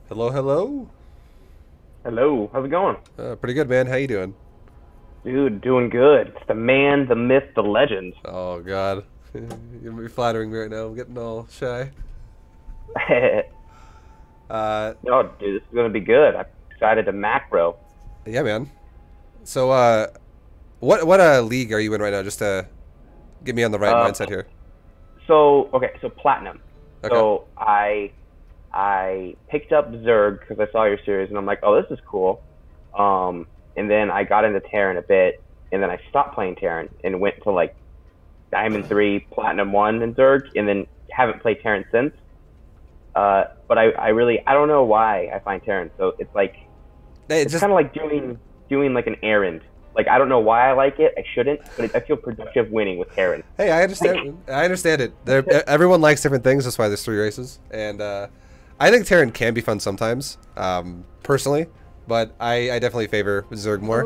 Hello, hello. Hello, how's it going? Pretty good, man. How you doing? Dude, doing good. It's the man, the myth, the legend. Oh God, you're be flattering me right now. I'm getting all shy. Uh, Oh, dude, this is gonna be good. I'm excited to macro. yeah, man. So, what league are you in right now? Just to get me on the right Uh, mindset here. so platinum. Okay. So I picked up Zerg because I saw your series and I'm like, oh, this is cool. And then I got into Terran a bit, and then I stopped playing Terran and went to like Diamond 3, Platinum 1 in Zerg, and then haven't played Terran since. But I don't know why I find Terran. So it's like Hey, it's it's just kind of like doing like an errand. Like I don't know why I like it. I shouldn't, but I feel productive winning with Terran. hey, I understand. I understand it. Everyone likes different things. That's why there's three races, and I think Terran can be fun sometimes, personally, but I definitely favor Zerg more.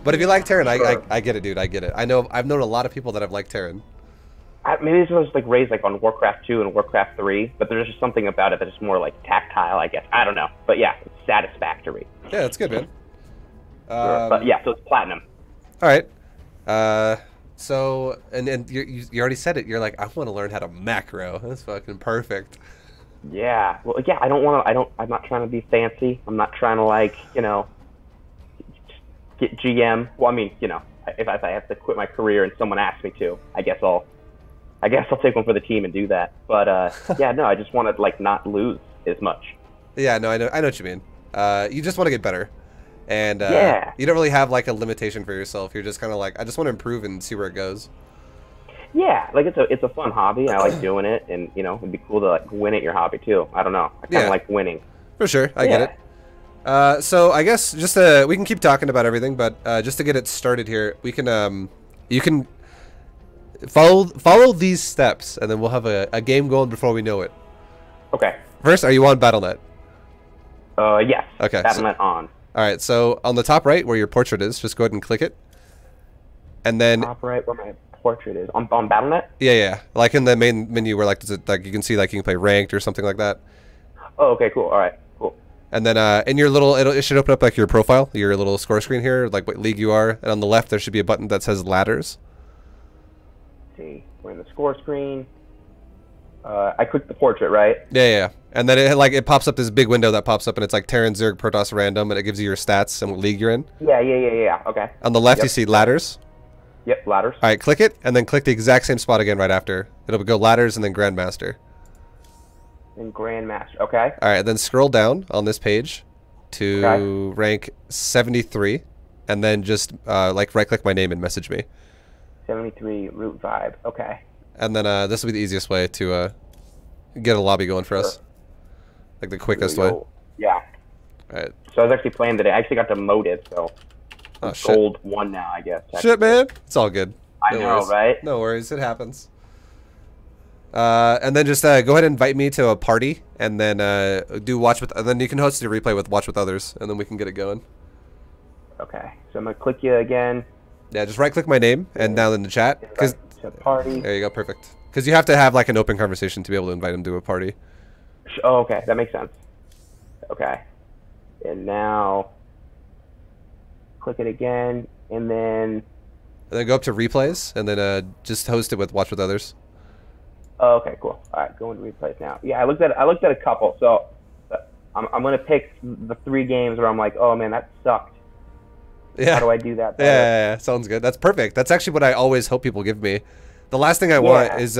But if you like Terran, Sure. I get it, dude. I get it. I know I've known a lot of people that have liked Terran. Maybe this was like raised like on Warcraft 2 and Warcraft 3, but there's just something about it that's more like tactile, I guess. I don't know, but yeah, it's satisfactory. Yeah, that's good, man. Sure. But yeah, so it's platinum. All right. Uh, so and you already said it. You're like, I want to learn how to macro. That's fucking perfect. Yeah. Well, yeah. I don't want to. I don't. I'm not trying to be fancy. I'm not trying to like get GM. Well, I mean, if I have to quit my career and someone asks me to, I guess I'll take one for the team and do that. But yeah, no, I just want to like not lose as much. Yeah, no, I know what you mean. You just want to get better, and Yeah. you don't really have like a limitation for yourself. You're just kind of like, I just want to improve and see where it goes. Yeah, like it's a fun hobby. I like doing it, and it'd be cool to like win at your hobby too. I don't know. I kind of Yeah, like winning. for sure. I get Yeah. it. So I guess just we can keep talking about everything, but just to get it started here, we can you can follow these steps, and then we'll have a game going before we know it. Okay. First, are you on BattleNet? Yes. Okay. Battle.net on. All right. So on the top right, where your portrait is, just go ahead and click it, and then Top right where my portrait is on Battle.net. yeah, like in the main menu where like does it, like you can see like you can play ranked or something like that. Oh, okay, cool. All right, cool. And then in your little, it should open up like your profile, your little score screen here, like what league you are. And on the left, there should be a button that says ladders. Let's see, we're in the score screen. I clicked the portrait, right? Yeah. And then it pops up this big window that pops up, and it's like Terran, Zerg, Protoss, random, and it gives you your stats and what league you're in. Yeah. Okay. On the left, Yep. you see ladders. Yep, ladders. All right, click it, and then click the exact same spot again right after. It'll go ladders and then Grandmaster. And Grandmaster. Okay. All right, then scroll down on this page to Okay. rank 73, and then just like right-click my name and message me. 73 root vibe. Okay. And then this will be the easiest way to get a lobby going for us. Sure. Like the quickest way. Yo. Yeah. Alright. So I was actually playing today. I actually got demoted, so Oh, shit. gold 1 now, I guess. Shit, man. It's all good. I No know, worries. right? No worries. It happens. And then just go ahead and invite me to a party, and then do watch with. And then you can host your replay with watch with others, and then we can get it going. Okay. So I'm gonna click you again. Yeah, just right-click my name and down in the chat. Cause Invite to party. there you go, perfect. Because you have to have like an open conversation to be able to invite him to a party. Oh, okay. That makes sense. Okay. And now click it again, and then And then go up to replays, and then just host it with watch with others. oh, okay, cool. All right, going to replays now. Yeah, I looked at a couple. So I'm gonna pick the 3 games where I'm like, oh man, that sucked. Yeah. How do I do that Yeah, better? yeah, sounds good. That's perfect. That's actually what I always hope people give me. The last thing I want Yeah. is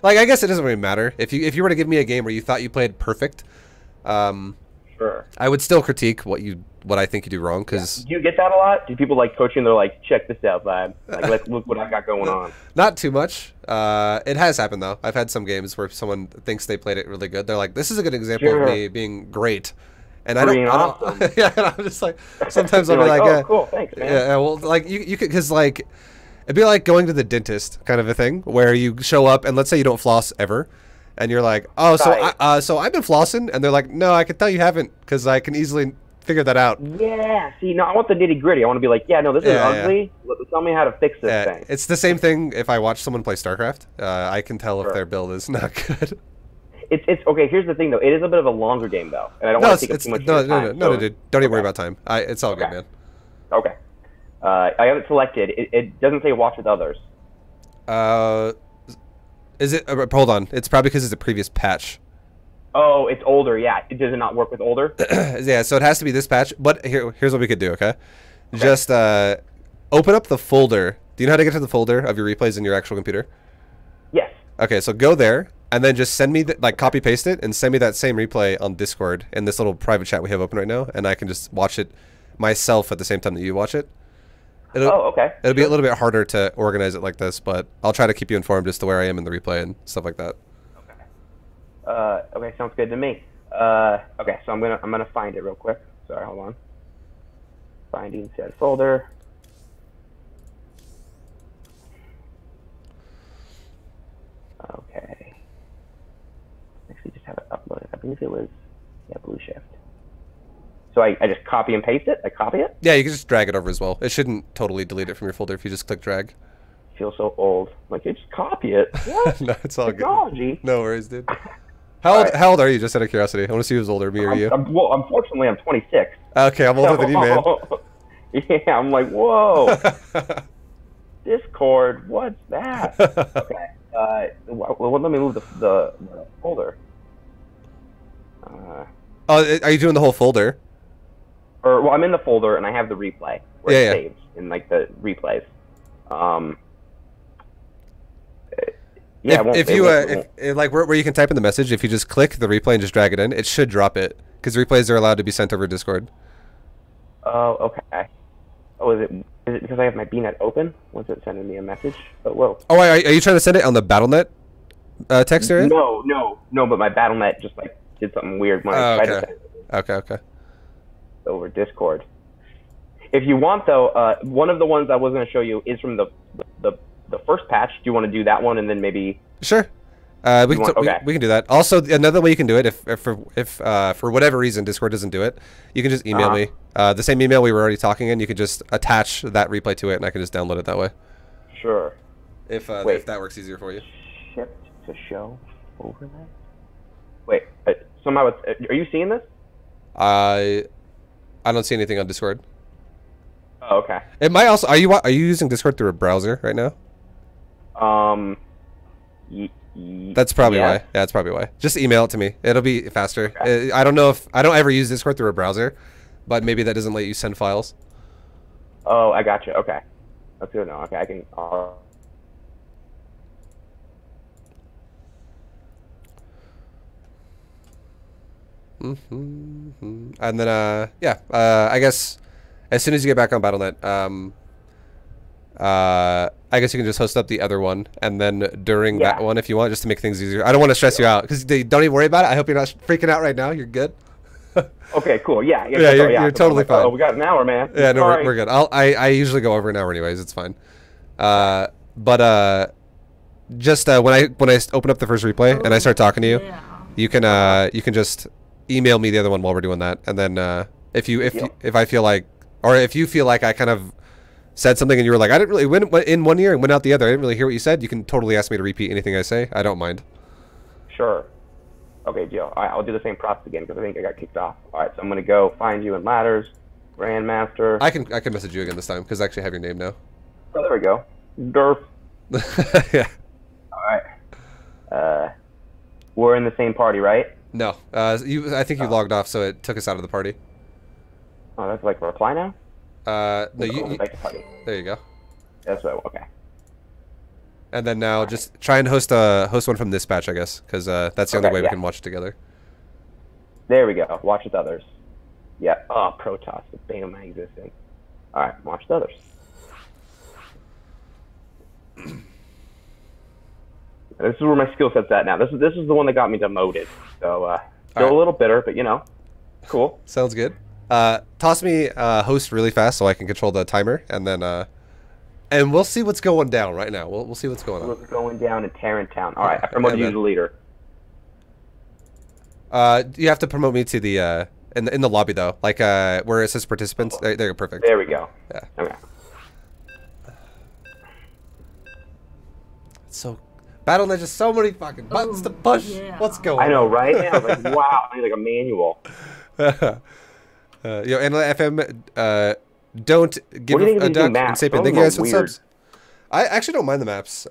like I guess it doesn't really matter if you were to give me a game where you thought you played perfect, Sure. I would still critique what I think you do wrong because Do you get that a lot? Do people like coaching? They're like, check this out, vibe. Like, look what I got going on. not too much. It has happened though. I've had some games where someone thinks they played it really good. They're like, this is a good example Sure. of me being great. And I don't, Being awesome. yeah, and I'm just like, sometimes I'll You're be like, oh, yeah, cool, thanks, man. yeah, well, like you could, cause like, it'd be like going to the dentist kind of a thing where you show up and let's say you don't floss ever, and you're like, oh, Right. so I've been flossing, and they're like, no, I can tell you haven't, cause I can easily figure that out. Yeah. See, no, I want the nitty gritty. I want to be like, yeah, no, this is Yeah, yeah. ugly. Tell me how to fix this Yeah, thing. it's the same thing if I watch someone play StarCraft. I can tell if Sure. their build is not good. It's okay. Here's the thing, though. It is a bit of a longer game, though, and I don't want to take up too much of your time. No, dude. Don't even worry about time. It's all good, man. Okay. I have it selected. It doesn't say watch with others. Is it? Hold on. It's probably because it's a previous patch. Oh, it's older. Yeah. Does it not work with older? Yeah. So it has to be this patch. But here's what we could do. Okay. Just open up the folder. Do you know how to get to the folder of your replays in your actual computer? Yes. Okay. So go there and then just send me copy paste it and send me that same replay on Discord in this little private chat we have open right now, and I can just watch it myself at the same time that you watch it. Okay. It'll be a little bit harder to organize it like this, but I'll try to keep you informed as to where I am in the replay and stuff like that. Okay. Okay, sounds good to me. Okay, so I'm gonna find it real quick. Sorry, hold on. Finding said folder. Okay. Actually, just have it uploaded. I believe it was Blue Shift. So I just copy and paste it? I copy it? Yeah, you can just drag it over as well. It shouldn't totally delete it from your folder if you just click drag. I feel so old. Like, you just copy it. What? No, it's all Technology. Good. No worries, dude. How old are you, just out of curiosity? I want to see who's older, me or you. Well, unfortunately, I'm 26. Okay, I'm older than you, man. Yeah, I'm like, whoa. Discord, what's that? Okay. Well, let me move the folder. Oh, are you doing the whole folder? Well, I'm in the folder and I have the replay where it saves in like the replays. Yeah. If like where you can type in the message, if you just click the replay and just drag it in, it should drop it because replays are allowed to be sent over Discord. Oh, okay. Oh, is it because I have my BNet open? Was it sending me a message? Oh, whoa. Oh, are you trying to send it on the BattleNet text area? No. But my BattleNet just like did something weird when I tried to send it. Okay. Over Discord. If you want, though, one of the ones I was going to show you is from the first patch. Do you want to do that one and then maybe? Sure. We can do that. Also, another way you can do it, if for whatever reason Discord doesn't do it, you can just email me. The same email we were already talking in. You could just attach that replay to it, and I can just download it that way. Sure. If that works easier for you. Shipped to show overlay. Wait. Somehow are you seeing this? I don't see anything on Discord. Oh, okay. It might also. Are you using Discord through a browser right now? That's probably why. Yeah, that's probably why. Just email it to me. It'll be faster. Okay. I don't know if I don't ever use Discord through a browser, but maybe that doesn't let you send files. Oh, I got you. Okay, that's good to know. Okay, I can. And then I guess as soon as you get back on BattleNet, I guess you can just host up the other one, and then during that one, if you want, just to make things easier. I don't want to stress you out, because don't even worry about it. I hope you're not freaking out right now. You're good. Okay, cool. Yeah, you're totally fine. Oh, we got an hour, man. Yeah, no, we're good. I usually go over an hour anyways. It's fine. Just when I open up the first replay and I start talking to you, you can just email me the other one while we're doing that, and then if I feel like, or if you feel like I kind of said something and you were like, I didn't really win in one ear and went out the other, I didn't really hear what you said, you can totally ask me to repeat anything I say. I don't mind. Sure. Okay, deal. All right, I'll do the same process again because I think I got kicked off. All right, so I'm gonna go find you in ladders, Grandmaster. I can message you again this time because I actually have your name now. Oh, there we go. Derp. Yeah. All right. We're in the same party, right? No. I think you logged off, so it took us out of the party. Oh, that's like reply now. No, there you go. That's what. Okay. And then now, just try and host one from this batch, I guess, because that's the only way we can watch it together. There we go. Watch with others. Yeah. Oh, Protoss, the bane of my existence. All right, watch with others. This is where my skill set's at now. This is the one that got me demoted. So still a little bitter, but you know, cool. Sounds good. Toss me host really fast so I can control the timer, and then and we'll see what's going down right now. We'll see what's going on. What's going down in Terran Town? All right, I promoted you to leader. You have to promote me to the in the lobby though, like where it says participants. There you go, perfect. There we go. Yeah. Okay. So, Battle.net just so many fucking buttons to push. Yeah. What's going on? I know, right? Yeah, I was like, wow, I need like a manual. Analyte FM, don't give What do you think a of these duck new and maps? say thank Those you guys are for the weird. subs. I actually don't mind the maps.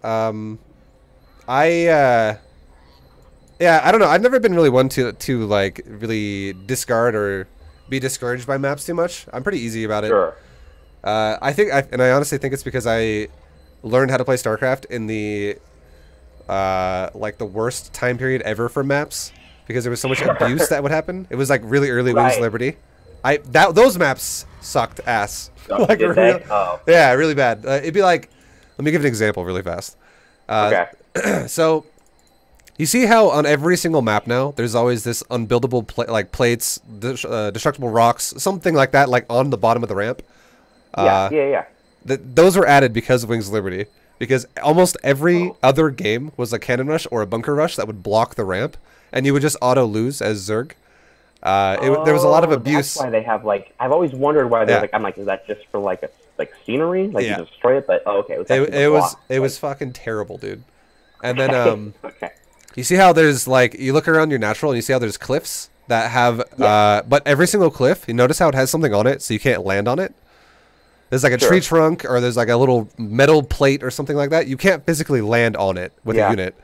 Yeah, I don't know. I've never been really one to like really discard or be discouraged by maps too much. I'm pretty easy about it. Sure. I honestly think it's because I learned how to play StarCraft in the like the worst time period ever for maps because there was so much abuse that would happen. It was like really early Wings of Liberty. Those maps sucked ass. Oh, like did they? Oh. Yeah, really bad. It'd be like, let me give an example really fast. Okay. So, you see how on every single map now, there's always this unbuildable plates, destructible rocks, something like that, like on the bottom of the ramp. Yeah. Those were added because of Wings of Liberty. Because almost every other game was a cannon rush or a bunker rush that would block the ramp, and you would just auto lose as Zerg. There was a lot of abuse. That's why they have like. I've always wondered why they're like. I'm like, is that just for like scenery? Like you destroy it, but okay. It was fucking terrible, dude. And then okay. You see how there's like you look around your natural and you see how there's cliffs that have but every single cliff, you notice how it has something on it so you can't land on it. There's like a tree trunk or there's like a little metal plate or something like that. You can't physically land on it with a unit.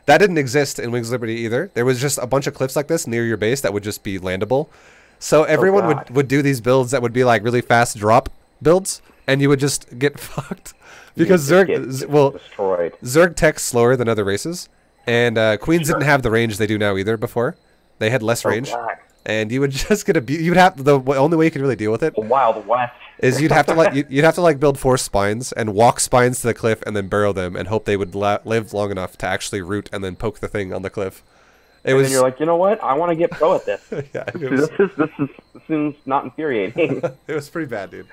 That didn't exist in Wings of Liberty either. There was just a bunch of cliffs like this near your base that would just be landable. So everyone would do these builds that would be like really fast drop builds, and you would just get fucked because Zerg tech's slower than other races, and Queens didn't have the range they do now either. Before they had less range, and you would just get you'd have the only way you could really deal with it. The Wild West. Is you'd have to build 4 spines and walk spines to the cliff and then burrow them and hope they would live long enough to actually root and then poke the thing on the cliff. Then you're like, you know what? I want to get pro at this. Yeah, this seems not infuriating. It was pretty bad, dude.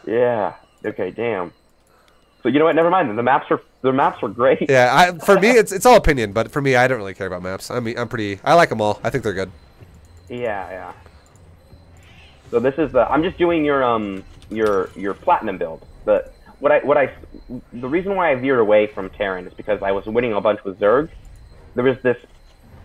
Yeah. Okay. Damn. So you know what? Never mind. The maps were great. Yeah. For me, it's all opinion, but for me, I don't really care about maps. I mean, I like them all. I think they're good. Yeah. So this is I'm just doing your platinum build. The reason why I veered away from Terran is because I was winning a bunch with Zerg. There was this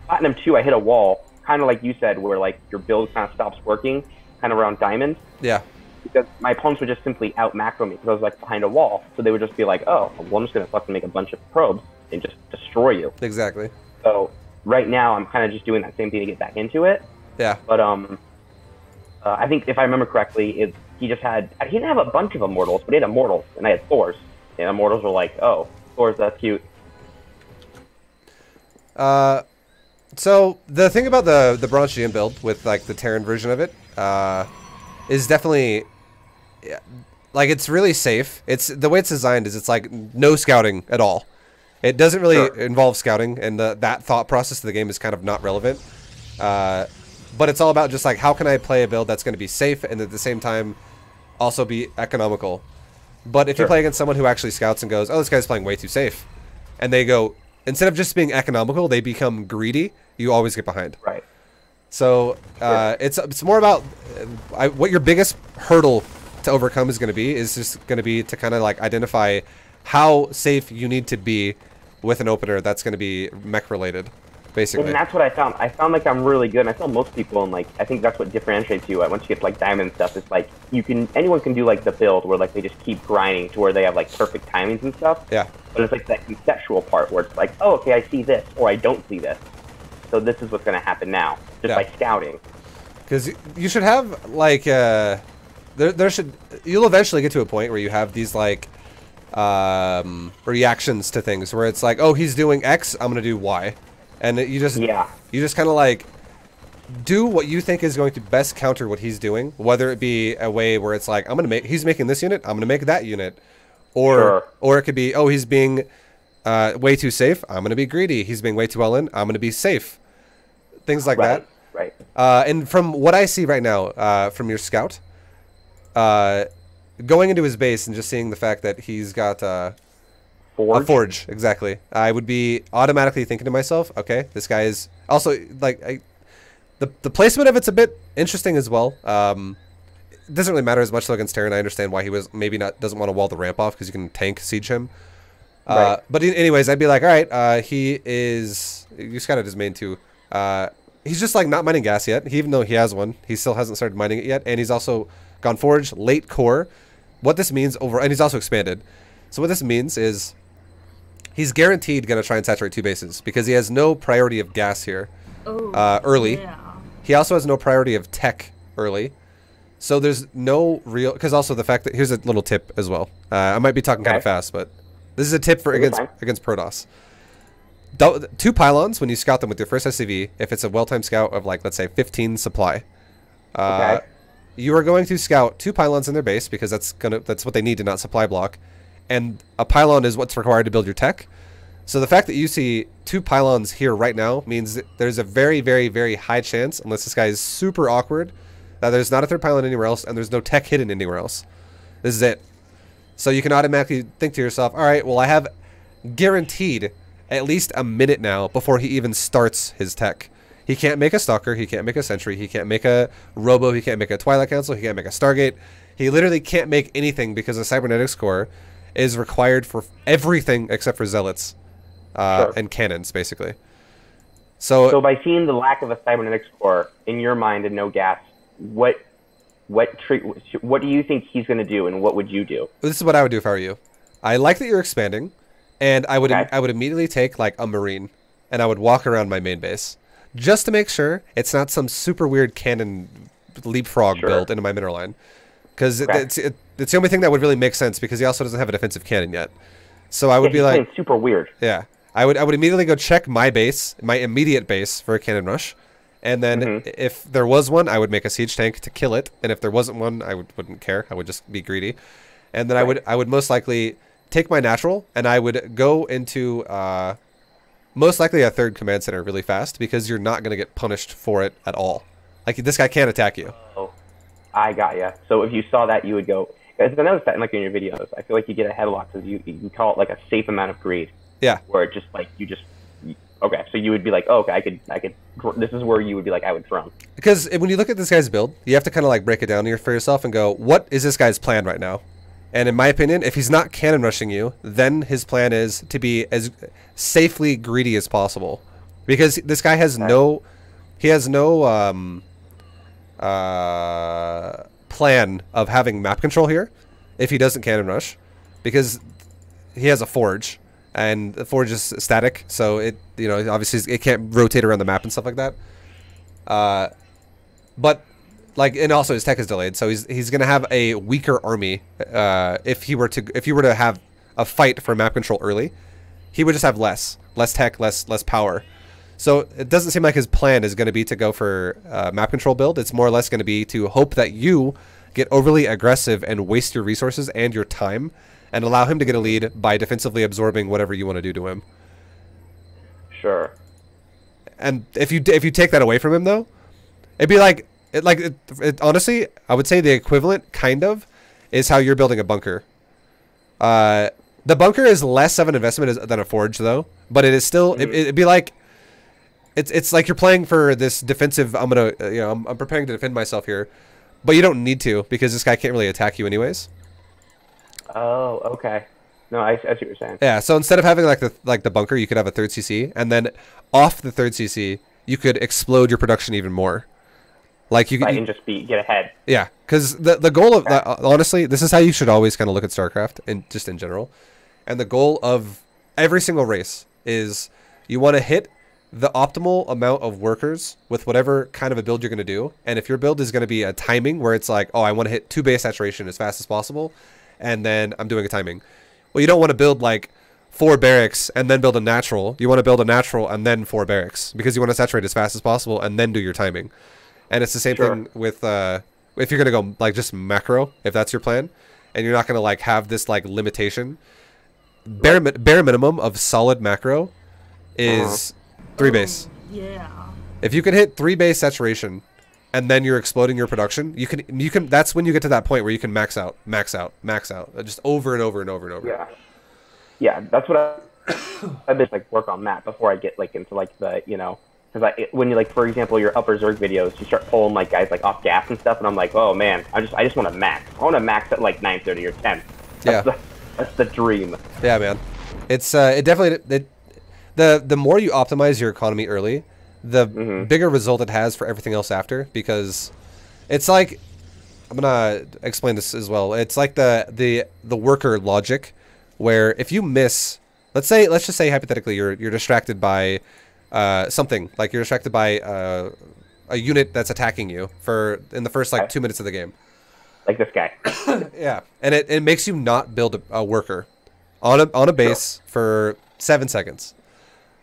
platinum 2, I hit a wall, kind of like you said, where like your build kind of stops working, kind of around diamond. Yeah. Because my opponents would just simply out macro me because I was like behind a wall, so they would just be like, oh, well, I'm just gonna fucking make a bunch of probes and just destroy you. Exactly. So right now I'm kind of just doing that same thing to get back into it. Yeah. But I think if I remember correctly, he didn't have a bunch of immortals, but he had immortals, and I had Thors. And immortals were like, oh, Thors, that's cute. So the thing about the Bronze GM build with like the Terran version of it is definitely like it's really safe. It's the way it's designed is it's like no scouting at all. It doesn't really involve scouting, and that thought process of the game is kind of not relevant. But it's all about just like how can I play a build that's going to be safe and at the same time also be economical. But if you play against someone who actually scouts and goes, oh, this guy's playing way too safe, and they go, instead of just being economical, they become greedy, you always get behind. Right. So it's more about what your biggest hurdle to overcome is going to be to kind of like identify how safe you need to be with an opener that's going to be mech related. Basically. And that's what I found. I found like I'm really good, and I tell most people, and like I think that's what differentiates you. Once you get to like diamond stuff, it's like anyone can do like the build where like they just keep grinding to where they have like perfect timings and stuff. Yeah. But it's like that conceptual part where it's like, oh, okay, I see this, or I don't see this. So this is what's going to happen now, just by scouting. Because you should have like you'll eventually get to a point where you have these like reactions to things where it's like, oh, he's doing X, I'm gonna do Y. And you just kind of like do what you think is going to best counter what he's doing, whether it be a way where it's like he's making this unit, I'm gonna make that unit, or it could be, oh, he's being way too safe, I'm gonna be greedy. He's being way too well in, I'm gonna be safe. Things like that. Right. And from what I see right now, from your scout, going into his base and just seeing the fact that he's got Forge? A forge, exactly. I would be automatically thinking to myself, okay, this guy is also like the placement of it's a bit interesting as well. It doesn't really matter as much though against Terran. I understand why he was maybe doesn't want to wall the ramp off because you can tank siege him. Right. But anyways, I'd be like, all right, he is. You scouted his main too. He's just like not mining gas yet. Even though he has one, he still hasn't started mining it yet. And he's also gone forge, late core. What this means and he's also expanded. So what this means is he's guaranteed going to try and saturate 2 bases because he has no priority of gas here early. Yeah. He also has no priority of tech early. So there's no real, because also the fact that, here's a little tip as well. I might be talking kind of fast, but this is a tip for against Protoss. 2 pylons, when you scout them with your first SCV, if it's a well-timed scout of like, let's say 15 supply, you are going to scout 2 pylons in their base because that's what they need to not supply block. And a pylon is what's required to build your tech. So the fact that you see 2 pylons here right now means that there's a very, very, very high chance, unless this guy is super awkward, that there's not a 3rd pylon anywhere else and there's no tech hidden anywhere else. This is it. So you can automatically think to yourself, all right, well, I have guaranteed at least a minute now before he even starts his tech. He can't make a Stalker, he can't make a Sentry, he can't make a Robo, he can't make a Twilight Council, he can't make a Stargate. He literally can't make anything because the Cybernetics core is required for everything except for Zealots and Cannons, basically. So by seeing the lack of a Cybernetics core in your mind and no gas, what do you think he's going to do, and what would you do? This is what I would do if I were you. I like that you're expanding, and I would immediately take like a Marine, and I would walk around my main base just to make sure it's not some super weird cannon leapfrog build into my mineral line, because it's the only thing that would really make sense because he also doesn't have a defensive cannon yet. So I would be like, super weird. Yeah, I would immediately go check my base, my immediate base for a cannon rush. And then if there was one, I would make a siege tank to kill it. And if there wasn't one, I wouldn't care. I would just be greedy. And then I would most likely take my natural and I would go into most likely a 3rd command center really fast because you're not going to get punished for it at all. Like, this guy can't attack you. Oh, I got you. So if you saw that, you would go. Because I noticed that in your videos. I feel like you get a headlock because you call it like a safe amount of greed. Yeah. Where it just like okay, so you would be like, oh, okay, I could. This is where you would be like, I would throw him. Because when you look at this guy's build, you have to kind of like break it down for yourself and go, what is this guy's plan right now? And in my opinion, if he's not cannon rushing you, then his plan is to be as safely greedy as possible. Because this guy has no plan of having map control here if he doesn't cannon rush, because he has a forge. And the forge is static, so it obviously it can't rotate around the map and stuff like that. But like, and also his tech is delayed, so he's gonna have a weaker army. If you were to have a fight for map control early, he would just have less tech, less power. So it doesn't seem like his plan is going to be to go for map control build. It's more or less going to be to hope that you get overly aggressive and waste your resources and your time, and allow him to get a lead by defensively absorbing whatever you want to do to him. Sure. And if you take that away from him, though, it'd be like honestly, I would say the equivalent kind of is how you're building a bunker. The bunker is less of an investment than a forge, though, but it is still it'd be like it's like you're playing for this defensive. I'm preparing to defend myself here, but you don't need to because this guy can't really attack you anyways. Oh, okay. No, I see what you're saying. Yeah, so instead of having like the bunker, you could have a 3rd CC, and then off the 3rd CC, you could explode your production even more. Like you can just get ahead. Yeah, because the goal of honestly, this is how you should always kind of look at StarCraft and just in general, and the goal of every single race is you want to hit the optimal amount of workers with whatever kind of a build you're going to do. And if your build is going to be a timing where it's like, oh, I want to hit 2 base saturation as fast as possible, and then I'm doing a timing. Well, you don't want to build like 4 barracks and then build a natural. You want to build a natural and then 4 barracks because you want to saturate as fast as possible and then do your timing. And it's the same thing with if you're going to go like just macro, if that's your plan, and you're not going to like have this like limitation. Bare minimum of solid macro is 3 base. Yeah. If you can hit 3 base saturation and then you're exploding your production, you can that's when you get to that point where you can max out, just over and over and over and over. Yeah, that's what I just like work on that before I get like into like the because when you like, for example, your upper Zerg videos, you start pulling like guys like off gas and stuff, and I'm like, oh man, I just want to max. I want to max at like 930 or 10. That's the dream. Yeah, man. It's it definitely the more you optimize your economy early, the bigger result it has for everything else after, because it's like, I'm gonna explain this as well. It's like the worker logic, where if you miss, let's just say hypothetically you're distracted by something, like you're distracted by a unit that's attacking you in the first like 2 minutes of the game. Like this guy. Yeah, and it makes you not build a worker on a base for 7 seconds.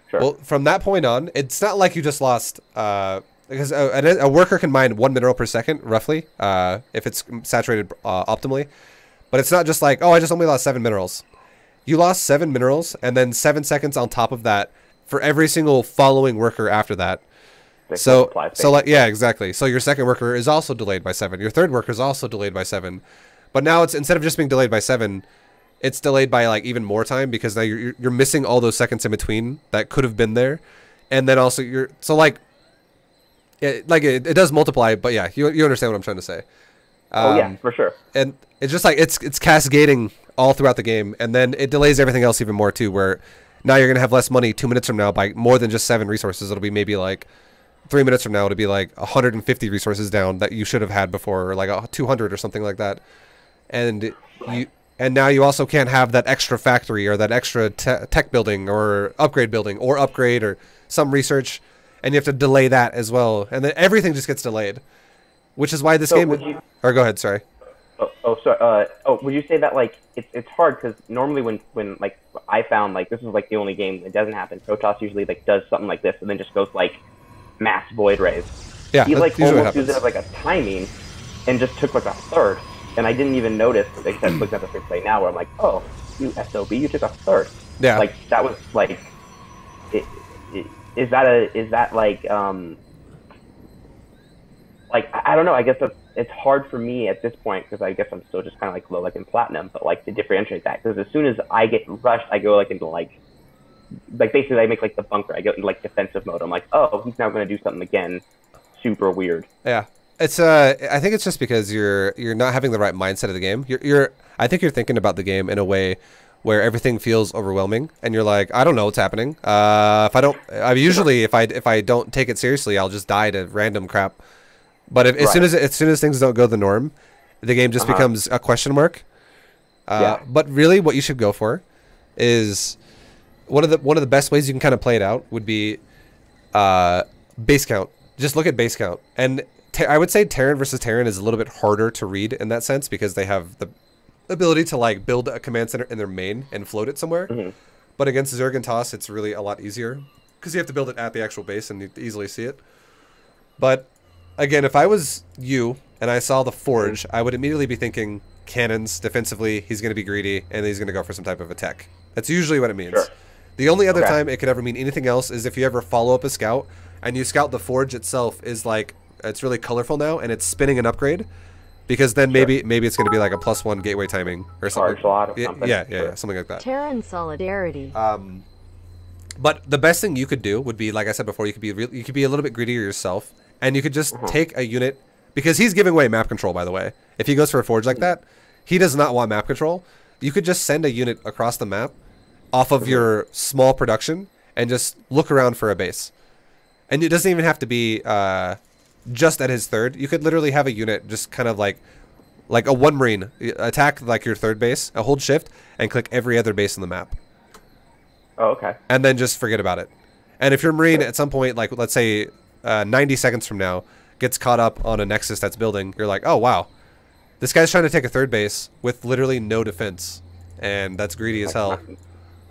Sure. Well, from that point on, it's not like you just lost, because a worker can mine 1 mineral per second, roughly, if it's saturated optimally. But it's not just like, oh, I just only lost 7 minerals. You lost 7 minerals, and then 7 seconds on top of that for every single following worker after that. So like, yeah, exactly. So your second worker is also delayed by 7. Your third worker is also delayed by 7. But now it's, instead of just being delayed by 7, it's delayed by like even more time, because now you're missing all those seconds in between that could have been there, and then also it does multiply. But yeah, you understand what I'm trying to say. Oh yeah, for sure. And it's just like it's cascading all throughout the game, and then it delays everything else even more too. Where now you're gonna have less money 2 minutes from now by more than just 7 resources. It'll be maybe like 3 minutes from now. It'll be like 150 resources down that you should have had before, or like 200 or something like that. And now you also can't have that extra factory or that extra tech building or upgrade or some research, and you have to delay that as well. And then everything just gets delayed, which is why this game... Or go ahead, sorry. Sorry. Would you say that like it's hard, because normally when like I found like this is like the only game that doesn't happen. Protoss usually like does something like this and then just goes like mass void rays. Yeah, he like almost used it as like a timing and just took like a third. And I didn't even notice, except looking at the replay now, where I'm like, oh, you SOB, you took a third. Yeah. Like, that was, like, is that like, I don't know, I guess it's hard for me at this point, because I guess I'm still just kind of, like, low, like, in Platinum, but, like, to differentiate that, because as soon as I get rushed, I go, like, into, like, basically I make, like, the bunker, I go into, like, defensive mode. I'm like, oh, he's now going to do something again, super weird. Yeah. It's I think it's just because you're not having the right mindset of the game. I think you're thinking about the game in a way where everything feels overwhelming, and you're like, I don't know what's happening. If I don't take it seriously, I'll just die to random crap. But as soon as things don't go the norm, the game just becomes a question mark. But really, what you should go for is one of the best ways you can kind of play it out would be base count. Just look at base count. And I would say Terran versus Terran is a little bit harder to read in that sense, because they have the ability to like build a command center in their main and float it somewhere. But against Zerg and Toss, it's really a lot easier, because you have to build it at the actual base and you easily see it. But again, if I was you and I saw the Forge, I would immediately be thinking cannons defensively. He's going to be greedy and he's going to go for some type of attack. That's usually what it means. Sure. The only other time it could ever mean anything else is if you ever follow up a scout and you scout the Forge itself is like, it's really colorful now, and it's spinning an upgrade, because then maybe it's going to be like a +1 gateway timing or something. Yeah, something like that. Terran solidarity. But the best thing you could do would be, like I said before, you could be a little bit greedier yourself, and you could just take a unit, because he's giving away map control, by the way. If he goes for a Forge like that, he does not want map control. You could just send a unit across the map off of your small production and just look around for a base. And it doesn't even have to be just at his third. You could literally have a unit just kind of like a 1 Marine attack like your third base, hold shift, and click every other base on the map. Oh, okay. And then just forget about it. And if your Marine at some point, like let's say 90 seconds from now, gets caught up on a Nexus that's building, you're like, oh wow, this guy's trying to take a third base with literally no defense, and that's greedy as hell.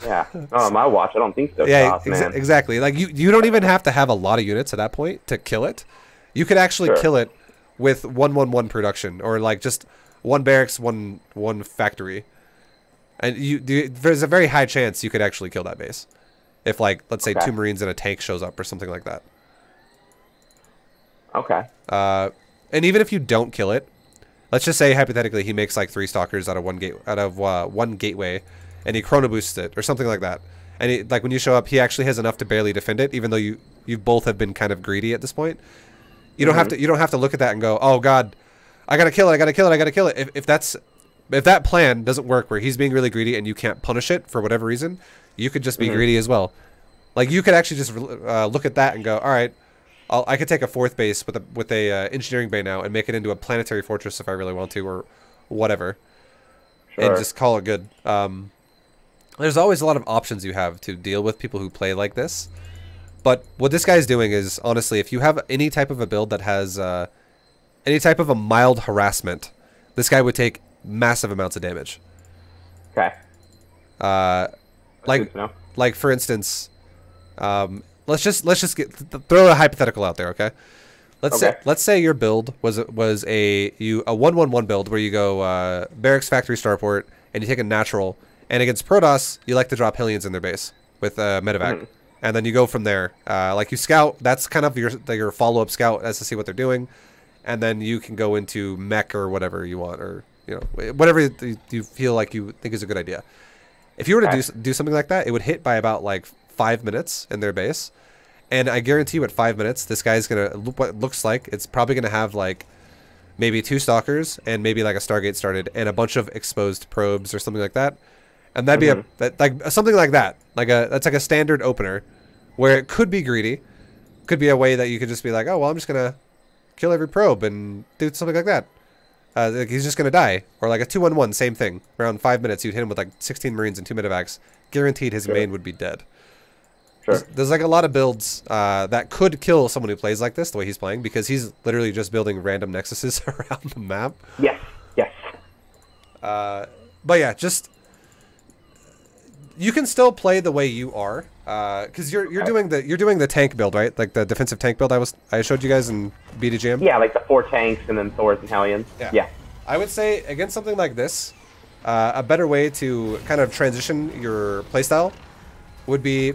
Yeah. Oh, on my watch, I don't think so. Yeah, exactly. Like you don't even have to have a lot of units at that point to kill it. You could actually kill it with 1-1-1 production, or like just 1 barracks, one factory, and there's a very high chance you could actually kill that base if, like, let's say 2 Marines and a tank shows up or something like that. Okay. And even if you don't kill it, let's just say hypothetically he makes like 3 stalkers out of one gateway, and he chrono boosts it or something like that. And like when you show up, he actually has enough to barely defend it, even though you both have been kind of greedy at this point. You don't have to look at that and go, oh god, I gotta kill it. If that's if that plan doesn't work, where he's being really greedy and you can't punish it for whatever reason, you could just be greedy as well. Like you could actually just look at that and go, all right, I could take a 4th base with a engineering bay now and make it into a planetary fortress if I really want to, or whatever, and just call it good. There's always a lot of options you have to deal with people who play like this. But what this guy's doing is, honestly, if you have any type of a build that has any type of a mild harassment, this guy would take massive amounts of damage. Okay. Like for instance, let's just throw a hypothetical out there, okay? Let's say your build was a 1-1-1 build where you go barracks, factory, starport, and you take a natural. And against Protoss, you like to drop Hellions in their base with medevac. And then you go from there. Like you scout, that's kind of your follow-up scout as to see what they're doing. And then you can go into mech or whatever you want, or whatever you feel like you think is a good idea. If you were to do something like that, it would hit by about like 5 minutes in their base. And I guarantee you at 5 minutes, this guy's going to, what looks like, it's probably going to have like maybe 2 stalkers and maybe like a Stargate started and a bunch of exposed probes or something like that. And that'd be something like that. That's like a standard opener where it could be greedy. Could be a way that you could just be like, oh, well, I'm just going to kill every probe and do something like that. Like he's just going to die. Or like a 2-1-1, same thing. Around 5 minutes, you'd hit him with like 16 Marines and 2 medevacs. Guaranteed his main would be dead. There's like a lot of builds that could kill someone who plays like this, the way he's playing, because he's literally just building random nexuses around the map. Yes. But yeah, just... You can still play the way you are, because you're doing the tank build, right? Like the defensive tank build I showed you guys in BDGM. Yeah, like the 4 tanks and then Thors and Hellions. Yeah. I would say against something like this, a better way to kind of transition your playstyle would be,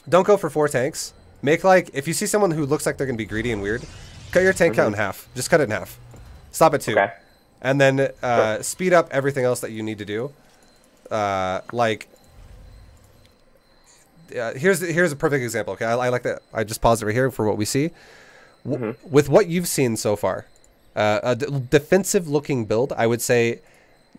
don't go for 4 tanks. Make like, if you see someone who looks like they're gonna be greedy and weird, cut your tank count in half. Just cut it in half. Stop at 2, and then speed up everything else that you need to do. Here's a perfect example. Okay, I like that. I just paused it right here for what we see. With what you've seen so far, a defensive-looking build, I would say,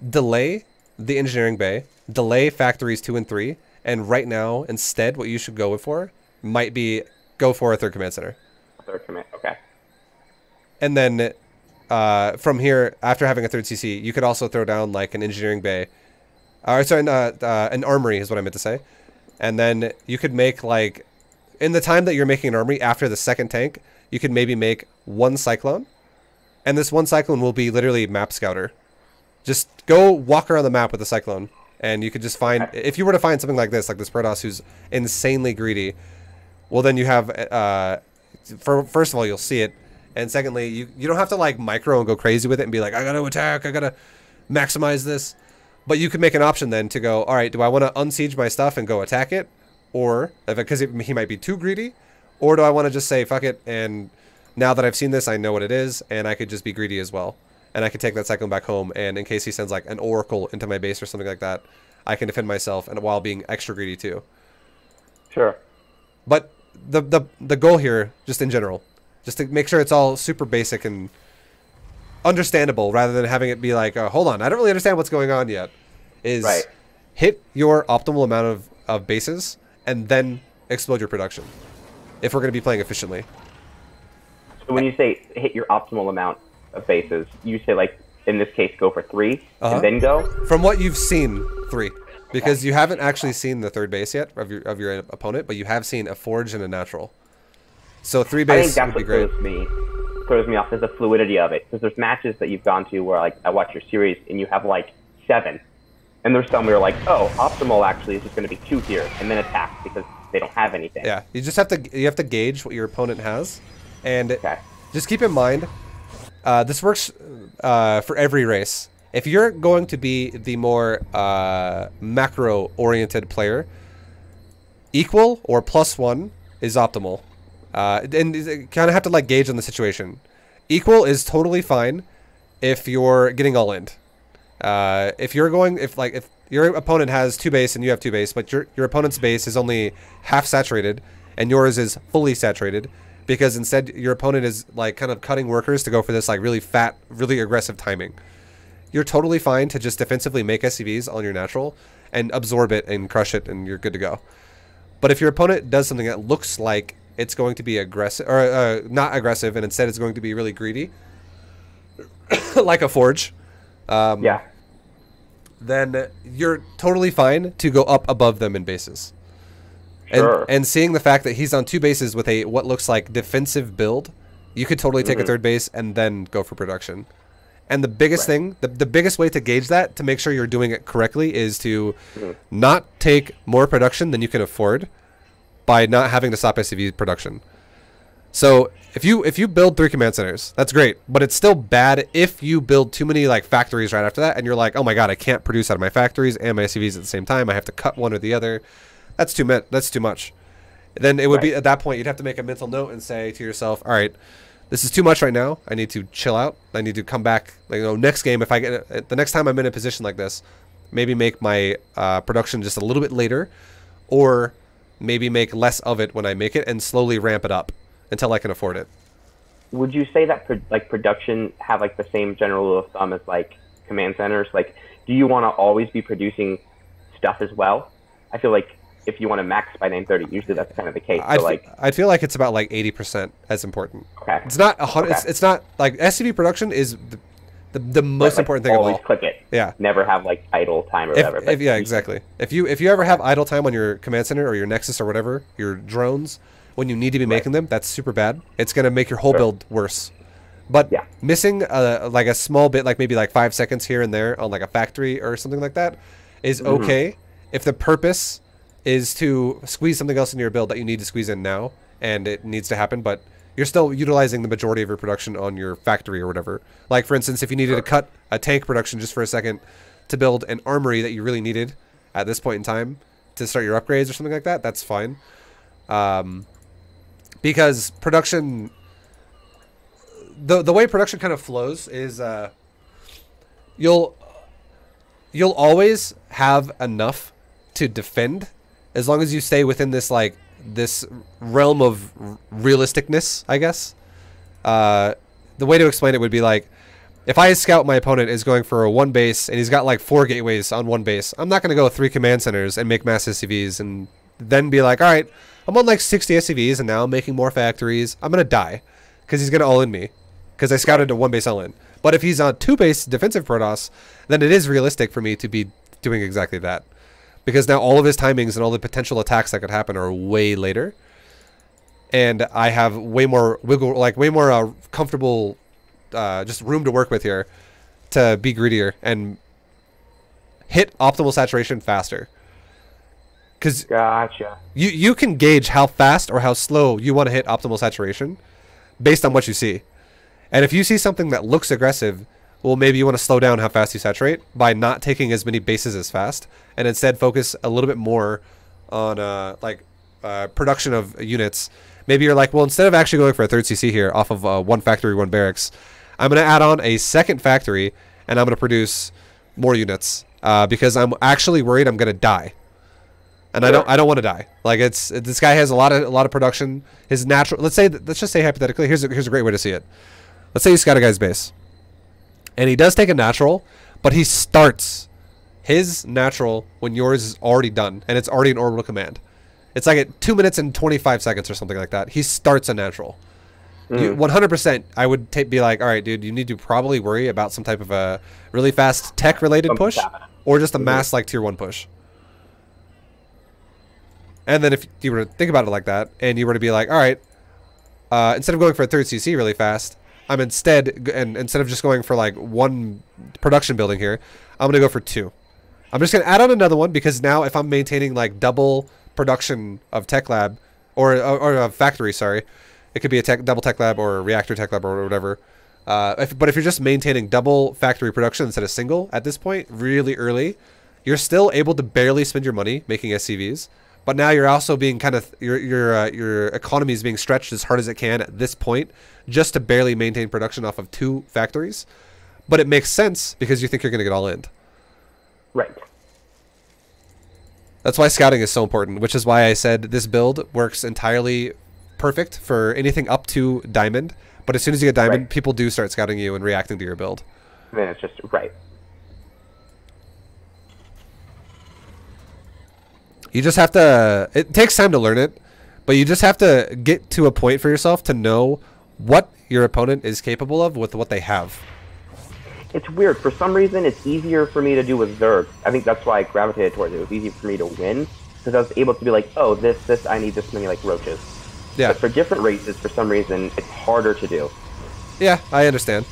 delay the engineering bay, delay factories 2 and 3, and right now, instead, what you should go for might be go for a 3rd command center. 3rd command, okay. And then from here, after having a 3rd CC, you could also throw down like an engineering bay, an armory is what I meant to say. And then you could make, like, in the time that you're making an armory after the 2nd tank, you could maybe make 1 Cyclone. And this 1 Cyclone will be literally map scouter. Just go walk around the map with the Cyclone. And you could just find, if you were to find something like this Protoss who's insanely greedy, well then you have, first of all, you'll see it. And secondly, you don't have to, like, micro and go crazy with it and be like, I gotta attack, I gotta maximize this. But you could make an option then to go, all right, do I want to unsiege my stuff and go attack it? Or, because he might be too greedy? Or do I want to just say, fuck it, and now that I've seen this, I know what it is, and I could just be greedy as well. And I could take that Cyclone back home, and in case he sends like an Oracle into my base or something like that, I can defend myself and while being extra greedy too. Sure. But the goal here, just in general, just to make sure it's all super basic and understandable rather than having it be like, hold on, I don't really understand what's going on yet, is hit your optimal amount of bases and then explode your production if we're going to be playing efficiently. So when you say hit your optimal amount of bases, you say, like, in this case, go for 3 and then go? From what you've seen, 3. Because you haven't actually seen the 3rd base yet of your opponent, but you have seen a forge and a natural. So 3 base would be great. Throws me off is the fluidity of it, because there's matches that you've gone to where, like, I watch your series and you have like 7, and there's some where you're like, oh, optimal actually is just going to be 2 here and then attack because they don't have anything. Yeah, you just have to gauge what your opponent has, and just keep in mind this works for every race. If you're going to be the more macro oriented player, equal or +1 is optimal. And you kind of have to, like, gauge on the situation. Equal is totally fine if you're getting all in. If your opponent has 2 base and you have 2 base, but your opponent's base is only half saturated and yours is fully saturated, because instead your opponent is, like, kind of cutting workers to go for this, like, really fat, really aggressive timing. you're totally fine to just defensively make SCVs on your natural and absorb it and crush it, and you're good to go. But if your opponent does something that looks like it's going to be aggressive, or not aggressive, and instead it's going to be really greedy, like a Forge, yeah, then you're totally fine to go up above them in bases. Sure. And seeing the fact that he's on 2 bases with a what looks like defensive build, you could totally take a 3rd base and then go for production. And the biggest thing, the biggest way to gauge that, to make sure you're doing it correctly, is to not take more production than you can afford by not having to stop SCV production. So if you build 3 command centers, that's great, but it's still bad if you build too many like factories right after that, and you're like, oh my god, I can't produce out of my factories and my SCVs at the same time. I have to cut one or the other. That's too much. Then it would be, at that point, you'd have to make a mental note and say to yourself, all right, this is too much right now. I need to chill out. I need to come back. Like, you know, next game, if I get the next time I'm in a position like this, maybe make my production just a little bit later, or maybe make less of it when I make it and slowly ramp it up until I can afford it. Would you say that production have like the same general rule of thumb as like command centers? Like, do you want to always be producing stuff as well? I feel like if you want to max by 930, usually that's kind of the case. I feel like it's about like 80% as important. Okay. It's not 100. Okay. It's not like SCV production is the most important thing of all. Always click it. Yeah. Never have like idle time or whatever. Yeah, exactly. If you ever have idle time on your command center or your Nexus or whatever, your drones, when you need to be making them, that's super bad. It's gonna make your whole build worse. But missing like a small bit, like maybe like 5 seconds here and there on like a factory or something like that, is okay if the purpose is to squeeze something else into your build that you need to squeeze in now, and it needs to happen, but you're still utilizing the majority of your production on your factory or whatever. Like, for instance, if you needed to cut a tank production just for a second to build an armory that you really needed at this point in time to start your upgrades or something like that, that's fine. Because production... The way production kind of flows is you'll always have enough to defend, as long as you stay within this like this realm of realisticness, I guess. The way to explain it would be like, if I scout my opponent is going for a 1 base and he's got like 4 gateways on 1 base, I'm not going to go 3 command centers and make mass SCVs and then be like, all right, I'm on like 60 SCVs and now I'm making more factories. I'm going to die because he's going to all-in me because I scouted a 1 base all-in. But if he's on 2 base defensive Protoss, then it is realistic for me to be doing exactly that. Because now all of his timings and all the potential attacks that could happen are way later, and I have way more wiggle, like way more comfortable, just room to work with here, to be greedier and hit optimal saturation faster. Because you can gauge how fast or how slow you want to hit optimal saturation based on what you see, and if you see something that looks aggressive, well, maybe you want to slow down how fast you saturate by not taking as many bases as fast, and instead focus a little bit more on production of units. Maybe you're like, well, instead of actually going for a 3rd CC here off of 1 factory, 1 barracks, I'm going to add on a 2nd factory, and I'm going to produce more units because I'm actually worried I'm going to die, and I don't want to die. Like, this guy has a lot of production. His natural, let's just say hypothetically, here's a great way to see it. Let's say you scout a guy's base, and he does take a natural, but he starts his natural when yours is already done, and it's already an orbital command. It's like at 2 minutes and 25 seconds or something like that. He starts a natural. 100%, I would be like, all right, dude, you need to probably worry about some type of a really fast tech-related push, or just a mass like tier 1 push. And then if you were to think about it like that, and you were to be like, all right, instead of going for a 3rd CC really fast, instead of just going for like 1 production building here, I'm gonna go for 2. I'm just gonna add on another one, because now if I'm maintaining like double production of tech lab or a factory, sorry, it could be a double tech lab or a reactor tech lab or whatever. But if you're just maintaining double factory production instead of single at this point, really early, you're still able to barely spend your money making SCVs. But now you're also being kind of, your economy is being stretched as hard as it can at this point, just to barely maintain production off of 2 factories. But it makes sense because you think you're going to get all in. Right. That's why scouting is so important, which is why I said this build works entirely perfect for anything up to diamond. But as soon as you get diamond, people do start scouting you and reacting to your build. Then it's just, right. You just have to. It takes time to learn it, but you just have to get to a point for yourself to know what your opponent is capable of with what they have. It's weird. For some reason, it's easier for me to do with Zerg. I think that's why I gravitated towards it. It was easier for me to win because I was able to be like, oh, this, I need this many like roaches. Yeah. But for different races, for some reason, it's harder to do. Yeah, I understand.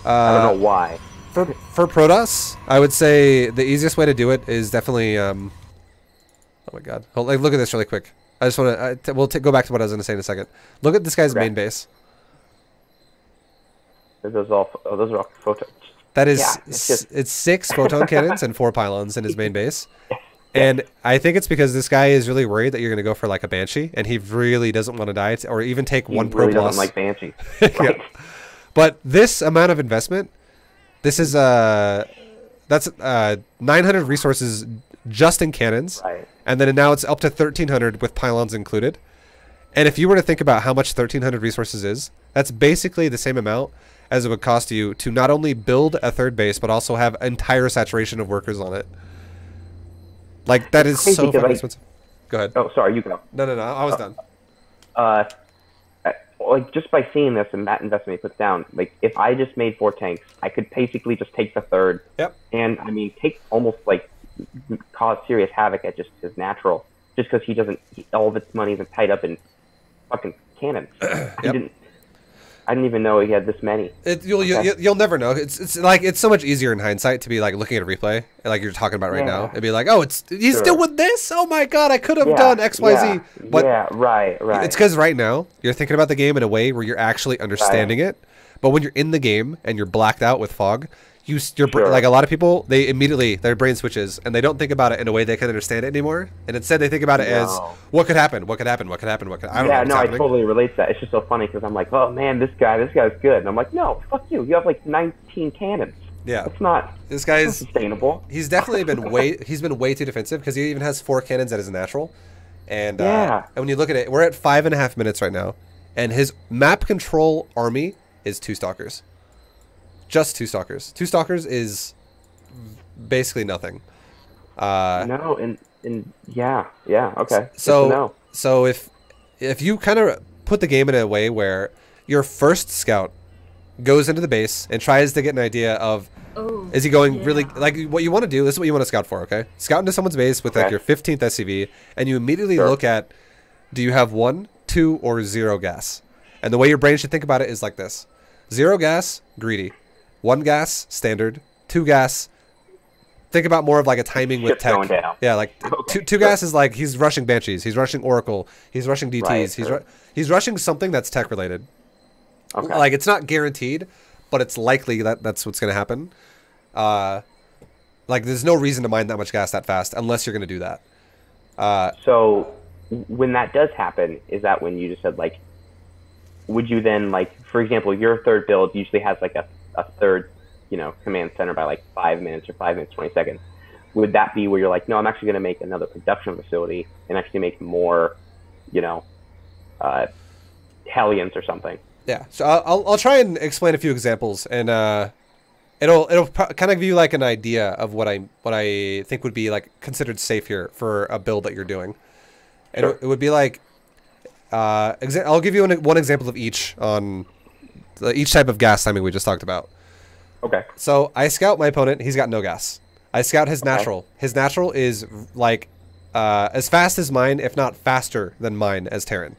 I don't know why. For Protoss, I would say the easiest way to do it is definitely. Oh my God! Hold, like, look at this really quick. I just want to. We'll go back to what I was going to say in a second. Look at this guy's main base. Those are all photos. That is, it's 6 photon cannons and 4 pylons in his main base. And I think it's because this guy is really worried that you're going to go for like a Banshee, and he really doesn't want to die or even take one Pro Plus. He really doesn't like Banshee. Right. Yeah. But this amount of investment, this is that's 900 resources just in cannons, right. And then now it's up to 1,300 with pylons included. And if you were to think about how much 1,300 resources is, that's basically the same amount as it would cost you to not only build a third base, but also have entire saturation of workers on it. Like, that is so fucking expensive. Go ahead. Oh, sorry, you go. No, I was done. Like, just by seeing this and that investment he puts down, like, if I just made 4 tanks, I could basically just take the third. Yep. And, I mean, take almost, like, cause serious havoc at just his natural. Just because he doesn't, all of its money isn't tied up in fucking cannons. Yep. I didn't even know he had this many. You'll never know. It's like, it's so much easier in hindsight to be like looking at a replay, like you're talking about right now, and be like, oh, he's still with this. Oh my God, I could have done X, Y, Z. But right. It's because right now you're thinking about the game in a way where you're actually understanding it. But when you're in the game and you're blacked out with fog, like a lot of people, they immediately, their brain switches and they don't think about it in a way they can understand it anymore. And instead they think about it as what could happen, what could happen, what could happen, what could I don't know what's happening. I totally relate to that. It's just so funny because I'm like, oh man, this guy's good. And I'm like, no, fuck you. You have like 19 cannons. Yeah. It's not sustainable. He's definitely been way too defensive because he even has 4 cannons that is natural. And and when you look at it, we're at 5.5 minutes right now. And his map control army is 2 stalkers. Just 2 stalkers. 2 stalkers is basically nothing. Okay. So if you kind of put the game in a way where your first scout goes into the base and tries to get an idea of is he going really, like, what you want to do, this is what you want to scout for, okay? Scout into someone's base with like your 15th SCV, and you immediately look at, do you have 1, 2, or 0 gas? And the way your brain should think about it is like this: 0 gas, greedy; 1 gas, standard; 2 gas, think about more of like a timing with tech. Going down. Yeah, like two gas is like he's rushing Banshees, he's rushing Oracle, he's rushing DTs, he's rushing something that's tech related. Okay. Like, it's not guaranteed, but it's likely that that's what's going to happen. Like, there's no reason to mine that much gas that fast unless you're going to do that. So when that does happen, is that when you just said, like, would you then, like, for example, your third build usually has like a third, command center by like 5 minutes or 5 minutes, 20 seconds. Would that be where you're like, no, I'm actually going to make another production facility and actually make more, Hellions or something? Yeah. So I'll try and explain a few examples, and it'll kind of give you like an idea of what I think would be like considered safe here for a build that you're doing. And it would be like, I'll give you one example of each on each type of gas timing we just talked about. Okay. So I scout my opponent. He's got no gas. I scout his natural. His natural is like as fast as mine, if not faster than mine as Terran.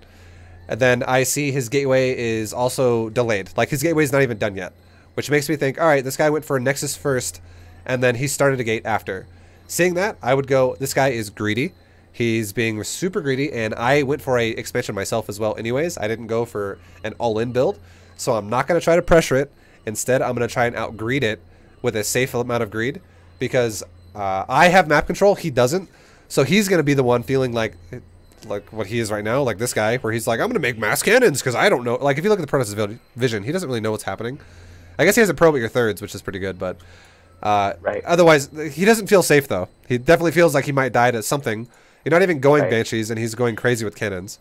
And then I see his gateway is also delayed. Like, his gateway is not even done yet, which makes me think, all right, this guy went for a Nexus first, and then he started a gate after. Seeing that, I would go, this guy is greedy. He's being super greedy, and I went for a expansion myself as well anyways. I didn't go for an all-in build, so I'm not going to try to pressure it. Instead, I'm going to try and out-greed it with a safe amount of greed, because I have map control, he doesn't. So he's going to be the one feeling like what he is right now, like this guy, where he's like, I'm going to make mass cannons because I don't know. Like, if you look at the Protoss vision, he doesn't really know what's happening. I guess he has a probe at your thirds, which is pretty good, but otherwise, he doesn't feel safe, though. He definitely feels like he might die to something. You're not even going Banshees, and he's going crazy with cannons.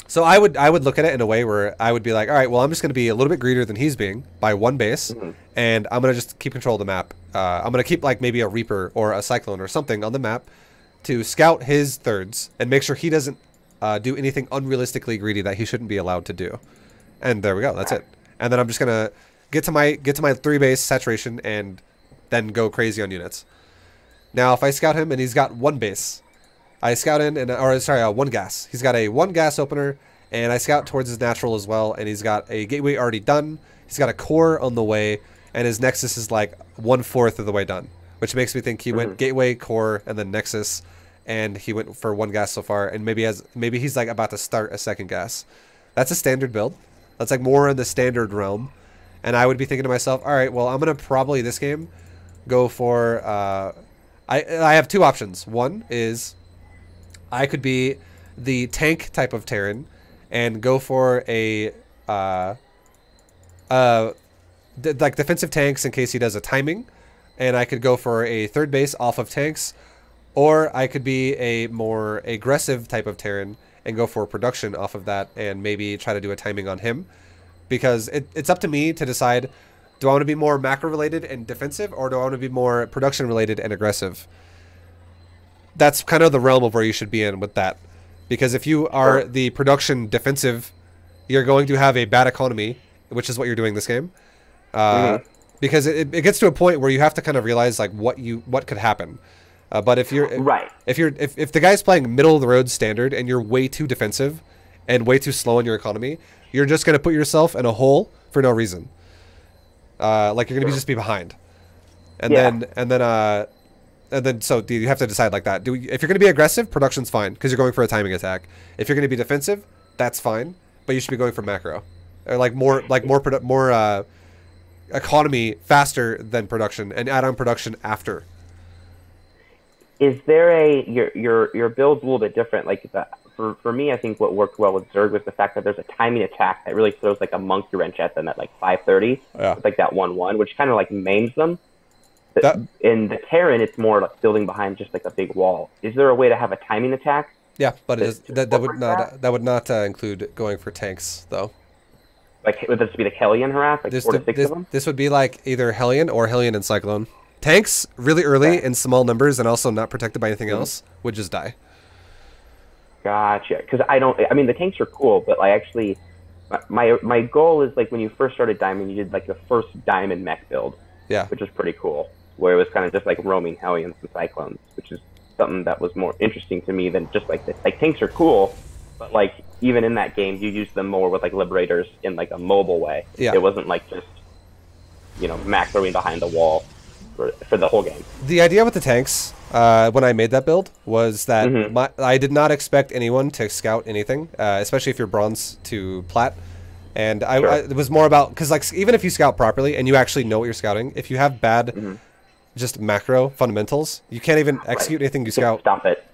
So I would look at it in a way where I would be like, all right, well, I'm just going to be a little bit greedier than he's being by one base, and I'm going to just keep control of the map. I'm going to keep like maybe a Reaper or a Cyclone or something on the map to scout his thirds and make sure he doesn't do anything unrealistically greedy that he shouldn't be allowed to do. And there we go. That's it. And then I'm just going to get to my 3 base saturation and then go crazy on units. Now, if I scout him and he's got 1 base, I scout in, one gas. He's got a 1 gas opener, and I scout towards his natural as well, and he's got a gateway already done. He's got a core on the way, and his nexus is like 1/4 of the way done, which makes me think he went gateway, core, and then nexus, and he went for 1 gas so far, and maybe he's like about to start a 2nd gas. That's a standard build. That's like more in the standard realm, and I would be thinking to myself, all right, well, I'm gonna probably this game go for I have 2 options. One is I could be the tank type of Terran and go for a like defensive tanks in case he does a timing, and I could go for a 3rd base off of tanks, or I could be a more aggressive type of Terran and go for production off of that and maybe try to do a timing on him, because it's up to me to decide, do I want to be more macro related and defensive, or do I want to be more production related and aggressive? That's kind of the realm of where you should be in with that. Because if you are the production defensive, you're going to have a bad economy, which is what you're doing this game. Because it gets to a point where you have to kind of realize like what could happen. But if you're if the guy's playing middle of the road standard and you're way too defensive and way too slow in your economy, you're just gonna put yourself in a hole for no reason. Like you're gonna just be behind, and then so you have to decide like that. If you're gonna be aggressive, production's fine because you're going for a timing attack. If you're gonna be defensive, that's fine, but you should be going for macro, or more economy faster than production, and add on production after. Is there your build's a little bit different? Like for me, I think what worked well with Zerg was the fact that there's a timing attack that really throws like a monkey wrench at them at like 5:30. With like that 1/1, which kind of like maims them. In the Terran, it's more like building behind just like a big wall. Is there a way to have a timing attack? Yeah, but that would not include going for tanks though. Like would this be the Hellion harass? Like 4 to 6 of them? This would be like either Hellion or Hellion and Cyclone. Tanks really early in small numbers and also not protected by anything else would just die. Gotcha. Because I mean, the tanks are cool, but I actually, my goal is like when you first started Diamond, you did like the first Diamond mech build. Yeah. Which is pretty cool. Where it was kind of just like roaming Hellions and Cyclones, which is something that was more interesting to me than just like this. Like tanks are cool, but like even in that game, you use them more with like Liberators in like a mobile way. Yeah. It wasn't like just, macroing behind the wall for the whole game. The idea with the tanks, when I made that build, was that I did not expect anyone to scout anything, especially if you're bronze to plat. And it was more about, because like even if you scout properly and you actually know what you're scouting, if you have bad just macro fundamentals, you can't even execute anything you scout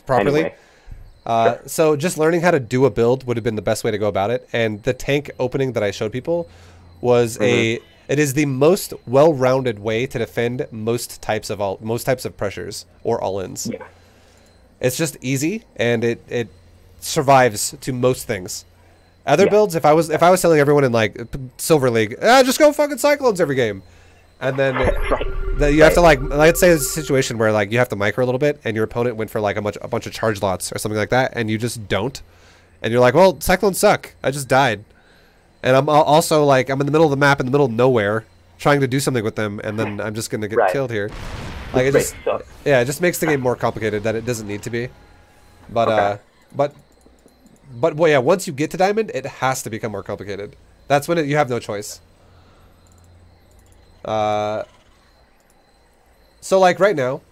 properly. Anyway. So just learning how to do a build would have been the best way to go about it. And the tank opening that I showed people was it is the most well-rounded way to defend most types of pressures or all-ins. Yeah. It's just easy and it survives to most things. Other builds, if I was telling everyone in like Silver League, just go fucking Cyclones every game, and then you have to like, let's say it's a situation where like you have to micro a little bit, and your opponent went for like a bunch of charge lots or something like that, and you just don't, and you're like, well, Cyclones suck. I just died, and I'm also like I'm in the middle of the map, in the middle of nowhere, trying to do something with them, and then I'm just gonna get killed here. Like it just makes the game more complicated that it doesn't need to be, but well, yeah, once you get to Diamond, it has to become more complicated. That's when you have no choice. So, like, right now,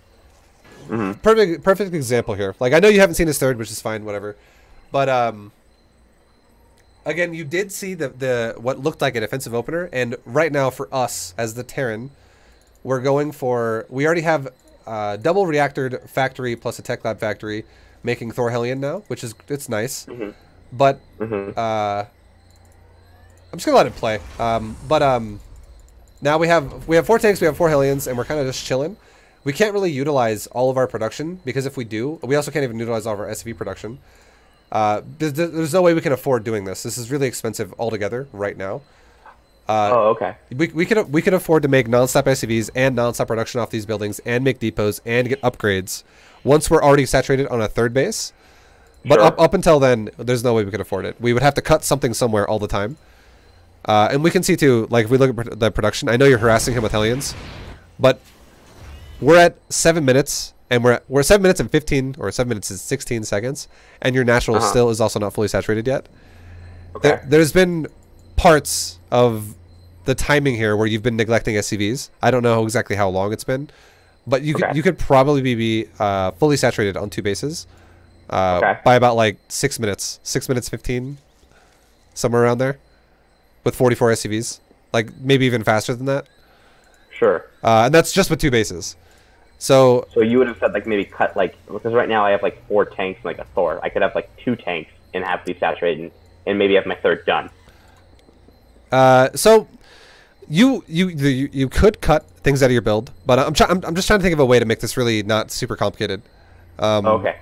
perfect example here. Like, I know you haven't seen his third, which is fine, whatever. But, again, you did see the what looked like a defensive opener, and right now, for us, as the Terran, we already have double reactored factory plus a tech lab factory, making Thor Hellion now, which is it's nice, but I'm just gonna let it play. Now we have 4 tanks, we have 4 Hellions, and we're kind of just chilling. We can't really utilize all of our production because if we do, we also can't even utilize all of our SV production. There's no way we can afford doing this. This is really expensive altogether right now. Oh, okay. We could afford to make non-stop SCVs and non-stop production off these buildings and make depots and get upgrades once we're already saturated on a third base. But Sure. up until then, there's no way we could afford it. We would have to cut something somewhere all the time. And we can see too, like if we look at the production, I know you're harassing him with Hellions, but we're at 7 minutes, and we're 7 minutes and 15, or 7 minutes and 16 seconds, and your natural still is also not fully saturated yet. Okay. There's been parts of the timing here where you've been neglecting SCVs. I don't know exactly how long it's been, but you could probably be fully saturated on 2 bases by about like 6 minutes, 6 minutes 15, somewhere around there, with 44 SCVs, like maybe even faster than that. Sure. And that's just with 2 bases. So you would have said like maybe cut like, because right now I have like 4 tanks and like a Thor. I could have like 2 tanks and have these saturated and maybe have my third done. So you could cut things out of your build, but I'm just trying to think of a way to make this really not super complicated. Okay.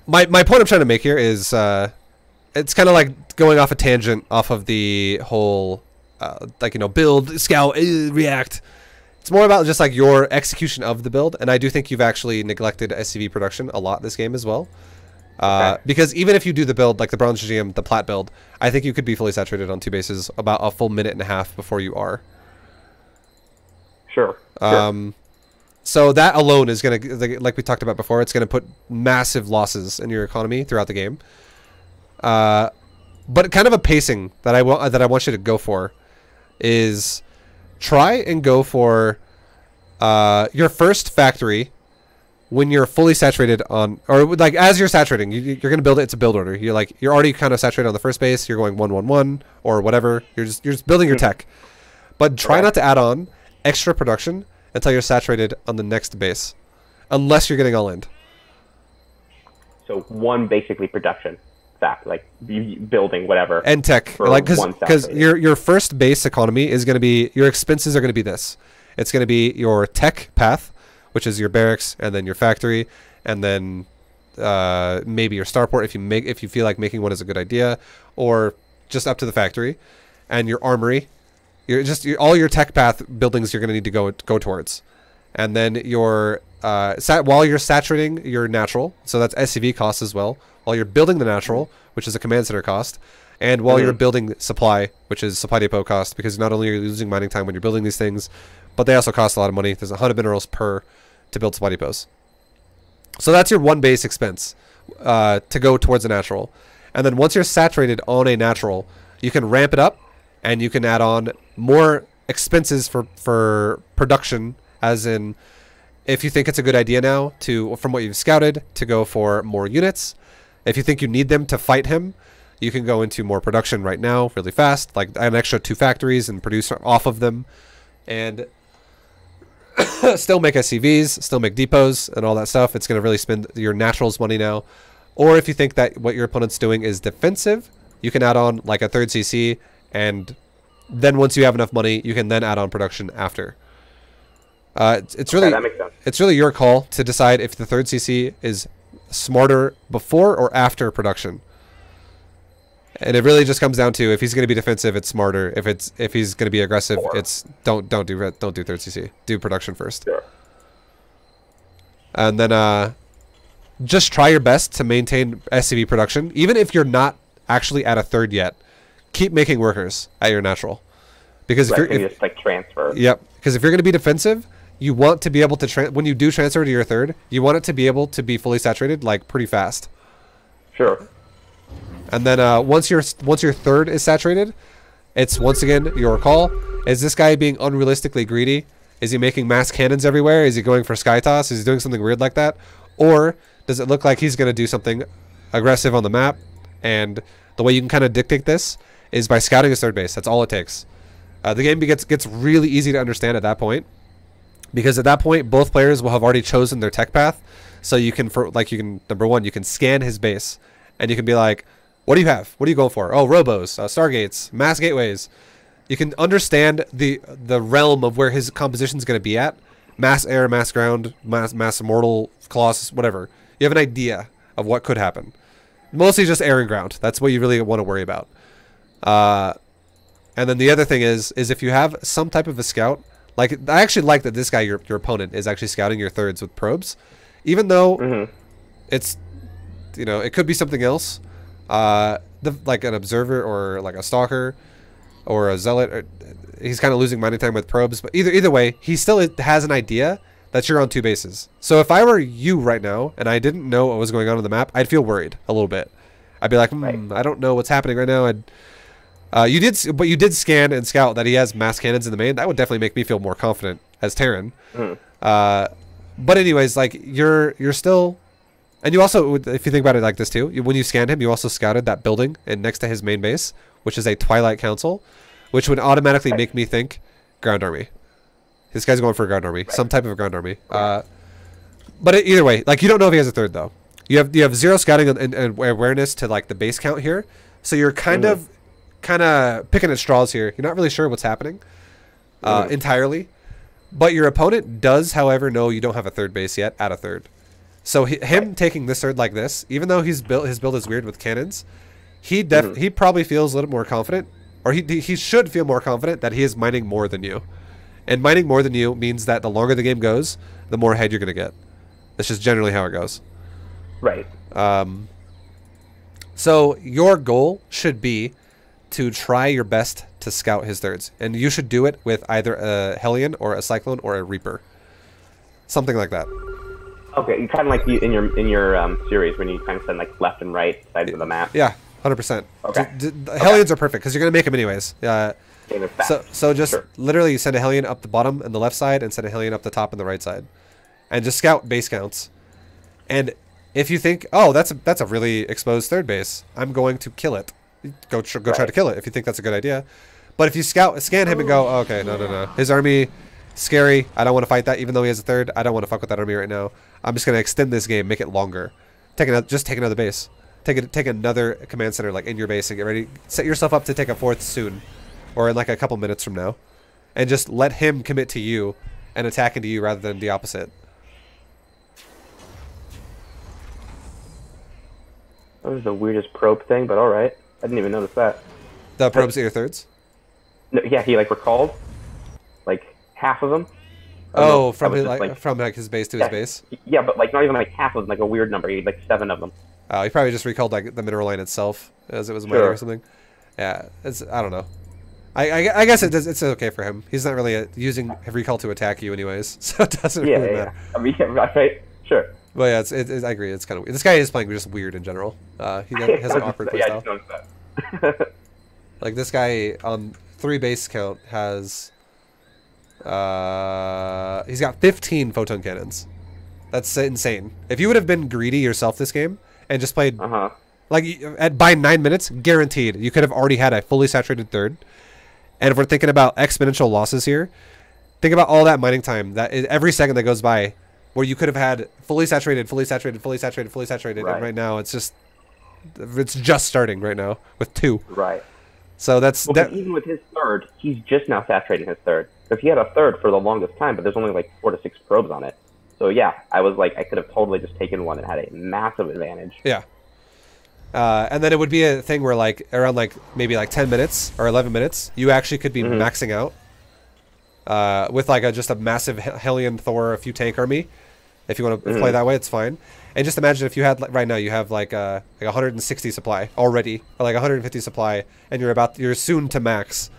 My point I'm trying to make here is it's kind of like going off a tangent off of the whole like, you know, build, scout, react. It's more about just like your execution of the build, and I do think you've actually neglected SCV production a lot this game as well. Because even if you do the build, like the Bronze GM, the Plat build, I think you could be fully saturated on 2 bases about a full minute and a half before you are. Sure. So that alone is going to, like we talked about before, it's going to put massive losses in your economy throughout the game. But kind of a pacing that I want you to go for is try and go for your first factory when you're fully saturated on, or like as you're saturating, you're going to build it. It's a build order. You're already kind of saturated on the first base. You're going 1-1-1 or whatever. You're just building your tech, but try not to add on extra production until you're saturated on the next base, unless you're getting all in. So 1 basically production fact, like building whatever, and tech, like because your first base economy is going to be, your expenses are going to be this. It's going to be your tech path, which is your barracks, and then your factory, and then maybe your starport if you feel like making one is a good idea, or just up to the factory, and your armory. All your tech path buildings you're going to need to go towards, and then your while you're saturating your natural, so that's SCV costs as well. While you're building the natural, which is a command center cost, and while you're building supply, which is supply depot cost, because not only are you losing mining time when you're building these things, but they also cost a lot of money. There's 100 minerals per to build supply depots. So that's your 1 base expense to go towards a natural. And then once you're saturated on a natural, you can ramp it up, and you can add on more expenses for production, as in if you think it's a good idea now from what you've scouted to go for more units. If you think you need them to fight him, you can go into more production right now really fast, like an extra 2 factories and produce off of them, and still make SCVs, still make depots and all that stuff. It's going to really spend your naturals money now. Or if you think that what your opponent's doing is defensive, you can add on like a 3rd CC, and then once you have enough money, you can then add on production after. It's really that makes sense. It's really your call to decide if the 3rd CC is smarter before or after production. And it really just comes down to, if he's going to be defensive, it's smarter. If he's going to be aggressive, it's don't do 3rd CC. Do production first. Sure. And then just try your best to maintain SCV production, even if you're not actually at a 3rd yet. Keep making workers at your natural, because if you're just like transfer. Yep. Because if you're going to be defensive, you want to be able to when you do transfer to your 3rd, you want it to be able to be fully saturated like pretty fast. Sure. And then once your 3rd is saturated, it's once again your call. Is this guy being unrealistically greedy? Is he making mass cannons everywhere? Is he going for sky toss? Is he doing something weird like that? Or does it look like he's going to do something aggressive on the map? And the way you can kind of dictate this is by scouting his 3rd base. That's all it takes. The game gets really easy to understand at that point, because at that point both players will have already chosen their tech path. So you can number 1, you can scan his base, and you can be like, what do you have? What are you going for? Oh, robos, stargates, mass gateways. You can understand the realm of where his composition is going to be at. Mass air, mass ground, mass immortal, colossus, whatever. You have an idea of what could happen. Mostly just air and ground. That's what you really want to worry about. And then the other thing is if you have some type of a scout, like I actually like that this guy, your opponent, is actually scouting your thirds with probes, even though it's, you know, it could be something else, like an observer or like a stalker or a zealot. Or, he's kind of losing mining time with probes, but either way, he still has an idea that you're on 2 bases. So if I were you right now and I didn't know what was going on the map, I'd feel worried a little bit. I'd be like, I don't know what's happening right now. You did scan and scout that he has mass cannons in the main. That would definitely make me feel more confident as Terran. But anyways, like you're still, and you also, if you think about it like this too, when you scanned him, you also scouted that building and next to his main base, which is a Twilight Council, which would automatically make me think ground army. This guy's going for a ground army, some type of a ground army. But either way, like you don't know if he has a third though. You have 0 scouting and awareness to like the base count here, so you're kind of picking at straws here. You're not really sure what's happening entirely, but your opponent does, however, know you don't have a third base yet at a third. So him taking this third like this, even though his build is weird with cannons, he probably feels a little more confident, or he should feel more confident that he is mining more than you. And mining more than you means that the longer the game goes, the more ahead you're going to get. That's just generally how it goes. Right. So your goal should be to try your best to scout his thirds. And you should do it with either a Hellion or a Cyclone or a Reaper. Something like that. Okay, you kind of like in your series when you kind of send like left and right sides of the map. Yeah, 100%. Okay. Hellions are perfect because you're going to make them anyways. So just literally send a Hellion up the bottom and the left side and send a Hellion up the top and the right side. And just scout base counts. And if you think, oh, that's a really exposed third base, I'm going to kill it. Go try to kill it if you think that's a good idea. But if you scan him and go, oh, okay, no. His army, scary. I don't want to fight that even though he has a third. I don't want to fuck with that army right now. I'm just going to extend this game, make it longer. Just take another base. Take another command center like in your base and get ready. Set yourself up to take a 4th soon. Or in like a couple minutes from now. And just let him commit to you and attack into you rather than the opposite. That was the weirdest probe thing, but alright. I didn't even notice that. The probes at your thirds? No, yeah, he like recalled like half of them. Oh, from his base to his base? Yeah, but like not even like half of them, like a weird number. He had like 7 of them. Oh, he probably just recalled like the mineral line itself as it was mining or something. Yeah, I don't know. I guess it's okay for him. He's not really using recall to attack you anyways, so it doesn't really matter. I mean, right? Sure. But yeah, I agree. It's kind of weird. This guy is playing just weird in general. He has an awkward playstyle. Yeah, I just noticed that. Like this guy on 3 base count has, he's got 15 photon cannons. That's insane. If you would have been greedy yourself this game and just played, like by 9 minutes, guaranteed you could have already had a fully saturated third. And if we're thinking about exponential losses here, think about all that mining time, that every second that goes by, where you could have had fully saturated, and right now it's just starting right now with 2. Right. So that's even with his third, he's just now saturating his third. Because he had a third for the longest time, but there's only like 4 to 6 probes on it. So yeah, I was like, I could have totally just taken one and had a massive advantage. Yeah. And then it would be a thing where like around like maybe like 10 minutes or 11 minutes, you actually could be maxing out with like just a massive Hellion, Thor, a few tank army. If you want to play that way, it's fine. And just imagine if you had right now you have like 160 supply already, or like 150 supply, and you're soon to max.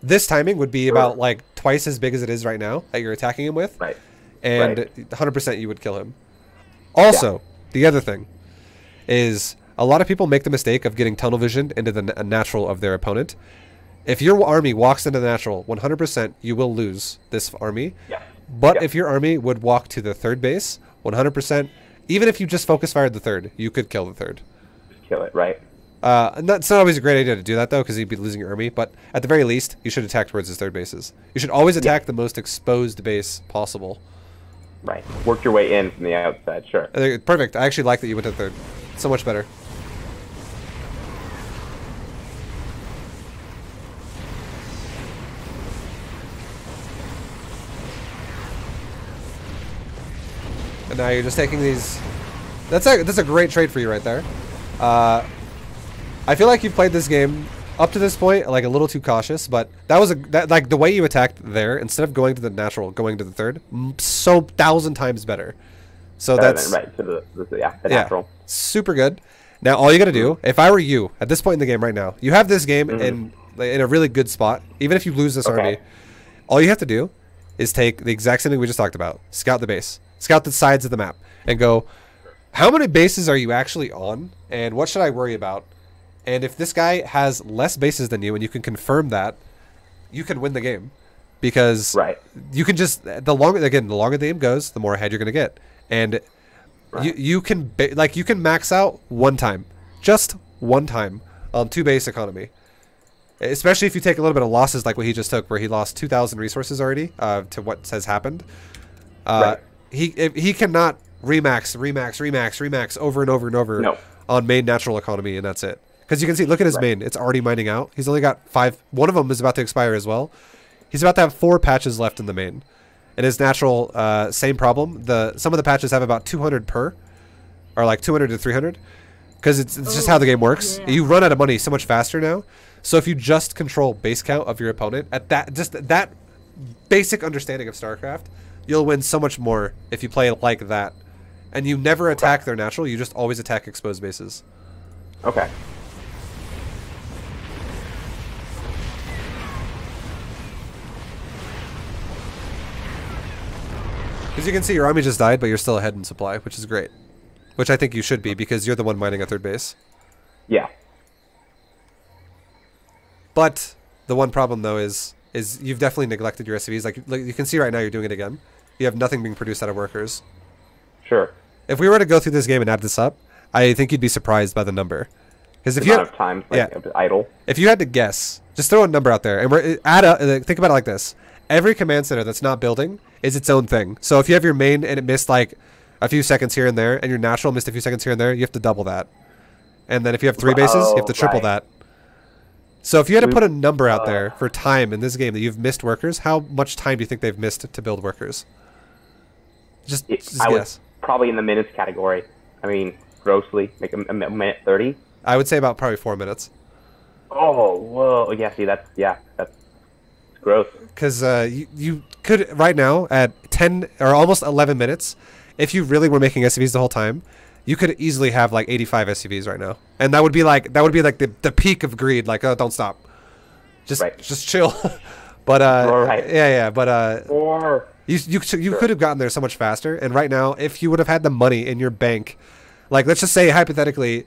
This timing would be about like twice as big as it is right now that you're attacking him with, and 100% you would kill him. Also, the other thing is a lot of people make the mistake of getting tunnel visioned into the natural of their opponent. If your army walks into the natural, 100% you will lose this army. But if your army would walk to the third base, 100%, even if you just focus fired the third, you could kill the third. Just kill it, right? And that's not always a great idea to do that, though, because you'd be losing your army. But at the very least, you should attack towards his third bases. You should always attack the most exposed base possible. Right. Work your way in from the outside, sure. Perfect. I actually like that you went to third. So much better. And now you're just taking these That's a great trade for you right there. I feel like you've played this game up to this point like a little too cautious, but that was like the way you attacked there instead of going to the natural, going to the third, so 1,000 times better. So that's right. So the natural. Super good. Now all you got to do, if I were you at this point in the game right now, you have this game in a really good spot. Even if you lose this army, all you have to do is take the exact same thing we just talked about. Scout the base, scout the sides of the map, and go, how many bases are you actually on, and what should I worry about? And if this guy has less bases than you, and you can confirm that, you can win the game, because you can just the longer the game goes, the more ahead you're gonna get, and you can max out just one time on 2 base economy, especially if you take a little bit of losses like what he just took, where he lost 2,000 resources already to what has happened. He cannot remax over and over and over on main natural economy, and that's it. Because you can see, look at his main. It's already mining out. He's only got 5. One of them is about to expire as well. He's about to have 4 patches left in the main. And his natural, same problem. Some of the patches have about 200 per, or like 200 to 300. Because it's just how the game works. You run out of money so much faster now. So if you just control base count of your opponent, at that basic understanding of StarCraft, you'll win so much more if you play like that. And you never attack their natural, you just always attack exposed bases. Okay. As you can see, your army just died, but you're still ahead in supply, which is great. Which I think you should be, because you're the one mining a third base. Yeah. But the one problem, though, is you've definitely neglected your SCVs. Like you can see right now, you're doing it again. You have nothing being produced out of workers. Sure. If we were to go through this game and add this up, I think you'd be surprised by the number. Because if you have time, idle. If you had to guess, just throw a number out there and think about it like this: every command center that's not building is its own thing. So if you have your main and it missed like a few seconds here and there, and your natural missed a few seconds here and there, you have to double that. And then if you have 3 bases, you have to triple that. So if you had to put a number out there for time in this game that you've missed workers, how much time do you think they've missed to build workers? Just guess. Probably in the minutes category. I mean, grossly, like a minute 30. I would say about probably 4 minutes. Oh, whoa. Yeah, see, that's gross. Because you could, right now, at 10 or almost 11 minutes, if you really were making SCVs the whole time, you could easily have like 85 SCVs right now. And that would be like the peak of greed. Like, oh, don't stop. Just chill. But, you could have gotten there so much faster. And right now, if you would have had the money in your bank, like, let's just say, hypothetically,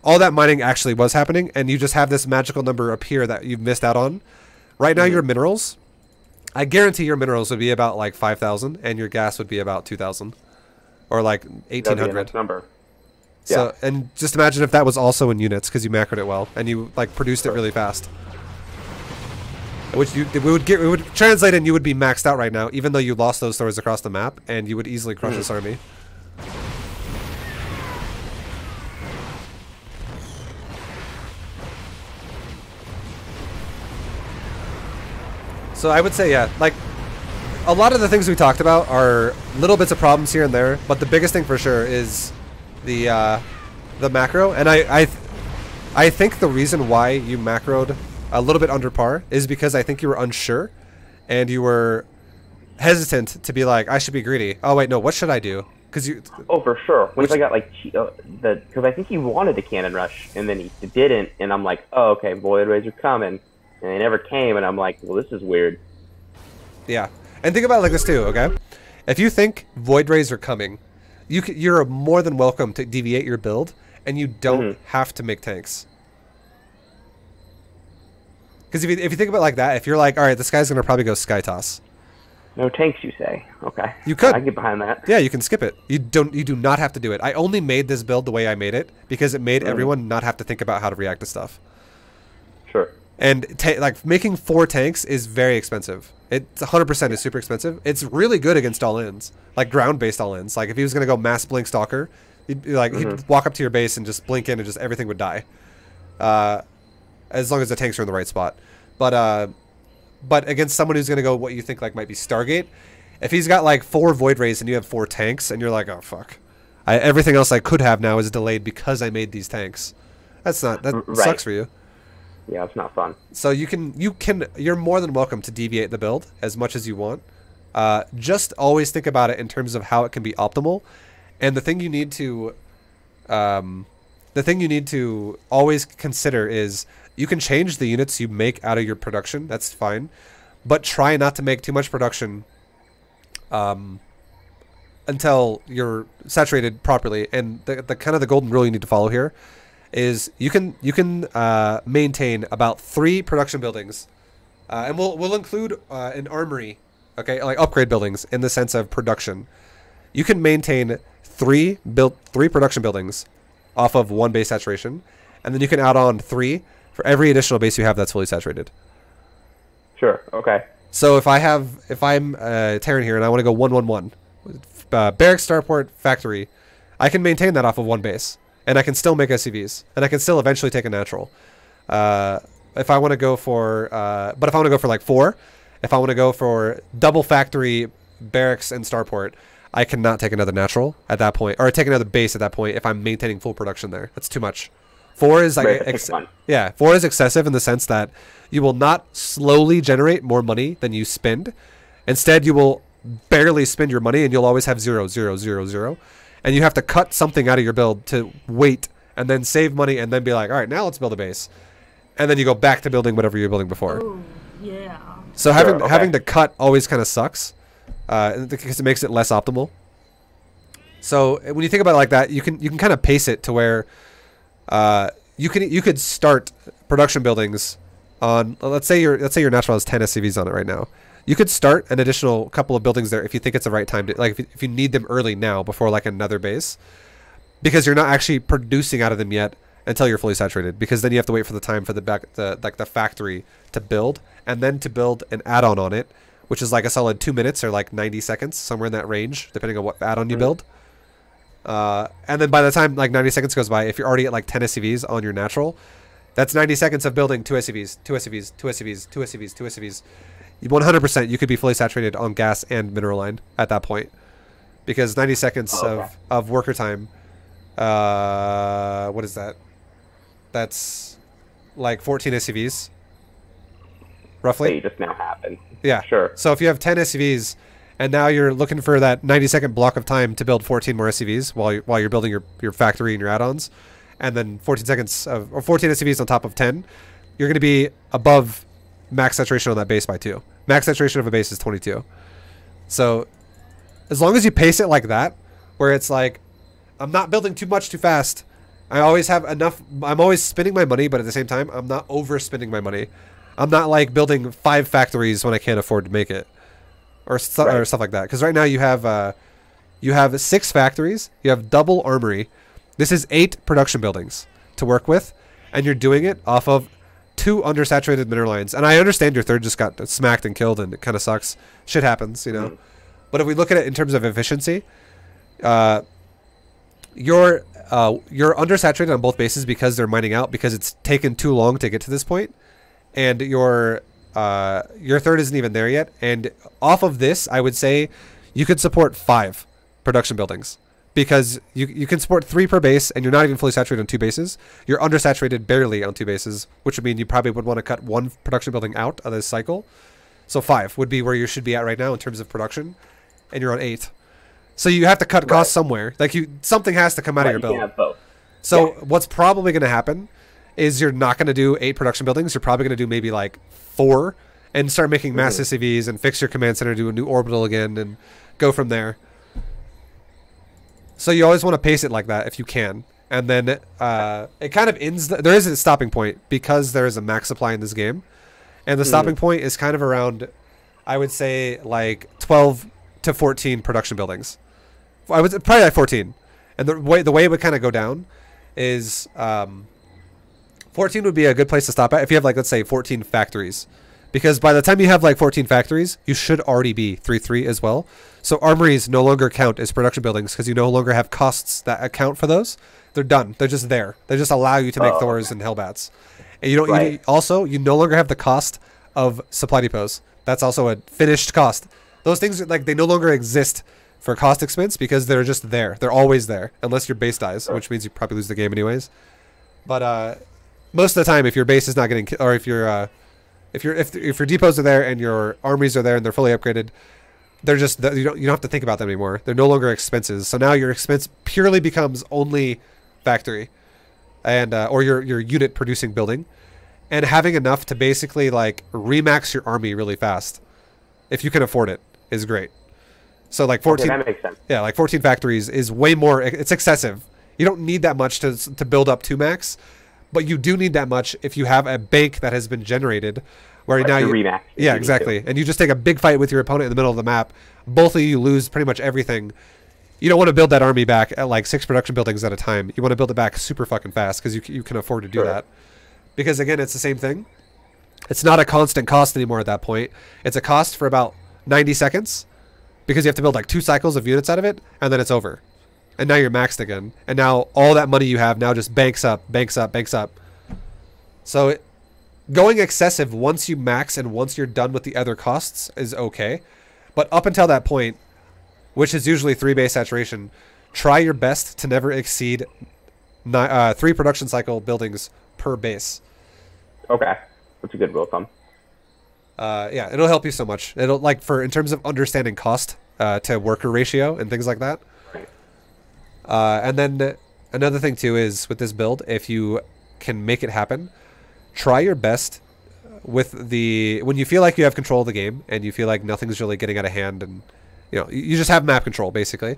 all that mining actually was happening, and you just have this magical number appear that you've missed out on. Right now, your minerals, I guarantee your minerals would be about like 5,000, and your gas would be about 2,000, or like 1,800. Number. So, and just imagine if that was also in units, because you macroed it well, and you like produced it really fast. Which it would translate, and you would be maxed out right now, even though you lost those stores across the map, and you would easily crush this army. So I would say, yeah, like, a lot of the things we talked about are little bits of problems here and there, but the biggest thing for sure is the macro. And I think the reason why you macroed a little bit under par is because I think you were unsure, and you were hesitant to be like, I should be greedy. Oh wait, no, what should I do? Because you. Oh, for sure. Once I got like because I think he wanted the cannon rush, and then he didn't, and I'm like, oh, okay, Void Rays are coming. And they never came, and I'm like, well, this is weird. Yeah. And think about it like this, too, okay? If you think Void Rays are coming, you're more than welcome to deviate your build, and you don't have to make tanks. Because if you think about it like that, if you're like, all right, this guy's going to probably go Sky Toss. No tanks, you say? Okay. You could. I get behind that. Yeah, you can skip it. You do not have to do it. I only made this build the way I made it, because it made everyone not have to think about how to react to stuff. Sure. And like making 4 tanks is very expensive. It's 100% is super expensive. It's really good against all-ins, like ground-based all-ins. Like if he was gonna go mass blink stalker, he'd walk up to your base and just blink in, and just everything would die. As long as the tanks are in the right spot. But against someone who's gonna go what you think like might be Stargate, if he's got like 4 Void Rays and you have 4 tanks, and you're like, oh fuck, Everything else I could have now is delayed because I made these tanks. That sucks for you. Yeah, it's not fun. So you're more than welcome to deviate the build as much as you want. Just always think about it in terms of how it can be optimal, and the thing you need to always consider is you can change the units you make out of your production. That's fine, but try not to make too much production until you're saturated properly. And the kind of the golden rule you need to follow here is you can maintain about 3 production buildings, and we'll include an armory, okay, like upgrade buildings in the sense of production. You can maintain 3 production buildings off of 1 base saturation, and then you can add on 3 for every additional base you have that's fully saturated. Sure. Okay. So if I'm Terran here and I want to go 1-1-1, barracks, starport, factory, I can maintain that off of 1 base. And I can still make SCVs, and I can still eventually take a natural. If I want to go for, but if I want to go for like 4, if I want to go for double factory, barracks, and starport, I cannot take another natural at that point, or take another base at that point if I'm maintaining full production there. That's too much. 4 is like, right, 4 is excessive in the sense that you will not slowly generate more money than you spend. Instead, you will barely spend your money, and you'll always have 0, 0, 0, 0. And you have to cut something out of your build to wait and then save money and then be like, all right, now let's build a base. And then you go back to building whatever you're building before. Oh, yeah. So having to cut always kind of sucks because it makes it less optimal. So when you think about it like that, you can kind of pace it to where you could start production buildings on, let's say your natural has 10 SCVs on it right now. You could start an additional couple of buildings there if you think it's the right time to, like, if you need them early now before like another base, because you're not actually producing out of them yet until you're fully saturated. Because then you have to wait for the time for the factory to build, and then to build an add-on on it, which is like a solid 2 minutes or like 90 seconds, somewhere in that range, depending on what add-on you build. And then by the time like 90 seconds goes by, if you're already at like 10 SCVs on your natural, that's 90 seconds of building 2 SCVs, 2 SCVs, 2 SCVs, 2 SCVs, 2 SCVs. 100% you could be fully saturated on gas and mineral line at that point, because 90 seconds of worker time, what is that? That's like 14 SCVs roughly. They just now happened. Yeah, sure. So if you have 10 SCVs and now you're looking for that 90-second block of time to build 14 more SCVs while you're building your factory and your add-ons, and then 14 seconds or 14 SCVs on top of 10, you're going to be above max saturation on that base by 2. Max saturation of a base is 22. So as long as you pace it like that, where it's like, I'm not building too much too fast, I always have enough, I'm always spending my money, but at the same time, I'm not overspending my money. I'm not like building 5 factories when I can't afford to make it, or stuff like that. Because right now you have 6 factories, you have double armory. This is 8 production buildings to work with, and you're doing it off of 2 undersaturated mineral lines. And I understand your third just got smacked and killed, and it kind of sucks. Shit happens, you know. But if we look at it in terms of efficiency, you're undersaturated on both bases because they're mining out, because it's taken too long to get to this point, and your third isn't even there yet. And off of this, I would say you could support 5 production buildings, because you can support 3 per base, and you're not even fully saturated on 2 bases. You're undersaturated barely on 2 bases, which would mean you probably would want to cut 1 production building out of this cycle. So 5 would be where you should be at right now in terms of production, and you're on 8. So you have to cut costs somewhere. Like something has to come out of your build. You can't have both. So what's probably going to happen is you're not going to do 8 production buildings. You're probably going to do maybe like 4, and start making mass SCVs and fix your command center, do a new orbital again, and go from there. So you always want to pace it like that if you can. And then it kind of ends, there is a stopping point, because there is a max supply in this game. And the stopping point is kind of around, I would say, like 12 to 14 production buildings. I would probably like 14. And the way it would kind of go down is 14 would be a good place to stop at if you have, like, let's say 14 factories. Because by the time you have like 14 factories, you should already be 3-3 as well. So armories no longer count as production buildings, because you no longer have costs that account for those. They're done. They're just there. They just allow you to make Thors and Hellbats. And you don't you no longer have the cost of supply depots. That's also a finished cost. Those things, like, they no longer exist for cost expense because they're just there. They're always there unless your base dies, which means you probably lose the game anyways. But most of the time, if your base is not getting, or if your depots are there and your armies are there and they're fully upgraded, they're just, you don't have to think about them anymore. They're no longer expenses. So now your expense purely becomes only factory, and or your unit producing building, and having enough to basically like remax your army really fast, if you can afford it, is great. So like 14, okay, that makes sense. Yeah, like 14 factories is way more. It's excessive. You don't need that much to build up to max, but you do need that much if you have a bank that has been generated, where now you remax. Yeah, exactly. And you just take a big fight with your opponent in the middle of the map. Both of you lose pretty much everything. You don't want to build that army back at like 6 production buildings at a time. You want to build it back super fucking fast because you can afford to do that. Because again, it's the same thing. It's not a constant cost anymore at that point. It's a cost for about 90 seconds because you have to build like 2 cycles of units out of it, and then it's over. And now you're maxed again. And now all that money you have now just banks up, banks up, banks up. So going excessive once you max and once you're done with the other costs is okay. But up until that point, which is usually 3 base saturation, try your best to never exceed 3 production cycle buildings per base. Okay. That's a good rule of thumb. Yeah, it'll help you so much. It'll, like, in terms of understanding cost to worker ratio and things like that. And then another thing too is with this build, if you can make it happen, try your best with when you feel like you have control of the game and you feel like nothing's really getting out of hand, and you just have map control basically.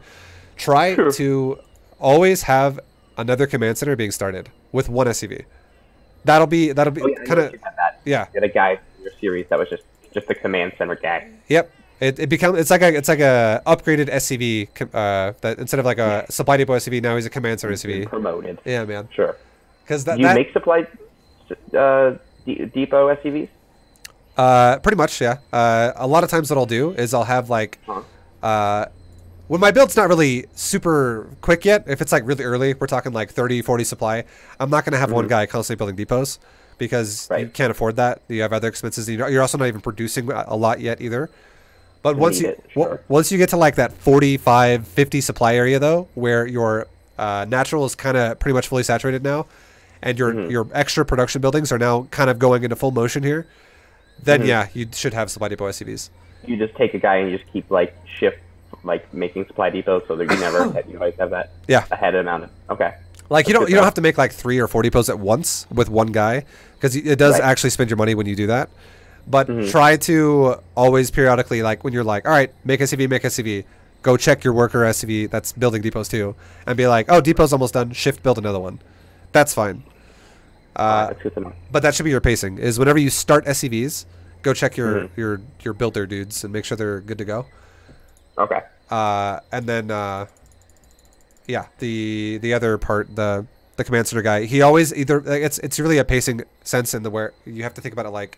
Try to always have another command center being started with 1 SCV. That'll be kind of You had a guy in your series that was just a command center guy. Yep. It's like a upgraded SCV that instead of like a supply depot SCV, now he's a command center SCV. Promoted. Yeah, man. Sure. Because you make supply depot SCVs? Pretty much, yeah. A lot of times what I'll do is I'll have like when my build's not really super quick yet, if it's like really early, we're talking like 30, 40 supply, I'm not going to have one guy constantly building depots because you can't afford that. You have other expenses. You're also not even producing a lot yet either. But once you get to like that 45, 50 supply area though, where your natural is kind of pretty much fully saturated now, and your extra production buildings are now kind of going into full motion here, then yeah, you should have supply depot SCVs. You just take a guy and you just keep like shift like making supply depots so that you never you always have that ahead amount of like you don't have to make like 3 or 4 depots at once with one guy, because it does actually spend your money when you do that. But try to always periodically, like when you're like, all right, make SCV, go check your worker SCV that's building depots too, and be like, oh, depot's almost done, shift build another one. That's fine. That's good to know. But that should be your pacing, is whenever you start SCVs, go check your builder dudes and make sure they're good to go. Okay. And then yeah, the other part, the command center guy, he always either it's really a pacing sense in the where you have to think about it like,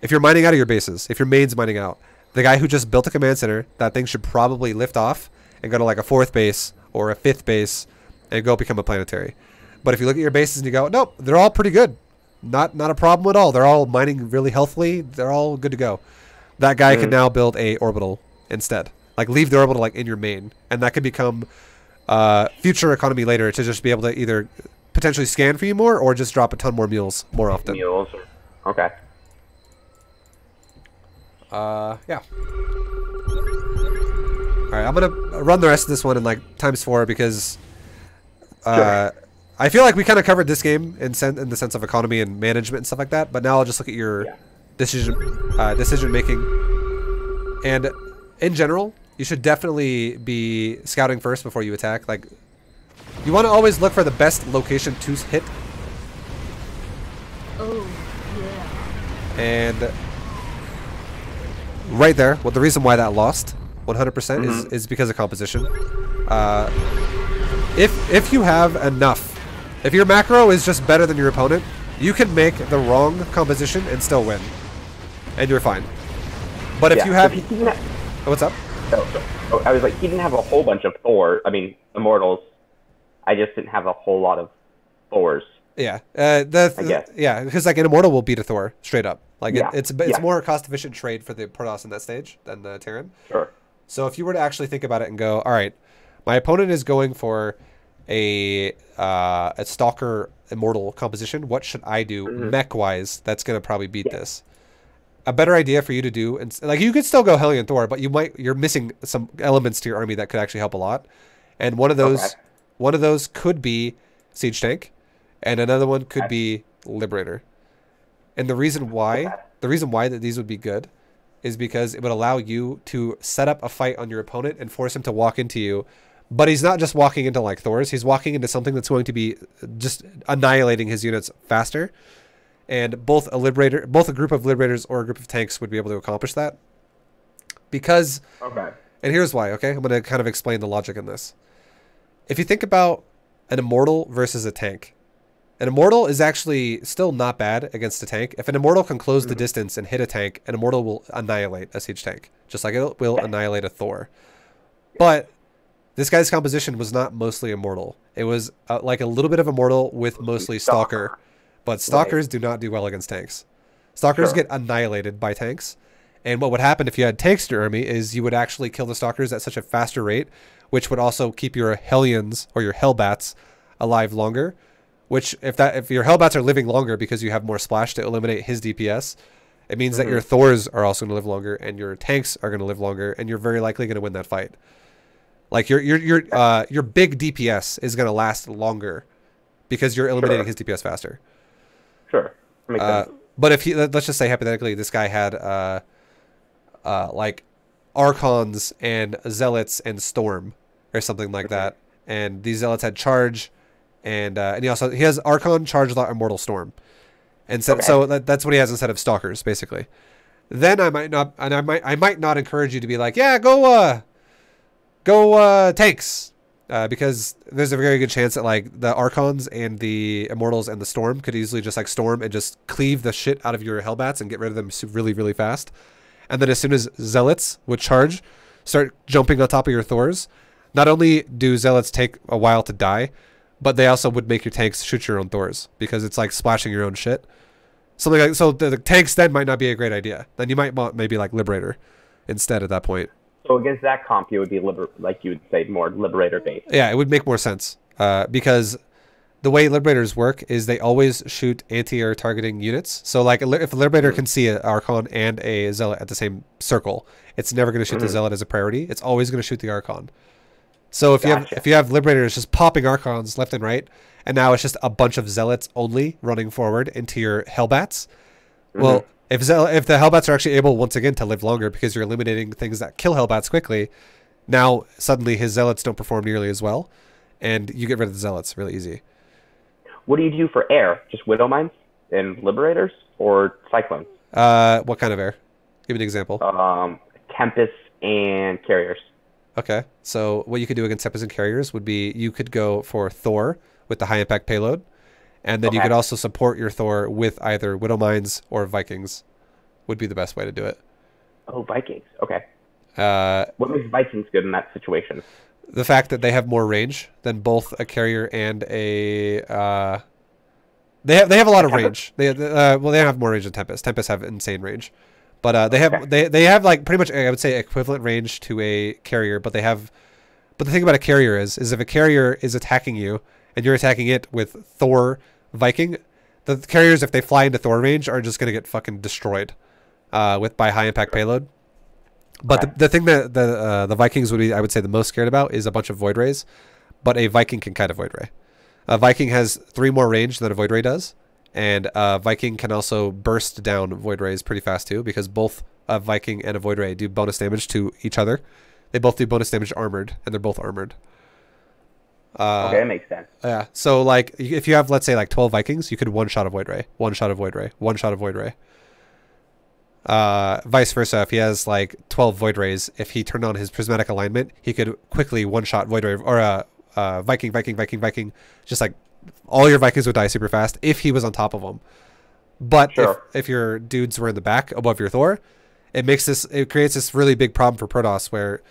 if you're mining out of your bases, if your main's mining out, the guy who just built a command center, that thing should probably lift off and go to like a 4th base or a 5th base and go become a planetary. But if you look at your bases and you go, nope, they're all pretty good, not a problem at all, they're all mining really healthily, they're all good to go, that guy can now build a orbital instead. Like leave the orbital like in your main, and that could become future economy later to just be able to either potentially scan for you more or just drop a ton more mules more often. Okay. Yeah. Alright, I'm gonna run the rest of this one in like ×4 because I feel like we kind of covered this game in the sense of economy and management and stuff like that, but now I'll just look at your decision making. And in general, you should definitely be scouting first before you attack. Like, you want to always look for the best location to hit. Oh, yeah. And right there, well, the reason why that lost 100% is because of composition. If you have enough, if your macro is just better than your opponent, you can make the wrong composition and still win, and you're fine. But if you have, what's up? I was like, he didn't have a whole bunch of Immortals. I just didn't have a whole lot of Thors. Yeah, yeah, because like an Immortal will beat a Thor straight up. Like it's more cost efficient trade for the Protoss in that stage than the Terran. Sure. So if you were to actually think about it and go, all right, my opponent is going for a Stalker Immortal composition. What should I do mech-wise that's going to probably beat this? A better idea for you to do, and like you could still go Hellion Thor, but you're missing some elements to your army that could actually help a lot. And one of those could be Siege Tank, and another one could be Liberator. And the reason why that these would be good is because it would allow you to set up a fight on your opponent and force him to walk into you. But he's not just walking into like Thor's, he's walking into something that's going to be just annihilating his units faster. And both a group of Liberators or a group of tanks would be able to accomplish that. Because, and here's why, okay? I'm going to kind of explain the logic in this. If you think about an Immortal versus a tank, an Immortal is actually still not bad against a tank. If an Immortal can close the distance and hit a tank, an Immortal will annihilate a Siege Tank, just like it will annihilate a Thor. But this guy's composition was not mostly Immortal. It was like a little bit of Immortal with mostly Stalker. But Stalkers do not do well against tanks. Stalkers get annihilated by tanks. And what would happen if you had tanks in your army is you would actually kill the Stalkers at such a faster rate, which would also keep your Hellions or your Hellbats alive longer. Which, if your Hellbats are living longer because you have more splash to eliminate his DPS, it means that your Thors are also going to live longer and your tanks are going to live longer, and you're very likely going to win that fight. Like your big DPS is going to last longer because you're eliminating his DPS faster. Sure. Makes sense. But if let's just say hypothetically, this guy had like Archons and Zealots and Storm or something like that, and these Zealots had Charge, and he has Archon, Charge, Immortal, Storm, and so that's what he has instead of Stalkers basically. Then I might not encourage you to be like, yeah, go tanks. Because there's a very good chance that like the Archons and the Immortals and the Storm could easily just like storm and just cleave the shit out of your Hellbats and get rid of them really, really fast. And then as soon as Zealots with Charge start jumping on top of your Thors, not only do Zealots take a while to die, but they also would make your tanks shoot your own Thors because it's like splashing your own shit. Something like so the tanks then might not be a great idea. Then you might want maybe like Liberator instead at that point. So against that comp, you would be like you would say more Liberator based. Yeah, it would make more sense because the way Liberators work is they always shoot anti-air targeting units. So like if a Liberator can see an Archon and a Zealot at the same circle, it's never going to shoot the Zealot as a priority. It's always going to shoot the Archon. So if you have Liberators just popping Archons left and right, and now it's just a bunch of Zealots only running forward into your Hellbats, well. If the Hellbats are actually able, once again, to live longer because you're eliminating things that kill Hellbats quickly, now suddenly his Zealots don't perform nearly as well, and you get rid of the Zealots really easy. What do you do for air? Just Widow Mines and Liberators or Cyclones? What kind of air? Give me an example. Tempest and Carriers. Okay, so what you could do against Tempest and Carriers would be you could go for Thor with the high impact payload. And then you could also support your Thor with either Widow Mines or Vikings would be the best way to do it. Oh, Vikings. Okay. What makes Vikings good in that situation? The fact that they have more range than both a carrier and a... They have a lot of range. They have more range than Tempest. Tempest have insane range. But they have like pretty much, I would say, equivalent range to a carrier. But the thing about a carrier is if a carrier is attacking you and you're attacking it with Thor Viking, the carriers, if they fly into Thor range, are just going to get fucking destroyed by high impact payload. But the thing that the Vikings would be, I would say, the most scared about is a bunch of Void Rays. But a Viking can kite a Void Ray. A Viking has 3 more range than a Void Ray does. And a Viking can also burst down Void Rays pretty fast too, because both a Viking and a Void Ray do bonus damage to each other. They both do bonus damage armored, and they're both armored. Okay, that makes sense. Yeah, so like if you have, let's say, like 12 Vikings, you could one-shot a Void Ray, one-shot a Void Ray, one-shot a Void Ray. Vice versa, if he has like 12 Void Rays, if he turned on his prismatic alignment, he could quickly one-shot Void Ray, or Viking, just like all your Vikings would die super fast if he was on top of them. But if your dudes were in the back above your Thor, it creates this really big problem for Protoss where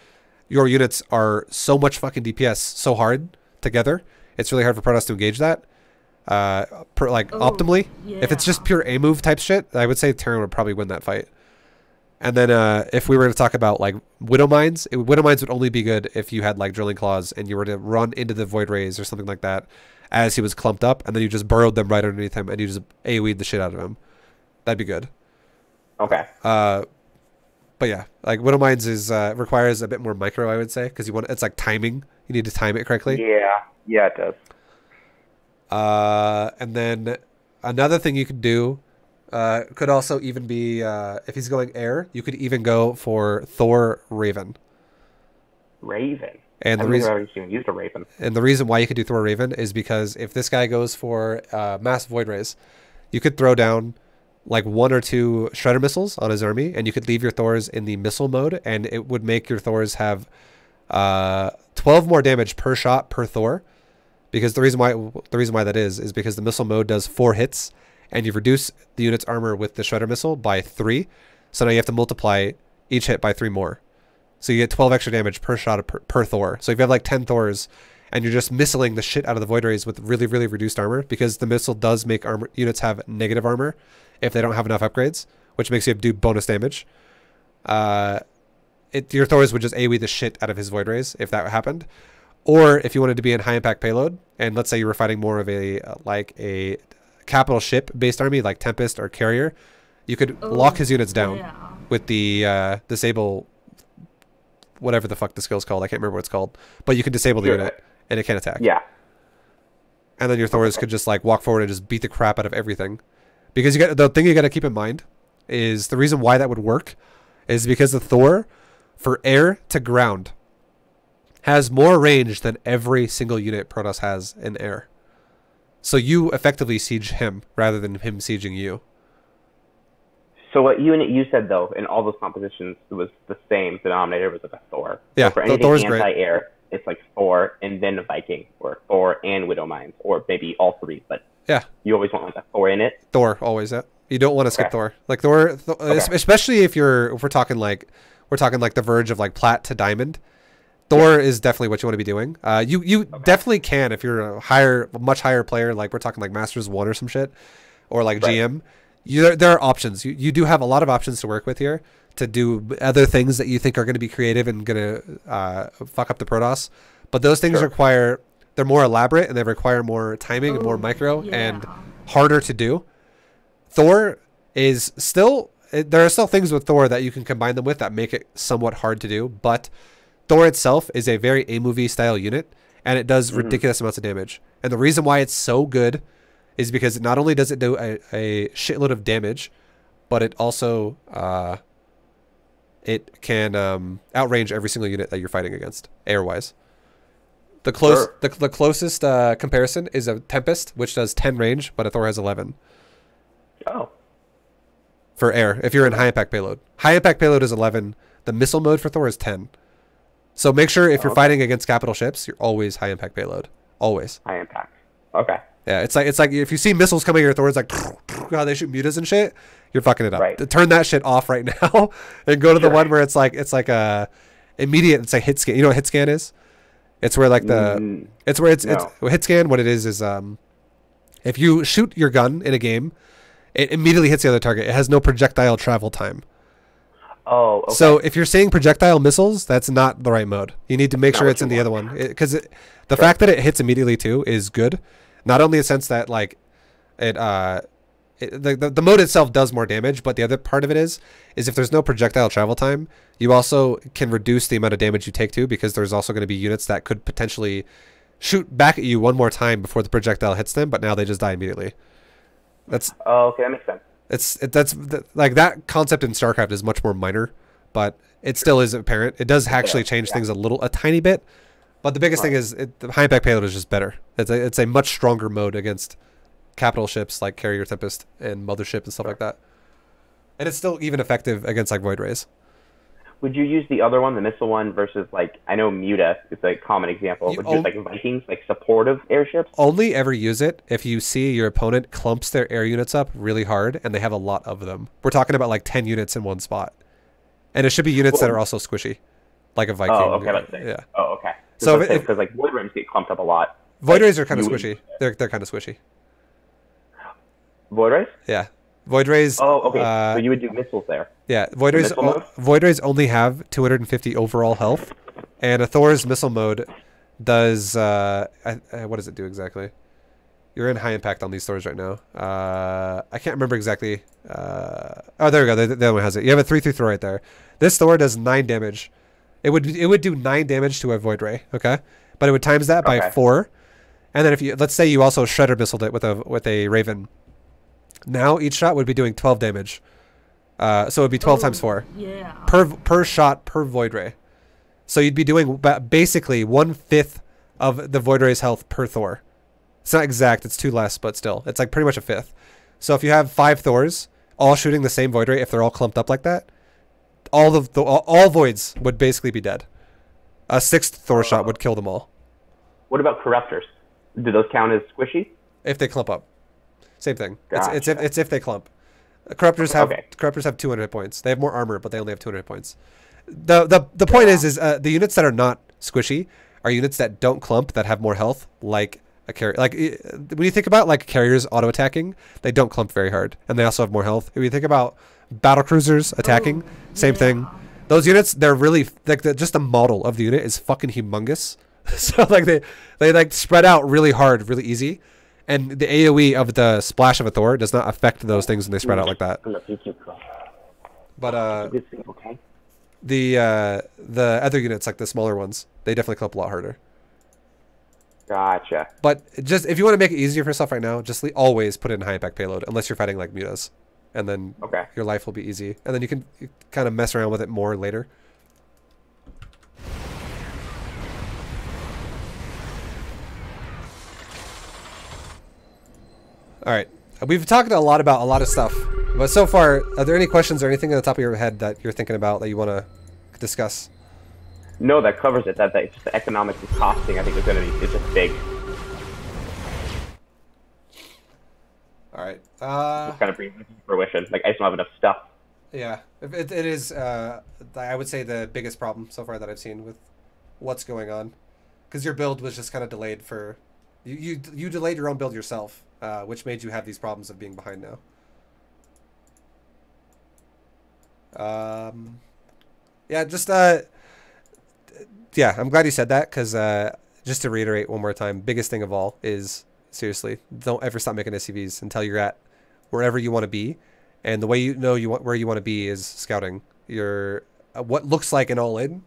your units are so much fucking DPS so hard together, it's really hard for Protoss to engage that optimally. Yeah. If it's just pure A move type shit, I would say Terran would probably win that fight. And then if we were to talk about like Widow Mines, Widow Mines would only be good if you had like Drilling Claws and you were to run into the Void Rays or something like that as he was clumped up, and then you just burrowed them right underneath him and you just AoE'd the shit out of him. That'd be good. Okay. But yeah, like Widow Mines is requires a bit more micro, I would say, because it's like timing. You need to time it correctly. Yeah, it does. And then another thing you could do could also even be if he's going air, you could even go for Thor Raven. Raven. And I've never even used a Raven. And the reason why you could do Thor Raven is because if this guy goes for mass Void Rays, you could throw down like 1 or 2 Shredder missiles on his army, and you could leave your Thors in the missile mode, and it would make your Thors have 12 more damage per shot per Thor. Because the reason why that is because the missile mode does 4 hits, and you reduce the unit's armor with the Shredder missile by 3. So now you have to multiply each hit by 3 more. So you get 12 extra damage per shot per Thor. So if you have like 10 Thors, and you're just missiling the shit out of the Void Rays with really, really reduced armor, because the missile does make units have negative armor if they don't have enough upgrades, which makes you do bonus damage. Your Thors would just AoE the shit out of his Void Rays if that happened. Or if you wanted to be in high impact payload, and let's say you were fighting more of a capital ship based army like Tempest or Carrier, you could lock his units down with the disable whatever the fuck the skill's called. I can't remember what it's called, but you can disable the unit and it can't attack. Yeah. And then your Thors could just like walk forward and just beat the crap out of everything. Because the thing you got to keep in mind is the reason why that would work is because the Thor for air to ground has more range than every single unit Protoss has in air. So you effectively siege him rather than him sieging you. So what unit you said though, in all those compositions, it was the same denominator, was like a Thor. Yeah, so for anything Thor's anti-air, great. It's like Thor and then a Viking, or Thor and Widow Mines, or maybe all 3. But yeah, you always want like a Thor in it. Thor always. Yeah, you don't want to skip Thor. Like Thor, especially if we're talking like the verge of like plat to diamond. Thor is definitely what you want to be doing. You definitely can if you're a much higher player, like we're talking like Masters 1 or some shit, or like GM. There are options. You do have a lot of options to work with here to do other things that you think are going to be creative and going to fuck up the Protoss. But those things they're more elaborate and they require more timing and more micro and harder to do. Thor is still, there are still things with Thor that you can combine them with that make it somewhat hard to do, but Thor itself is a very A-movie style unit, and it does ridiculous amounts of damage. And the reason why it's so good is because not only does it do a shitload of damage, but it also it can outrange every single unit that you're fighting against, air-wise. The closest comparison is a Tempest, which does 10 range, but a Thor has 11. Oh. For air, if you're in high impact payload. High impact payload is 11. The missile mode for Thor is 10. So make sure if you're fighting against capital ships, you're always high impact payload. Always. High impact. Okay. Yeah, it's like if you see missiles coming at your Thor, it's like how they shoot mutas and shit. You're fucking it up. Right. Turn that shit off right now, and go to the one where it's like a immediate. It's like hit scan. You know what hit scan is? It's where like it's hit scan. What it is if you shoot your gun in a game, it immediately hits the other target. It has no projectile travel time. Oh, okay. So if you're seeing projectile missiles, that's not the right mode. You need to make sure it's in the other one, because the fact that it hits immediately too is good. Not only in the sense that like the mode itself does more damage, but the other part of it is if there's no projectile travel time, you also can reduce the amount of damage you take too, because there's also going to be units that could potentially shoot back at you one more time before the projectile hits them, but now they just die immediately. Okay, that makes sense. Like that concept in StarCraft is much more minor, but it still is apparent. It does actually change things a tiny bit, but the biggest thing is the high impact payload is just better. It's a much stronger mode against capital ships like Carrier, Tempest, and Mothership and stuff like that. And it's still even effective against like Void Rays. Would you use the other one, the missile one, versus like, I know Muta is a common example. Would you use like Vikings, like supportive airships? Only ever use it if you see your opponent clumps their air units up really hard and they have a lot of them. We're talking about like 10 units in one spot. And it should be units that are also squishy, like a Viking. Oh, okay, let's say. Yeah. Oh, okay. So because like Void Rays get clumped up a lot. Void Rays are kind of squishy. They're kind of squishy. Void Rays? Yeah. Void Rays. Oh, okay. So you would do missiles there. Yeah, Void Rays. Void Rays only have 250 overall health, and a Thor's missile mode does. What does it do exactly? You're in high impact on these Thors right now. I can't remember exactly. Oh, there we go. The other one has it. You have a 3/3 Thor right there. This Thor does 9 damage. It would do 9 damage to a Void Ray. Okay, but it would times that by 4, and then if you let's say you also Shredder missiled it with a Raven. Now each shot would be doing 12 damage. So it would be 12 times 4 per shot per Void Ray. So you'd be doing basically 1/5 of the Void Ray's health per Thor. It's not exact, it's 2 less, but still. It's like pretty much a 5th. So if you have 5 Thors, all shooting the same Void Ray, if they're all clumped up like that, all Voids would basically be dead. A 6th Thor shot would kill them all. What about Corruptors? Do those count as squishy? If they clump up. Same thing. Gotcha. It's if they clump. Corruptors have 200 hit points. They have more armor, but they only have 200 hit points. The point is the units that are not squishy are units that don't clump, that have more health, like a carrier. Like when you think about like carriers auto attacking, they don't clump very hard, and they also have more health. If you think about battle cruisers attacking, same thing. Those units, they're really like just the model of the unit is fucking humongous. So like they like spread out really hard, really easy, and the AOE of the splash of a Thor does not affect those things when they spread out like that. But the other units, like the smaller ones, they definitely clump a lot harder. Gotcha. But just if you want to make it easier for yourself right now, just always put it in high impact payload, unless you're fighting like mutas, and then your life will be easy, and then you can kind of mess around with it more later. All right, we've talked a lot about a lot of stuff, but so far, are there any questions or anything on the top of your head that you're thinking about that you want to discuss? No, that covers it. That just the economics and costing, I think, is going to be just big. All right. Just kind of brings it to fruition. Like, I just don't have enough stuff. Yeah, it is. I would say the biggest problem so far that I've seen with what's going on, because your build was just kind of delayed for you delayed your own build yourself, which made you have these problems of being behind now. Yeah, just yeah, I'm glad you said that, because just to reiterate one more time, biggest thing of all is, seriously, don't ever stop making SCVs until you're at wherever you want to be. And the way you know where you want to be is scouting your what looks like an all-in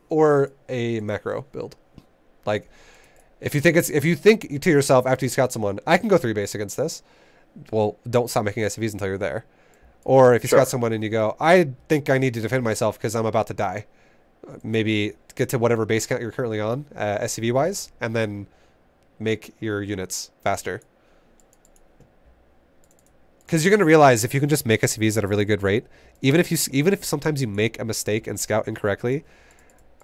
or a macro build. Like if you think to yourself after you scout someone, I can go 3-base against this, well, don't stop making SCVs until you're there. Or if you scout someone and you go, I think I need to defend myself because I'm about to die. Maybe get to whatever base count you're currently on, SCV wise, and then make your units faster. Because you're gonna realize if you can just make SCVs at a really good rate, even if sometimes you make a mistake and scout incorrectly,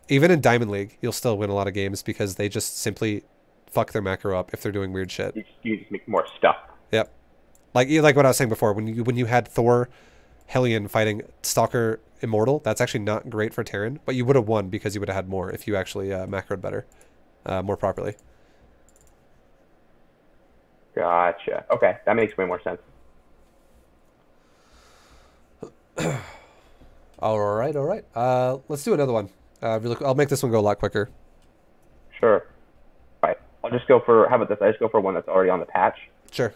even in Diamond League, you'll still win a lot of games because they just simply fuck their macro up if they're doing weird shit. You just make more stuff. Yep. Like what I was saying before, when you had Thor, Hellion fighting Stalker Immortal, that's actually not great for Terran, but you would have won because you would have had more if you actually macroed better, more properly. Gotcha. Okay, that makes way more sense. All right. Let's do another one. I'll make this one go a lot quicker. Sure. All right. I'll just go for, how about this? I just go for one that's already on the patch. Sure.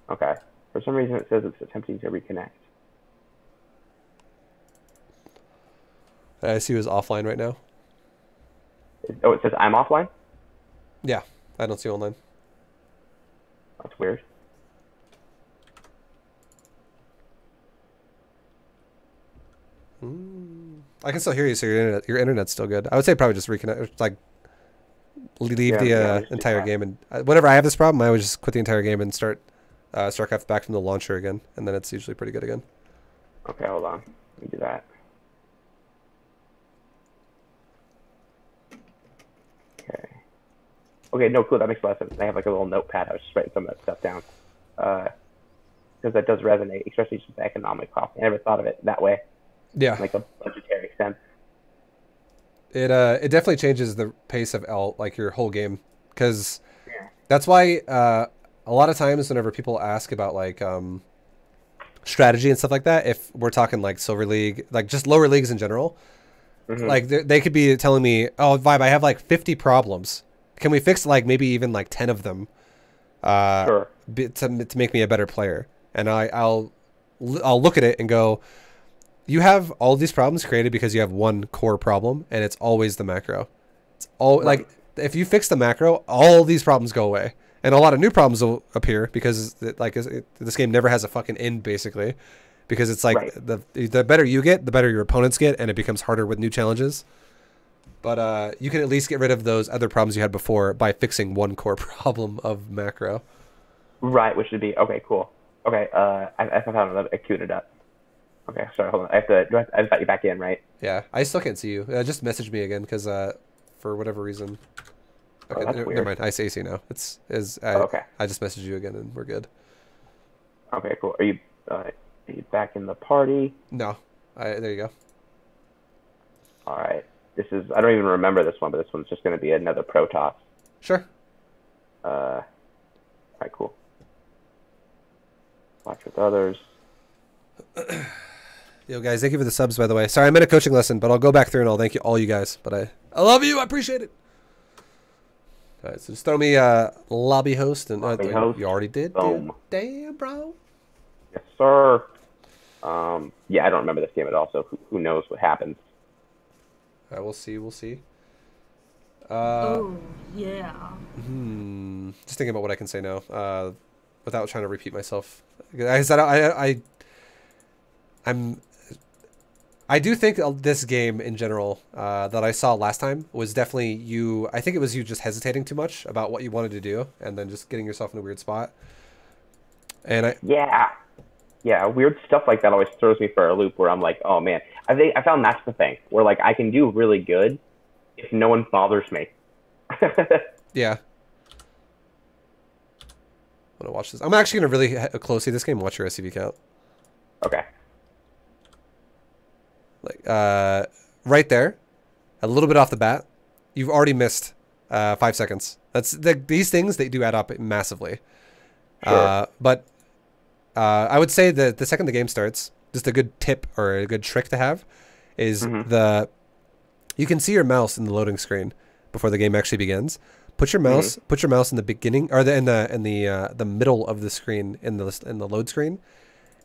Okay. For some reason it says it's attempting to reconnect. I see who's offline right now. Oh, it says I'm offline? Yeah, I don't see you online. That's weird. I can still hear you, so your internet's still good. I would say probably just reconnect, like leave the entire game, and whenever I have this problem, I would just quit the entire game and start StarCraft back from the launcher again, and then it's usually pretty good again. Okay, hold on. Let me do that. Okay. Okay, no, cool. That makes a lot of sense. I have like a little notepad. I was just writing some of that stuff down. Because that does resonate, especially just the economic cost. I never thought of it that way. Yeah. Like a budgetary sense. It definitely changes the pace of like your whole game, because that's why a lot of times whenever people ask about like strategy and stuff like that. If we're talking like Silver League, like just lower leagues in general, like they could be telling me, "Oh, ViBE, I have like 50 problems. Can we fix like maybe even like 10 of them to make me a better player?" And I'll look at it and go, "You have all these problems created because you have one core problem, and it's always the macro. It's all like if you fix the macro, all these problems go away." And a lot of new problems will appear because this game never has a fucking end, basically. Because it's like the better you get, the better your opponents get, and it becomes harder with new challenges. But you can at least get rid of those other problems you had before by fixing one core problem of macro. Right, which would be, okay, cool. Okay, I found I queued it up. Okay, sorry, hold on. I just got you back in, right? Yeah, I still can't see you. Just message me again because for whatever reason. Okay, never mind. I see now. Okay. I just messaged you again and we're good. Okay, cool. Are you back in the party? No. There you go. All right. This is, I don't even remember this one, but this one's just going to be another Protoss. Sure. All right, cool. Watch with others. Yo, guys, thank you for the subs, by the way. Sorry, I'm in a coaching lesson, but I'll go back through and I'll thank you all you guys. But I love you. I appreciate it. All right, so just throw me lobby host. And lobby host. You already did? Boom. Damn, bro. Yes, sir. Yeah, I don't remember this game at all, so who knows what happens. All right, we'll see. We'll see. Oh, yeah. Just thinking about what I can say now without trying to repeat myself. I do think this game in general that I saw last time was definitely you. I think it was you just hesitating too much about what you wanted to do and then just getting yourself in a weird spot. And yeah, weird stuff like that always throws me for a loop where I'm like, oh man, I found that's the thing where like I can do really good if no one bothers me. Yeah. I'm gonna watch this. I'm actually gonna really closely this game watch your SCV count. Okay. Like right there, a little bit off the bat, you've already missed 5 seconds. That's these things, they do add up massively. Sure. But I would say that the second the game starts, just a good tip or a good trick to have is you can see your mouse in the loading screen before the game actually begins. Put your mouse in the beginning or in the middle of the screen in the load screen.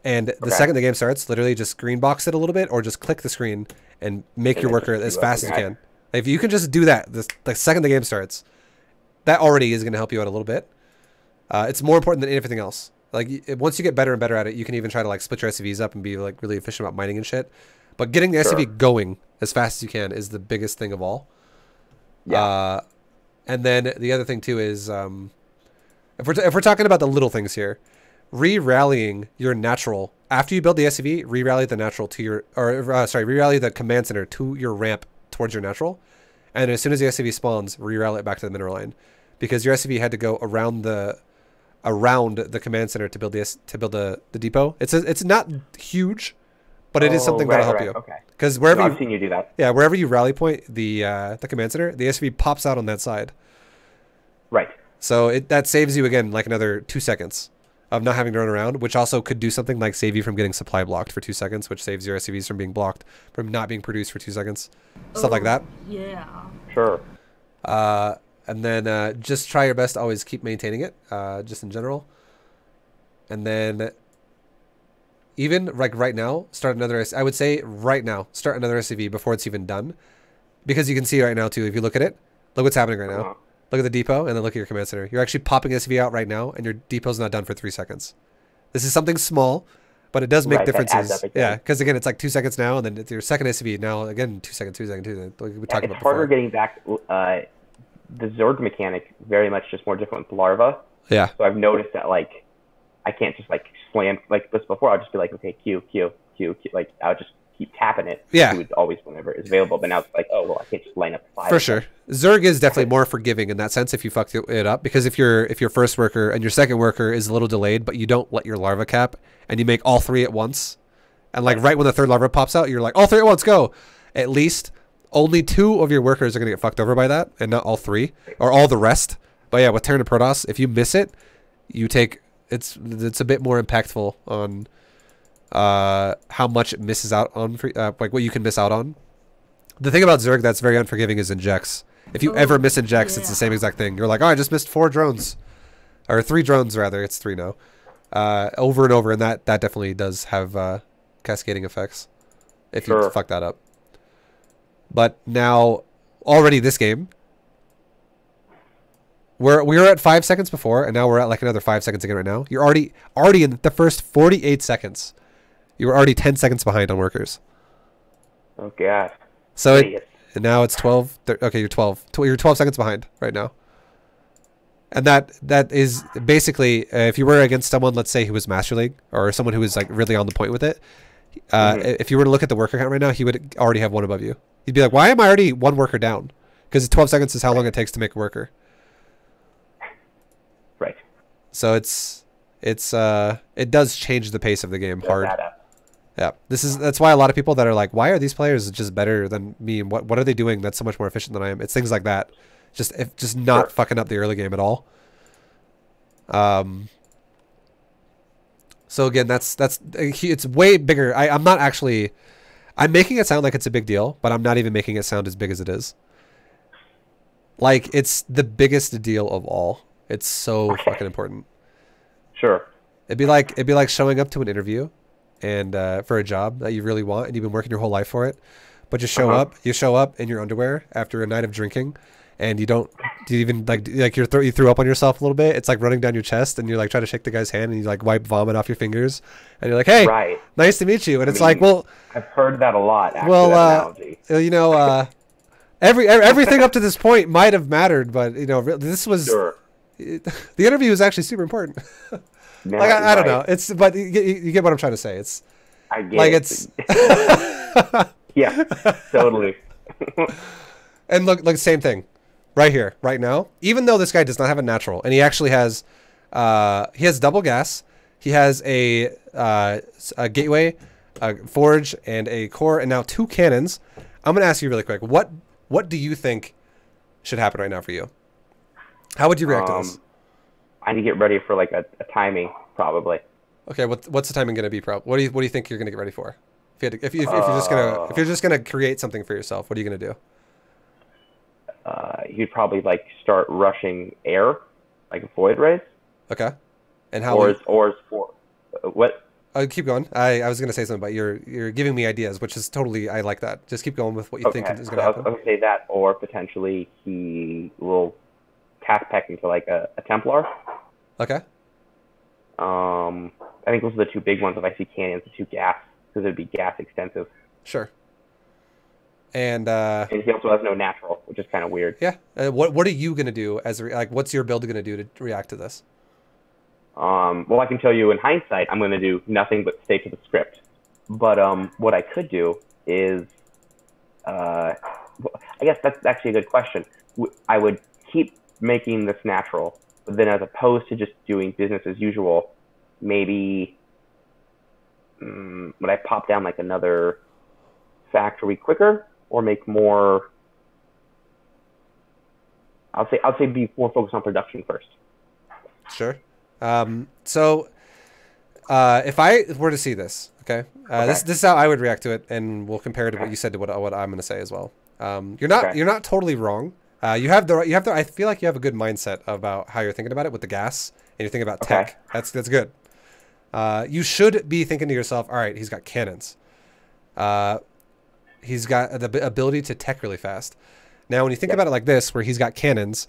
And the second the game starts, literally just green box it a little bit or just click the screen and make your worker as fast as you can. If you can just do that the second the game starts, that already is going to help you out a little bit. It's more important than anything else. Like once you get better and better at it, you can even try to like split your SCVs up and be like really efficient about mining and shit. But getting the SCV going as fast as you can is the biggest thing of all. Yeah. And then the other thing too is if we're talking about the little things here, re-rallying your natural after you build the SCV, re-rally the natural to your re-rally the command center to your ramp towards your natural, and as soon as the SCV spawns, re-rally it back to the mineral line, because your SCV had to go around the command center to build the depot. It's not huge, but it is something that'll help you. Okay. Because wherever I've seen you do that. Yeah, wherever you rally point the command center, the SCV pops out on that side. Right. So that saves you again like another 2 seconds of not having to run around, which also could do something like save you from getting supply blocked for 2 seconds, which saves your SCVs from being blocked, from not being produced for 2 seconds, stuff like that. Yeah. Sure. And then just try your best to always keep maintaining it, just in general. And then even like right now, I would say right now, start another SCV before it's even done. Because you can see right now too, if you look at it, look what's happening right now. Look at the depot and then look at your command center. You're actually popping SCV out right now and your depot's not done for 3 seconds. This is something small, but it does make differences. Yeah, because again, it's like 2 seconds now and then it's your second SCV now again 2 seconds, 2 seconds, 2 seconds. Like we talked about harder before. Getting back the Zerg mechanic very much just more different with larva. Yeah. So I've noticed that like I can't just like slam like this before. I'll just be like, okay, Q, like I would just keep tapping it. Yeah. It would always whenever it's available. But now it's like, oh well, I can't just line up 5. For sure. Zerg is definitely more forgiving in that sense if you fucked it up, because if your first worker and your second worker is a little delayed, but you don't let your larva cap and you make all 3 at once, and like right when the third larva pops out, you're like, all 3 at once, go. At least only 2 of your workers are gonna get fucked over by that, and not all 3 or all the rest. But yeah, with Terran and Protoss, if you miss it, you take it's a bit more impactful on how much it misses out on, like what you can miss out on. The thing about Zerg that's very unforgiving is injects. If you ever miss injects, it's the same exact thing. You're like, oh, I just missed 4 drones. Or 3 drones, rather. It's 3 now. Over and over, and that definitely does have cascading effects if you fuck that up. But now, already this game, we were at 5 seconds before, and now we're at like another 5 seconds again right now. You're already in the first 48 seconds. You were already 10 seconds behind on workers. Oh god. So now it's 12. Okay, you're 12. You're 12 seconds behind right now. And that is basically, if you were against someone, let's say who was Master League, or someone who was like really on the point with it, if you were to look at the worker count right now, he would already have 1 above you. You'd be like, why am I already 1 worker down? Because 12 seconds is how long it takes to make a worker. Right. So it does change the pace of the game hard. Yeah, that's why a lot of people that are like, why are these players just better than me, and what are they doing that's so much more efficient than I am? It's things like that, just not fucking up the early game at all. So again, it's way bigger. I'm making it sound like it's a big deal, but I'm not even making it sound as big as it is. Like, it's the biggest deal of all. It's so fucking important. Sure. It'd be like showing up to an interview and for a job that you really want and you've been working your whole life for it, but you show up in your underwear after a night of drinking, and you threw up on yourself a little bit. It's like running down your chest, and you're like trying to shake the guy's hand, and you like wipe vomit off your fingers, and you're like, hey, nice to meet you. And it's like, well, I've heard that a lot. Well, you know, everything up to this point might have mattered, but you know, this was the interview was actually super important. No, like I don't know. But you get what I'm trying to say. I get it. Yeah, totally. And look, like same thing, right here, right now. Even though this guy does not have a natural, and he actually has, he has double gas. He has a gateway, a forge, and a core, and now 2 cannons. I'm gonna ask you really quick. What do you think should happen right now for you? How would you react to this? I need to get ready for like a timing, probably. Okay, what's the timing gonna be? What do you think you're gonna get ready for? If you're just gonna create something for yourself, what are you gonna do? You'd probably like start rushing air, like a void race. Okay. And how? Or what? Keep going. I was gonna say something, but you're giving me ideas, which is totally, I like that. Just keep going with what you think is gonna happen. I was gonna say that, or potentially he will task peck into like a Templar. Okay. I think those are the 2 big ones. If I see cannons, the 2 gas, because it'd be gas extensive. Sure. And he also has no natural, which is kind of weird. Yeah. What are you gonna do what's your build gonna do to react to this? Well, I can tell you in hindsight, I'm gonna do nothing but stay to the script. But what I could do is, I guess that's actually a good question. I would keep making this natural, but then as opposed to just doing business as usual, maybe would I pop down like another factory quicker, or make more? I'll say be more focused on production first. Sure. So if I were to see this, okay, this is how I would react to it, and we'll compare it to what you said to what I'm going to say as well. You're not totally wrong. You have the I feel like you have a good mindset about how you're thinking about it with the gas, and you're thinking about tech. That's good. You should be thinking to yourself, all right, he's got cannons. He's got the ability to tech really fast. Now, when you think about it like this, where he's got cannons,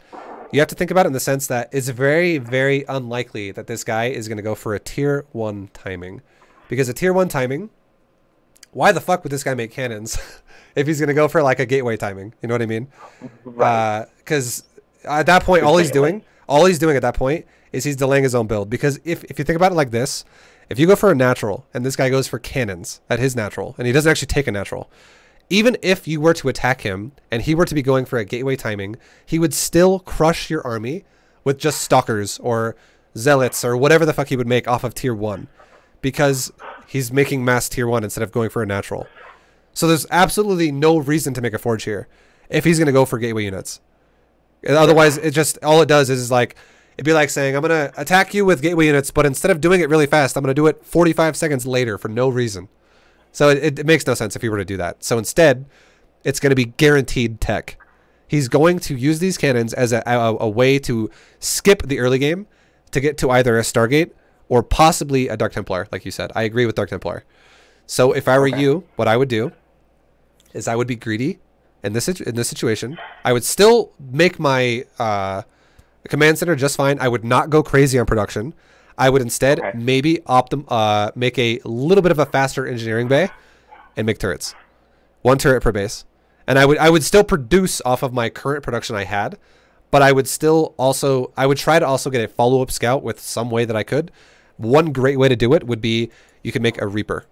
you have to think about it in the sense that it's very, very unlikely that this guy is going to go for a tier 1 timing. Because a tier 1 timing, why the fuck would this guy make cannons if he's going to go for like a gateway timing? You know what I mean? Right. Because at that point, all he's doing at that point is he's delaying his own build. Because if you think about it like this, if you go for a natural and this guy goes for cannons at his natural and he doesn't actually take a natural, even if you were to attack him and he were to be going for a gateway timing, he would still crush your army with just stalkers or zealots or whatever the fuck he would make off of tier 1, because he's making mass tier 1 instead of going for a natural. So there's absolutely no reason to make a forge here if he's going to go for gateway units. Otherwise, all it does is like, It'd be like saying, I'm going to attack you with gateway units, but instead of doing it really fast, I'm going to do it 45 seconds later for no reason. So it makes no sense if you were to do that. So instead, it's going to be guaranteed tech. He's going to use these cannons as a way to skip the early game to get to either a Stargate or possibly a Dark Templar, like you said. I agree with Dark Templar. So if I were you, what I would do is I would be greedy in this situation. I would still make my command center just fine. I would not go crazy on production. I would instead maybe make a little bit of a faster engineering bay and make turrets. 1 turret per base. And I would still produce off of my current production I had, but I would still also, I would try to also get a follow-up scout with some way that I could. One great way to do it would be you could make a Reaper.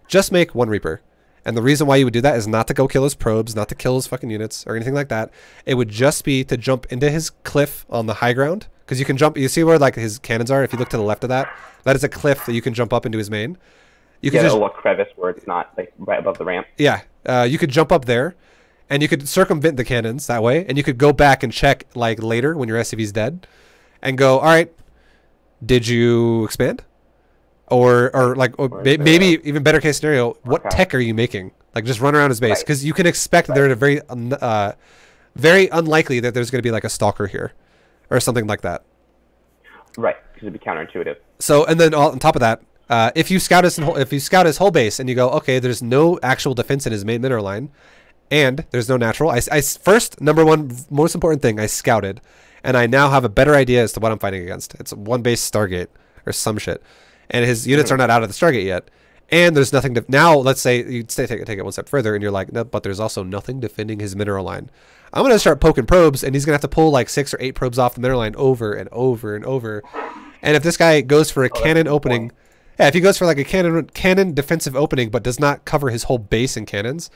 Just make 1 Reaper. And the reason why you would do that is not to go kill his probes, not to kill his fucking units or anything like that. It would just be to jump into his cliff on the high ground. Because you can jump, you see where like his cannons are? If you look to the left of that, that is a cliff that you can jump up into his main. You can just, a little crevice where it's not like right above the ramp. Yeah, you could jump up there, and you could circumvent the cannons that way, and you could go back and check like later when your SCV's dead, and go, all right, did you expand? Or maybe even better case scenario, what tech are you making? Like just run around his base, because you can expect that they're very unlikely that there's going to be like a stalker here, or something like that. Right, because it'd be counterintuitive. So, and then on top of that, if you scout his whole base and you go, okay, there's no actual defense in his main mineral line, and there's no natural. I first, number one, most important thing, I scouted, and I now have a better idea as to what I'm fighting against. It's 1 base Stargate or some shit, and his units are not out of the Stargate yet, and there's nothing to. Now, let's say you take it 1 step further, and you're like, no, but there's also nothing defending his mineral line. I'm gonna start poking probes, and he's gonna have to pull like 6 or 8 probes off the mineral line over and over and over. And if this guy goes for a cannon opening. Yeah, if he goes for like a cannon defensive opening but does not cover his whole base in cannons,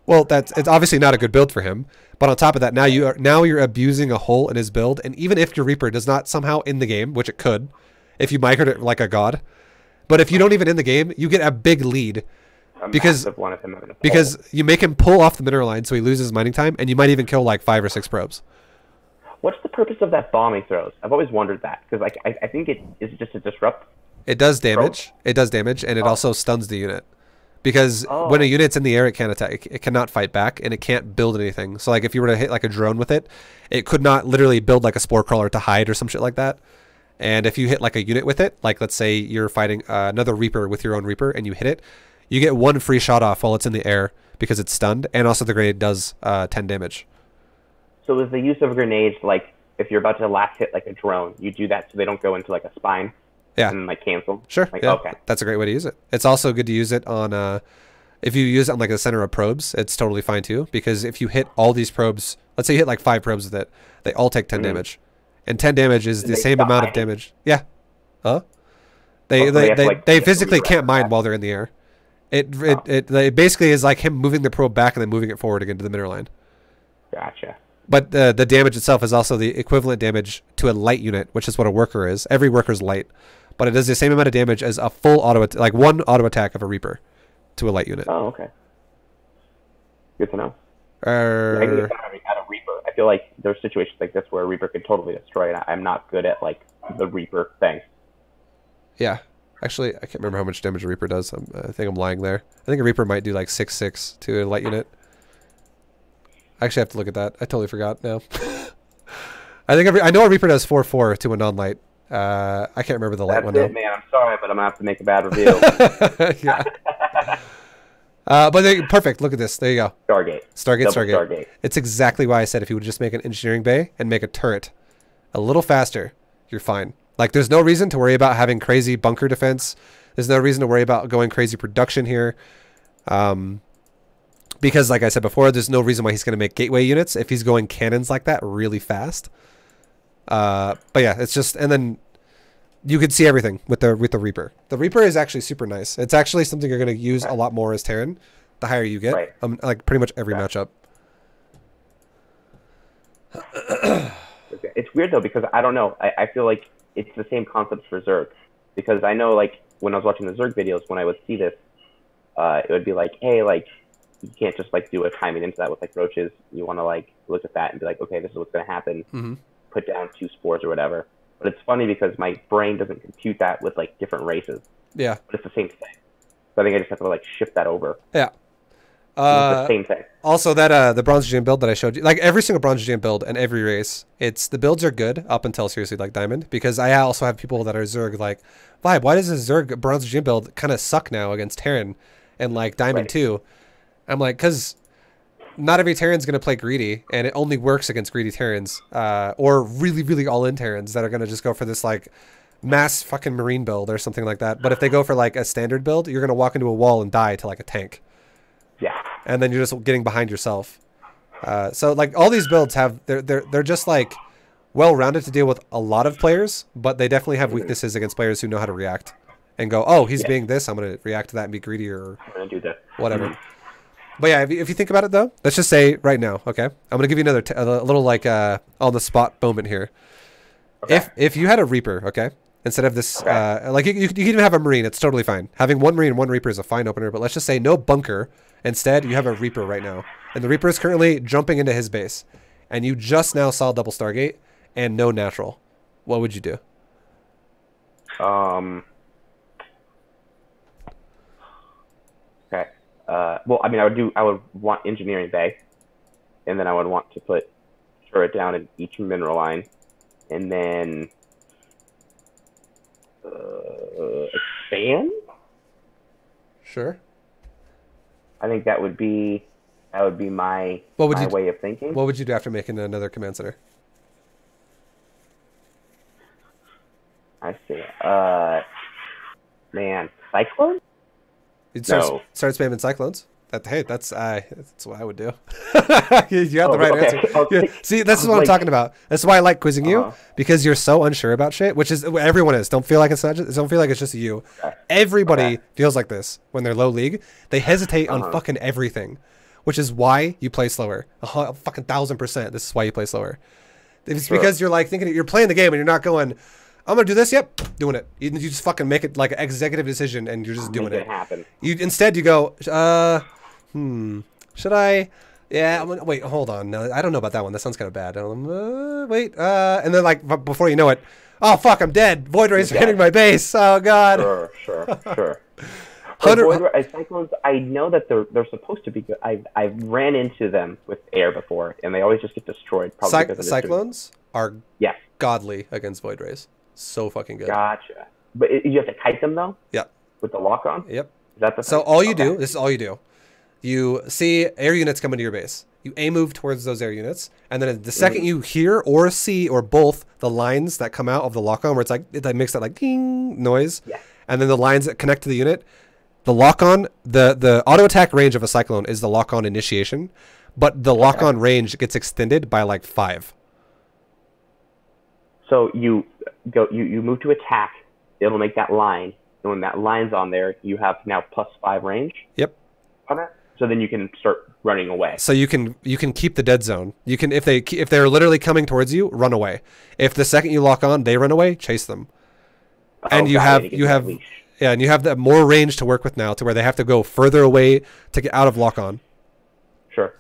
well, it's obviously not a good build for him. But on top of that, now you're abusing a hole in his build, and even if your Reaper does not somehow end the game, which it could, if you microed it like a god, but if you don't even end the game, you get a big lead because you make him pull off the mineral line so he loses mining time, and you might even kill like 5 or 6 probes. What's the purpose of that bomb he throws? I've always wondered that, because like I think it is just to disrupt. It does damage. It does damage, and it also stuns the unit. Because when a unit's in the air, it can't attack. It cannot fight back, and it can't build anything. So, like, if you were to hit like a drone with it, it could not literally build like a spore crawler to hide or some shit like that. And if you hit like a unit with it, like let's say you're fighting another Reaper with your own Reaper, and you hit it, you get 1 free shot off while it's in the air because it's stunned, and also the grenade does 10 damage. So, is the use of grenades like if you're about to last hit like a drone, you do that so they don't go into like a spine? Yeah. And like cancel. Sure. Like, yeah. Okay. That's a great way to use it. It's also good to use it on if you use it on like the center of probes, it's totally fine too. Because if you hit all these probes, let's say you hit like 5 probes with it, they all take 10 damage, and 10 damage is the same amount of damage. Yeah. Huh? They physically can't mine while they're in the air. It basically is like him moving the probe back and then moving it forward again to the mineral line. Gotcha. But the damage itself is also the equivalent damage to a light unit, which is what a worker is. Every worker's light. But it does the same amount of damage as a full like 1 auto attack of a Reaper to a light unit. Oh, okay. Good to know. I think it's out of Reaper. I feel like there's situations like this where a Reaper could totally destroy it. I'm not good at like the Reaper thing. Yeah. Actually, I can't remember how much damage a Reaper does. I think I'm lying there. I think a Reaper might do like 6/6 to a light unit. I actually have to look at that. I totally forgot now. I know a Reaper does 4/4 to a non-light. I can't remember the light one now. Man, I'm sorry, but I'm gonna have to make a bad review. Yeah. But perfect. Look at this. There you go. Stargate. It's exactly why I said if you would just make an engineering bay and make a turret a little faster, you're fine. Like, there's no reason to worry about having crazy bunker defense. There's no reason to worry about going crazy production here. Because, like I said before, there's no reason why he's going to make gateway units if he's going cannons like that really fast. But yeah, it's just, and then you can see everything with the Reaper. The Reaper is actually super nice. It's actually something you're going to use a lot more as Terran, the higher you get. Right. Like pretty much every matchup. It's weird though, because I don't know. I feel like it's the same concept for Zerg, because I know like when I was watching the Zerg videos, when I would see this, it would be like, hey, like you can't just like do a timing into that with like roaches. You want to like look at that and be like, okay, this is what's going to happen. Put down 2 spores or whatever. But it's funny because my brain doesn't compute that with like different races. Yeah. But it's the same thing. So I think I just have to like shift that over. Yeah. It's the same thing. Also, that the Bronze Gym build that I showed you, like every single Bronze Gym build and every race, the builds are good up until seriously like Diamond, because I also have people that are Zerg like, ViBE, why does this Zerg Bronze Gym build kind of suck now against Terran and like Diamond too? I'm like, because not every Terran's gonna play greedy, and it only works against greedy Terrans, or really really all in Terrans that are gonna just go for this like mass fucking Marine build or something like that. But if they go for like a standard build, you're gonna walk into a wall and die to like a tank. Yeah. And then you're just getting behind yourself. So like all these builds have they're just like well-rounded to deal with a lot of players, but they definitely have weaknesses against players who know how to react and go, oh, he's being this, I'm gonna react to that and be greedier or I'm gonna do that. whatever. But yeah, if you think about it though, let's just say right now, okay, I'm gonna give you another a little like on the spot moment here. Okay. If you had a Reaper, okay, instead of this, like you can even have a Marine, it's totally fine. Having one Marine and one Reaper is a fine opener, but let's just say no bunker. Instead, you have a Reaper right now, and the Reaper is currently jumping into his base, and you just now saw double Stargate and no natural. What would you do? Okay. Well, I mean, I would want engineering bay, and then I would want to put turret down in each mineral line, and then expand. Sure. I think that would be my way of thinking. What would you do after making another command center? I see. Man, Cyclone? You'd start spamming Cyclones. Hey, that's what I would do. You have the right answer. Yeah. See, this is what I'm talking about. That's why I like quizzing you, because you're so unsure about shit, which is everyone is. Don't feel like it's just you. Okay. Everybody feels like this when they're low league. They hesitate on fucking everything, which is why you play slower. Fucking 1000%. This is why you play slower. It's because you're like thinking you're playing the game and you're not going, I'm gonna do this. Yep, doing it. You just fucking make it like an executive decision, and you're just doing it. Happen. Instead you go, should I? Yeah, wait, hold on. No, I don't know about that one. That sounds kind of bad. Wait, and then like before you know it, oh fuck, I'm dead. Void Rays are hitting my base. Oh god. Sure. Cyclones, I know that they're supposed to be good. I've ran into them with air before, and they always just get destroyed. Probably Cyclones are godly against Void Rays. So fucking good. Gotcha. But you have to kite them though? Yeah. With the lock on? Yep. Is that the so all you do, this is all you do. You see air units come into your base. You move towards those air units, and then the second you hear or see or both the lines that come out of the lock on, where it's like it makes that like ding noise, and then the lines that connect to the unit, the lock on, the auto attack range of a Cyclone is the lock on initiation, but the lock on range gets extended by like 5. So you move to attack, it'll make that line, and when that line's on there, you have now +5 range. Yep. On it. So then you can start running away. So you can keep the dead zone. You can if they're literally coming towards you, run away. If the second you lock on, they run away, chase them. And you have that more range to work with now, to where they have to go further away to get out of lock on. Sure.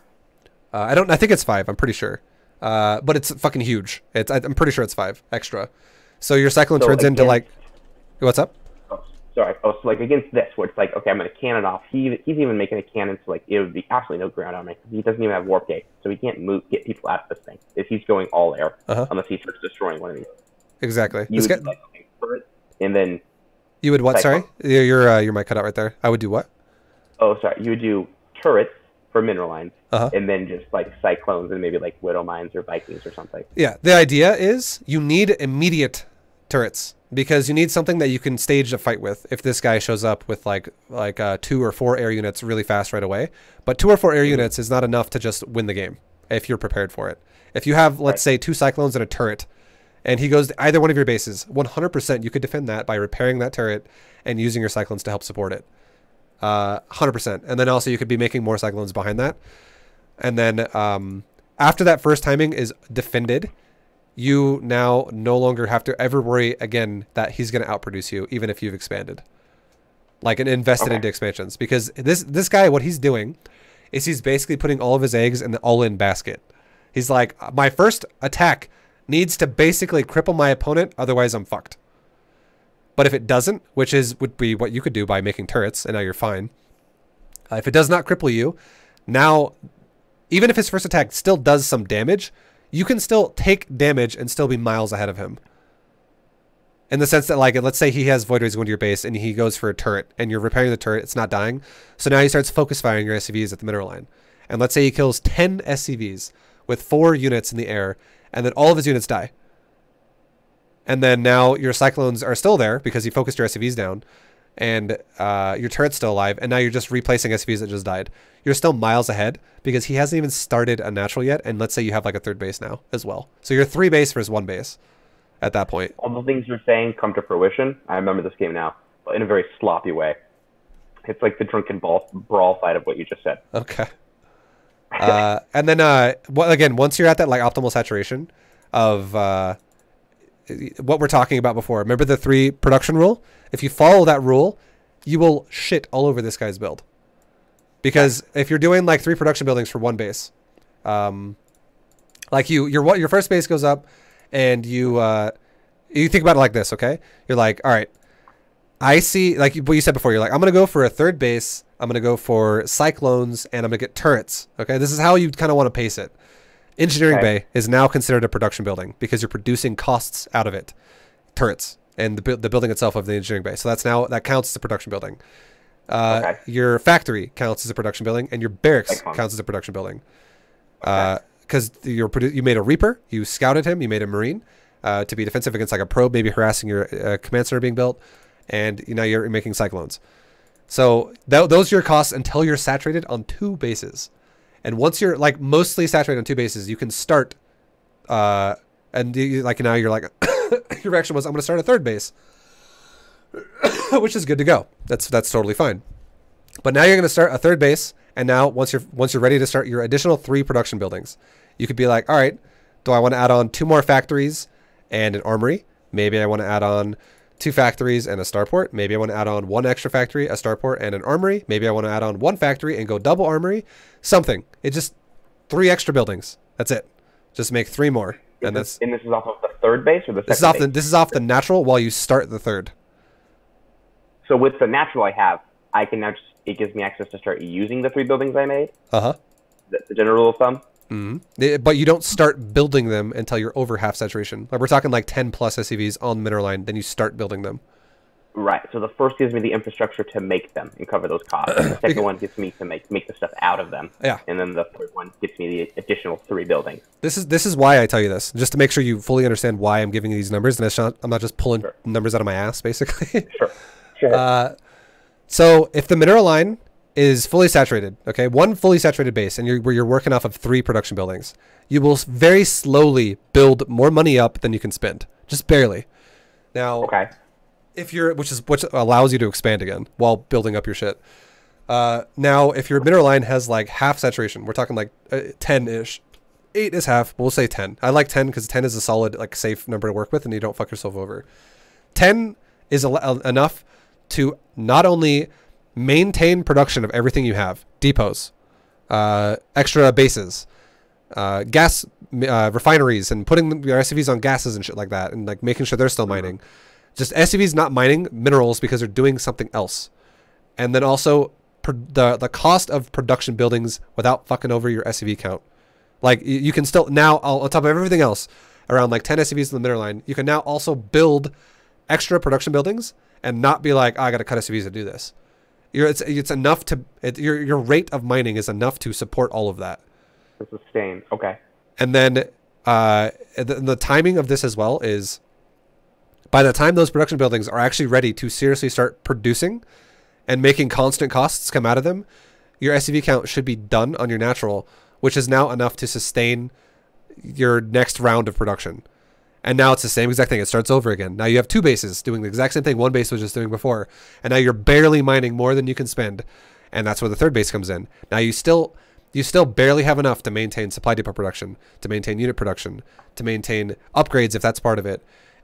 I think it's 5. I'm pretty sure. But it's fucking huge. I'm pretty sure it's 5 extra. So your Cyclone turns into like, what's up? Oh, sorry. Oh, so like against this, where it's like, okay, I'm gonna cannon off. He's even making a cannon, so like it would be absolutely no ground armor. He doesn't even have warp gate, so he can't get people out of this thing. If he's going all air, unless he starts destroying one of these. Exactly. You would like, and then you would what? Cyclone. Sorry, your mic cut out right there. I would do what? Oh, sorry. You would do turrets for mineral lines, and then just like Cyclones and maybe like Widow Mines or Vikings or something. Yeah, the idea is you need immediate turrets, because you need something that you can stage a fight with if this guy shows up with like 2 or 4 air units really fast right away. But 2 or 4 air units is not enough to just win the game if you're prepared for it. If you have, let's say, 2 Cyclones and a turret, and he goes to either one of your bases, 100% you could defend that by repairing that turret and using your Cyclones to help support it. 100%. And then also you could be making more Cyclones behind that. And then after that first timing is defended, you now no longer have to ever worry again that he's going to outproduce you, even if you've expanded. Like, and invested into expansions. Because this guy, what he's doing is he's basically putting all of his eggs in the all-in basket. He's like, my first attack needs to basically cripple my opponent, otherwise I'm fucked. But if it doesn't, which would be what you could do by making turrets, and now you're fine. If it does not cripple you, now, even if his first attack still does some damage, you can still take damage and still be miles ahead of him. In the sense that, like, let's say he has Void Rays going to your base and he goes for a turret and you're repairing the turret, it's not dying. So now he starts focus firing your SCVs at the mineral line. And let's say he kills 10 SCVs with 4 units in the air, and then all of his units die. And then now your Cyclones are still there because he focused your SCVs down, and your turret's still alive, and now you're just replacing SCVs that just died. You're still miles ahead because he hasn't even started a natural yet, and let's say you have like a 3rd base now as well. So you're 3 base versus 1 base at that point. All the things you're saying come to fruition. I remember this game now, but in a very sloppy way. It's like the drunken brawl fight of what you just said. Okay. And then, again, once you're at that like optimal saturation of what we're talking about before, remember the 3 production rule? If you follow that rule, you will shit all over this guy's build. Because if you're doing like 3 production buildings for 1 base, like your first base goes up, and you think about it like this, okay? You're like, all right, I see, like what you said before, you're like, I'm going to go for a 3rd base, I'm going to go for Cyclones, and I'm going to get turrets, okay? This is how you kind of want to pace it. Engineering Bay is now considered a production building because you're producing costs out of it. Turrets and the building itself of the engineering bay. So that counts as a production building. Your factory counts as a production building, and your barracks counts as a production building. Because you made a Reaper, you scouted him, you made a Marine to be defensive against like a probe, maybe harassing your command center being built, and now you're making Cyclones. So those are your costs until you're saturated on 2 bases. And once you're like mostly saturated on 2 bases, you can start, and now you're like, your reaction was, I'm going to start a 3rd base, which is good to go. That's totally fine. But now you're going to start a 3rd base, and now once you're ready to start your additional 3 production buildings, you could be like, all right, do I want to add on 2 more factories and an armory? Maybe I want to add on 2 factories and a starport. Maybe I want to add on 1 extra factory, a starport, and an armory. Maybe I want to add on 1 factory and go double armory. Something. It's just 3 extra buildings. That's it. Just make 3 more. And this is off of the 3rd base or the 2nd base? This is off the natural while you start the 3rd. So with the natural I have, I can now it gives me access to start using the 3 buildings I made? The general rule of thumb? Mm-hmm. But you don't start building them until you're over half saturation. Like we're talking like 10 plus SCVs on the mineral line, then you start building them. Right. So the first gives me the infrastructure to make them and cover those costs. And the second one gets me to make the stuff out of them. Yeah. And then the 3rd one gets me the additional 3 buildings. This is why I tell you this, just to make sure you fully understand why I'm giving you these numbers, and I'm not just pulling numbers out of my ass, basically. Sure. So if the mineral line is fully saturated, okay, 1 fully saturated base, and you're working off of 3 production buildings, you will very slowly build more money up than you can spend, just barely. Now, if which allows you to expand again while building up your shit. Now, if your mineral line has like half saturation, we're talking like 10-ish. 8 is half, but we'll say 10. I like 10 because 10 is a solid, like, safe number to work with, and you don't fuck yourself over. 10 is enough to not only maintain production of everything you have, depots, extra bases, gas refineries, and putting your SCVs on gases and shit like that, and like making sure they're still mining. Just SCVs not mining minerals because they're doing something else. And then also the cost of production buildings without fucking over your SCV count. Like you can still now, on top of everything else, around like 10 SCVs in the mineral line, you can now also build extra production buildings and not be like, oh, I got to cut SCVs to do this. It's enough to your rate of mining is enough to support all of that. To sustain. Okay. And then the timing of this as well is, by the time those production buildings are actually ready to seriously start producing and making constant costs come out of them, your SCV count should be done on your natural, which is now enough to sustain your next round of production. And now it's the same exact thing. It starts over again. Now you have 2 bases doing the exact same thing 1 base was just doing before. And now you're barely mining more than you can spend. And that's where the 3rd base comes in. Now you still barely have enough to maintain supply depot production, to maintain unit production, to maintain upgrades if that's part of it,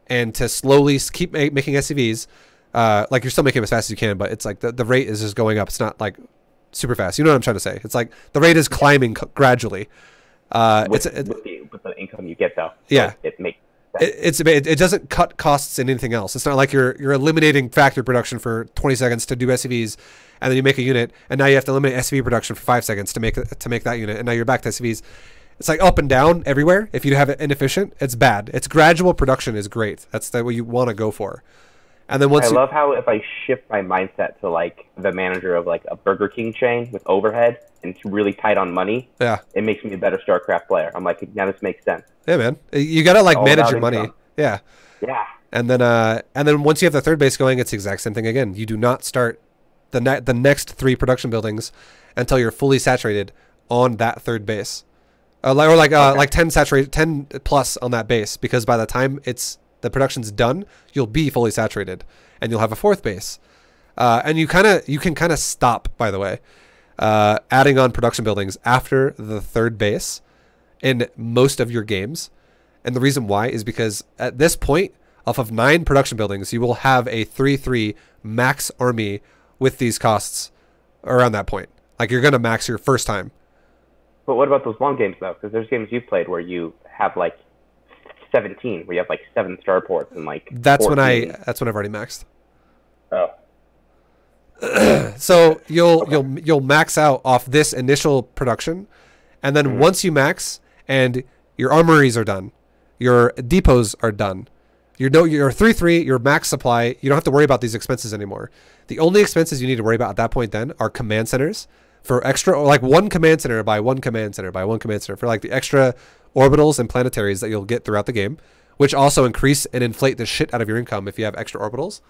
and to slowly keep making SCVs. Like you're still making them as fast as you can, but it's like the rate is just going up. It's not like super fast. You know what I'm trying to say? It's like the rate is climbing gradually. With the income you get though. So Yeah. it makes sense. It doesn't cut costs in anything else. It's not like you're eliminating factory production for 20 seconds to do SCVs, and then you make a unit, and now you have to eliminate SCV production for 5 seconds to make that unit, and now you're back to SCVs. It's like up and down everywhere. If you have it inefficient, it's bad. It's gradual production is great. That's the way you want to go for. And then once I love how if I shift my mindset to like the manager of like a Burger King chain with overhead and it's really tight on money, yeah, it makes me a better StarCraft player. I'm like, now this makes sense. Yeah, man. You gotta like manage your money. Yeah. Yeah. And then once you have the third base going, it's the exact same thing again. You do not start the next 3 production buildings until you're fully saturated on that third base, like 10 plus on that base, because by the time the production's done, you'll be fully saturated, and you'll have a 4th base. And you can kind of stop, by the way, adding on production buildings after the 3rd base in most of your games. And the reason why is because at this point, off of 9 production buildings, you will have a 3-3 max army with these costs around that point. Like, you're going to max your first time. But what about those long games, though? Because there's games you've played where you have, like, 17, where you have, like, 7 starports and, like, That's 14. That's when I've already maxed. Oh. So you'll max out off this initial production, and then once you max and your armories are done, your depots are done, your 3-3, your max supply, you don't have to worry about these expenses anymore. The only expenses you need to worry about at that point then are command centers for extra, or like 1 command center by 1 command center by 1 command center for like the extra orbitals and planetaries that you'll get throughout the game, which also increase and inflate the shit out of your income if you have extra orbitals.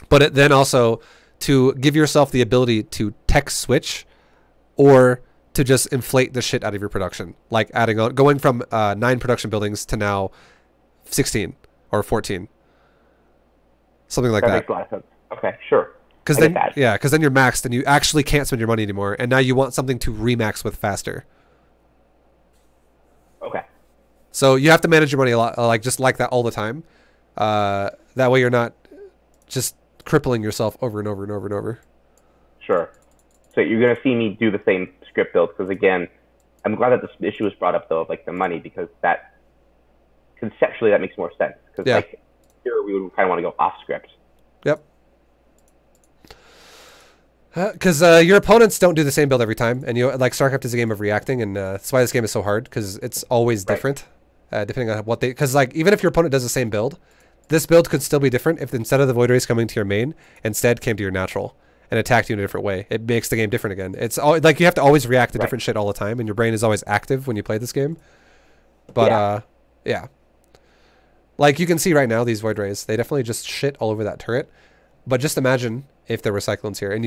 But then also to give yourself the ability to tech switch or to just inflate the shit out of your production, like going from 9 production buildings to now 16 or 14, something like that. Makes a lot of sense. Okay, sure. Because then you're maxed and you actually can't spend your money anymore, and now you want something to remax with faster. Okay. So you have to manage your money a lot, just like that all the time. That way you're not just crippling yourself over and over and over and over. Sure. So you're going to see me do the same script build, because again, I'm glad that this issue was brought up though, of like the money, because that conceptually that makes more sense. Because like here we would kind of want to go off script. Yep. Because your opponents don't do the same build every time, and like StarCraft is a game of reacting, and that's why this game is so hard, because it's always different, depending on what they. Because like even if your opponent does the same build, this build could still be different if instead of the Void Rays coming to your main, instead came to your natural and attacked you in a different way. It makes the game different again. It's like you have to always react to different shit all the time, and your brain is always active when you play this game. But yeah. Like you can see right now, these Void Rays, they definitely just shit all over that turret. But just imagine if there were Cyclones here, and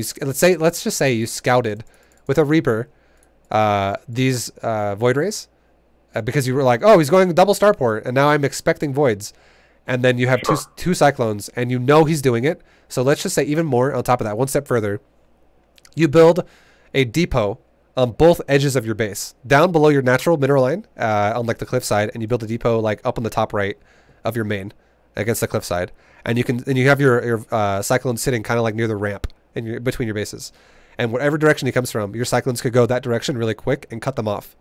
let's just say you scouted with a Reaper these Void Rays because you were like, oh, he's going double starport, and now I'm expecting Voids. And then you have two Cyclones, and you know he's doing it. So let's just say even more on top of that, one step further. You build a depot on both edges of your base, down below your natural mineral line on like the cliff side, and you build a depot like up on the top right of your main against the cliff side. And you have your Cyclone sitting kind of like near the ramp between your bases. And whatever direction he comes from, your Cyclones could go that direction really quick and cut them off.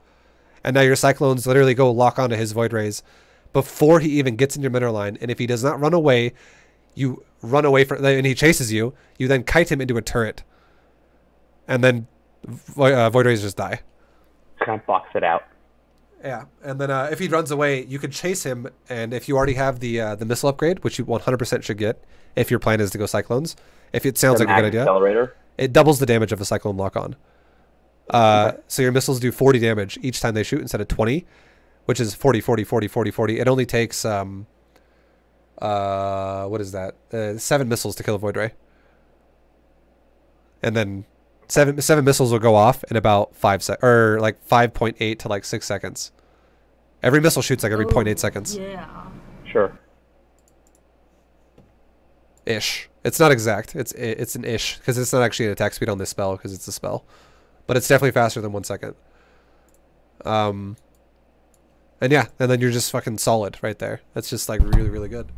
And now your Cyclones literally go lock onto his Void Rays before he even gets in your mineral line. And if he does not run away, you run away from, and he chases you, you then kite him into a turret. And then Void Rays just die. Kind of box it out. Yeah, and then if he runs away, you can chase him, and if you already have the missile upgrade, which you 100% should get if your plan is to go Cyclones, if it sounds like a good idea, accelerator. It doubles the damage of a Cyclone lock-on. So your missiles do 40 damage each time they shoot instead of 20, which is 40, 40, 40, 40, 40. It only takes, what is that? 7 missiles to kill a Void Ray. And then seven missiles will go off in about 5.8 to like 6 seconds. Every missile shoots like every 0.8 seconds. Yeah. Sure. Ish. It's not exact. It's an ish because it's not actually an attack speed on this spell because it's a spell, but it's definitely faster than 1 second. And yeah, and then you're just fucking solid right there. That's just like really, really good.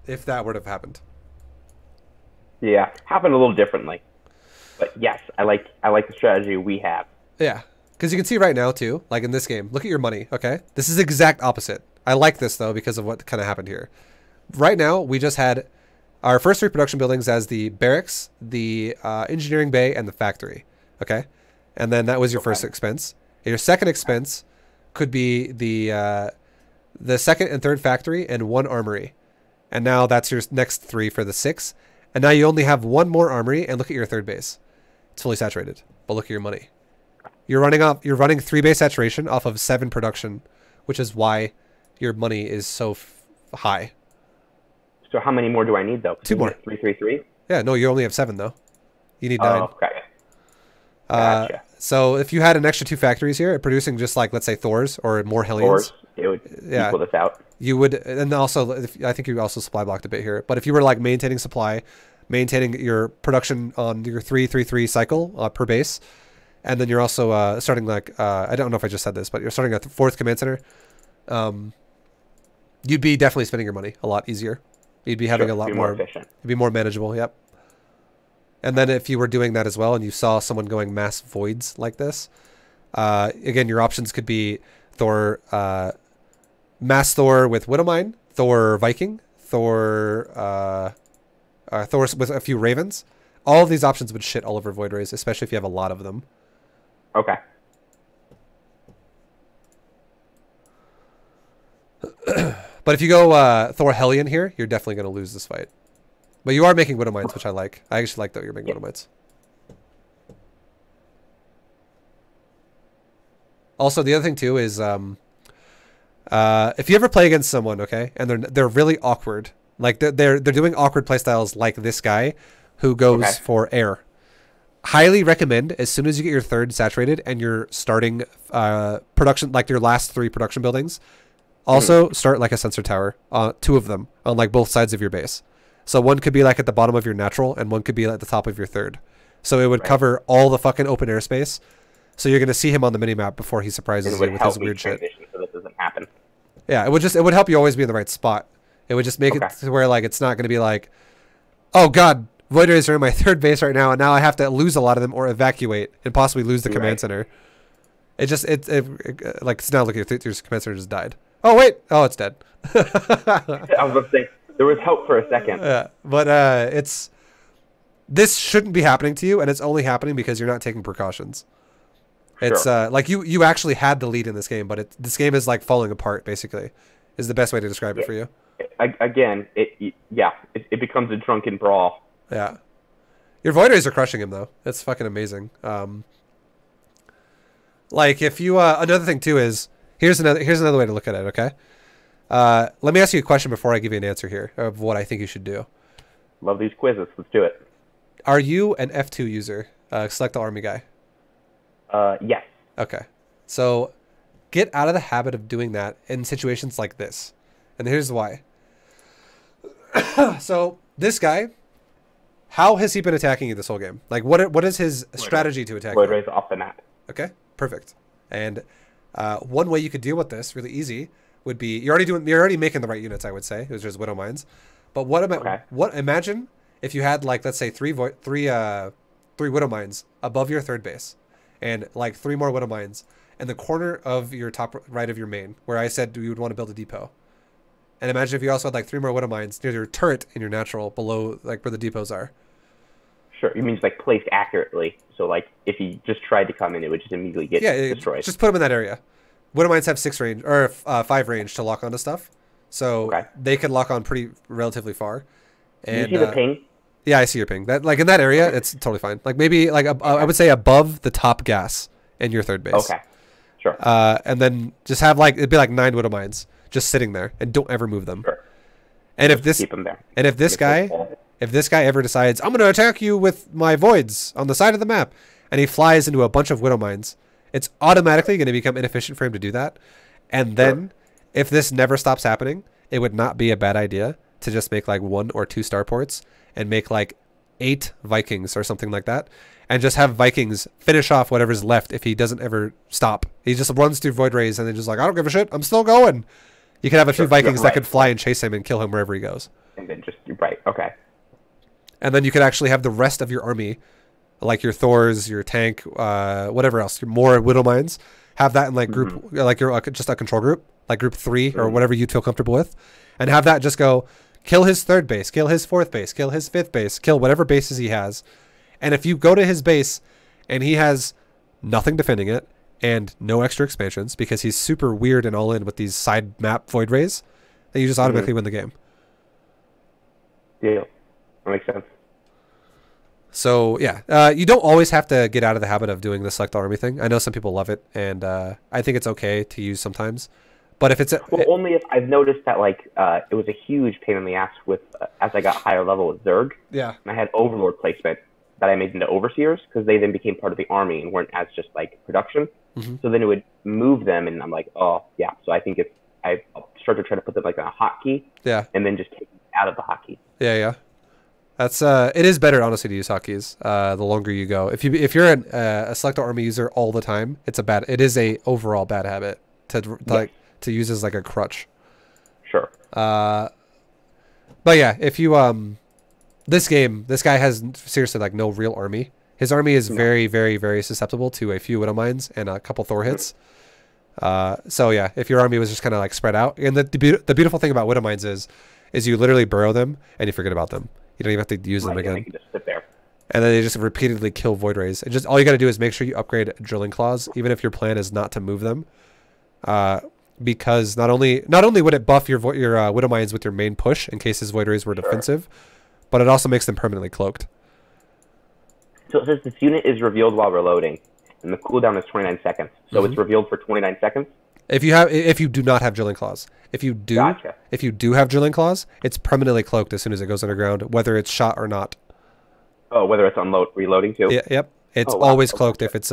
If that would have happened. Yeah, happened a little differently. But yes, I like the strategy we have. Yeah, because you can see right now too, like in this game, look at your money, okay? This is exact opposite. I like this though because of what kind of happened here. Right now, we just had our first 3 production buildings as the barracks, the engineering bay, and the factory, okay? And then that was your first expense. Your second expense could be the second and third factory and 1 armory. And now that's your next 3 for the 6. And now you only have 1 more armory, and look at your third base. It's fully saturated, but look at your money. You're running 3 base saturation off of 7 production, which is why your money is so high. So how many more do I need though? 2 more. 3, 3, 3. Yeah, no, you only have 7 though. You need 9. Oh, okay. Gotcha. So if you had an extra 2 factories here, producing just like, let's say, Thors or more Hellions. Thors, it would equal this out. You would, and also, I think you also supply blocked a bit here. But if you were like maintaining supply, maintaining your production on your 3-3-3 cycle per base, and then you're also starting like, I don't know if I just said this, but you're starting a 4th command center, you'd be definitely spending your money a lot easier. You'd be having a lot more efficient. It'd be more manageable, yep. And then if you were doing that as well and you saw someone going mass voids like this, again, your options could be Thor, mass Thor with Widowmine, Thor Viking, Thor with a few Ravens. All of these options would shit all over Void Rays, especially if you have a lot of them. Okay. But if you go Thor Hellion here, you're definitely going to lose this fight. But you are making Widowmines, which I like. I actually like that you're making Widowmines. Also, the other thing too is if you ever play against someone, okay, and they're really awkward, like they're doing awkward playstyles like this guy who goes for air. Highly recommend as soon as you get your 3rd saturated and you're starting production, like your last 3 production buildings, also start like a sensor tower, 2 of them on like both sides of your base. So one could be like at the bottom of your natural and one could be at the top of your 3rd. So it would cover all the fucking open airspace. So you're going to see him on the minimap before he surprises you with his weird shit. So that doesn't happen. Yeah, it would help you always be in the right spot. It would just make it to where like it's not going to be like, oh god, Void Rays are in my 3rd base right now and now I have to lose a lot of them or evacuate and possibly lose the command center. It just like it's now looking at your command center just died. Oh wait, oh it's dead. I was going to say there was hope for a second. Yeah, but this shouldn't be happening to you, and it's only happening because you're not taking precautions. It's like you actually had the lead in this game, but this game is like falling apart. Basically, is the best way to describe it for you. Again, it becomes a drunken brawl. Yeah, your Void Rays are crushing him though. It's fucking amazing. Like if you another thing too is here's another way to look at it. Okay, let me ask you a question before I give you an answer here of what I think you should do. Love these quizzes. Let's do it. Are you an F2 user? Select the army guy. Yes. Okay. So get out of the habit of doing that in situations like this. And here's why. So this guy, how has he been attacking you this whole game? Like what is his strategy to attack you? Void Rays off the map. Okay, perfect. And one way you could deal with this really easy would be you're already making the right units, I would say, which is Widow Mines. But imagine if you had like let's say three Widow Mines above your 3rd base. And like 3 more Widow Mines in the corner of your top right of your main, where I said you would want to build a depot. And imagine if you also had like 3 more Widow Mines near your turret in your natural below like where the depots are. Sure, you mean like placed accurately. So like if he just tried to come in, it would just immediately get destroyed. Just put them in that area. Widow Mines have 6 range or 5 range to lock onto stuff, so they could lock on relatively far. And you see the ping? Yeah, I see your ping. That like in that area, it's totally fine. Like maybe like I would say above the top gas in your 3rd base. Okay, sure. And then just have like it'd be like 9 Widow Mines just sitting there, and don't ever move them. Sure. And if this keep them there. And if this guy ever decides I'm gonna attack you with my voids on the side of the map, and he flies into a bunch of Widow Mines, it's automatically going to become inefficient for him to do that. And then if this never stops happening, it would not be a bad idea to just make like 1 or 2 starports and make like 8 Vikings or something like that, and just have Vikings finish off whatever's left if he doesn't ever stop. He just runs through Void Rays and then just like, I don't give a shit, I'm still going. You could have a few Vikings that could fly and chase him and kill him wherever he goes. And then just, okay. And then you could actually have the rest of your army, like your Thors, your tank, whatever else, your more Widow Mines, have that in like group, like your just a control group, like group 3 or whatever you feel comfortable with, and have that just go kill his 3rd base, kill his 4th base, kill his 5th base, kill whatever bases he has. And if you go to his base and he has nothing defending it and no extra expansions because he's super weird and all in with these side map void rays, then you just automatically win the game. Deal. That makes sense. So yeah, you don't always have to get out of the habit of doing the select all army thing. I know some people love it, and I think it's okay to use sometimes. But if it's only if I've noticed that like it was a huge pain in the ass with as I got higher level with Zerg. Yeah. And I had Overlord placement that I made into Overseers because they then became part of the army and weren't as just like production. So then it would move them, and I'm like, oh yeah. So I think I start to try to put them like on a hotkey. Yeah. And then just take them out of the hotkey. Yeah, yeah. That's it is better honestly to use hotkeys the longer you go. If you're a select all army user all the time, it is a overall bad habit to use as like a crutch. Sure. But yeah, if you this guy has seriously like no real army. His army is very, very, very susceptible to a few Widow Mines and a couple Thor hits. So yeah, if your army was just kind of like spread out, and the beautiful thing about Widow Mines is you literally burrow them and you forget about them. You don't even have to use them again. They can just sit there. And then they just repeatedly kill void rays. And just all you got to do is make sure you upgrade drilling claws, even if your plan is not to move them. Because not only would it buff your Widow Mines with your main push in case his void rays were defensive, but it also makes them permanently cloaked. So it says this unit is revealed while reloading, and the cooldown is 29 seconds. So it's revealed for 29 seconds. If you do not have drilling claws, if you do have drilling claws, it's permanently cloaked as soon as it goes underground, whether it's shot or not. Oh, whether it's reloading too. Yeah, yep, it's always cloaked if it's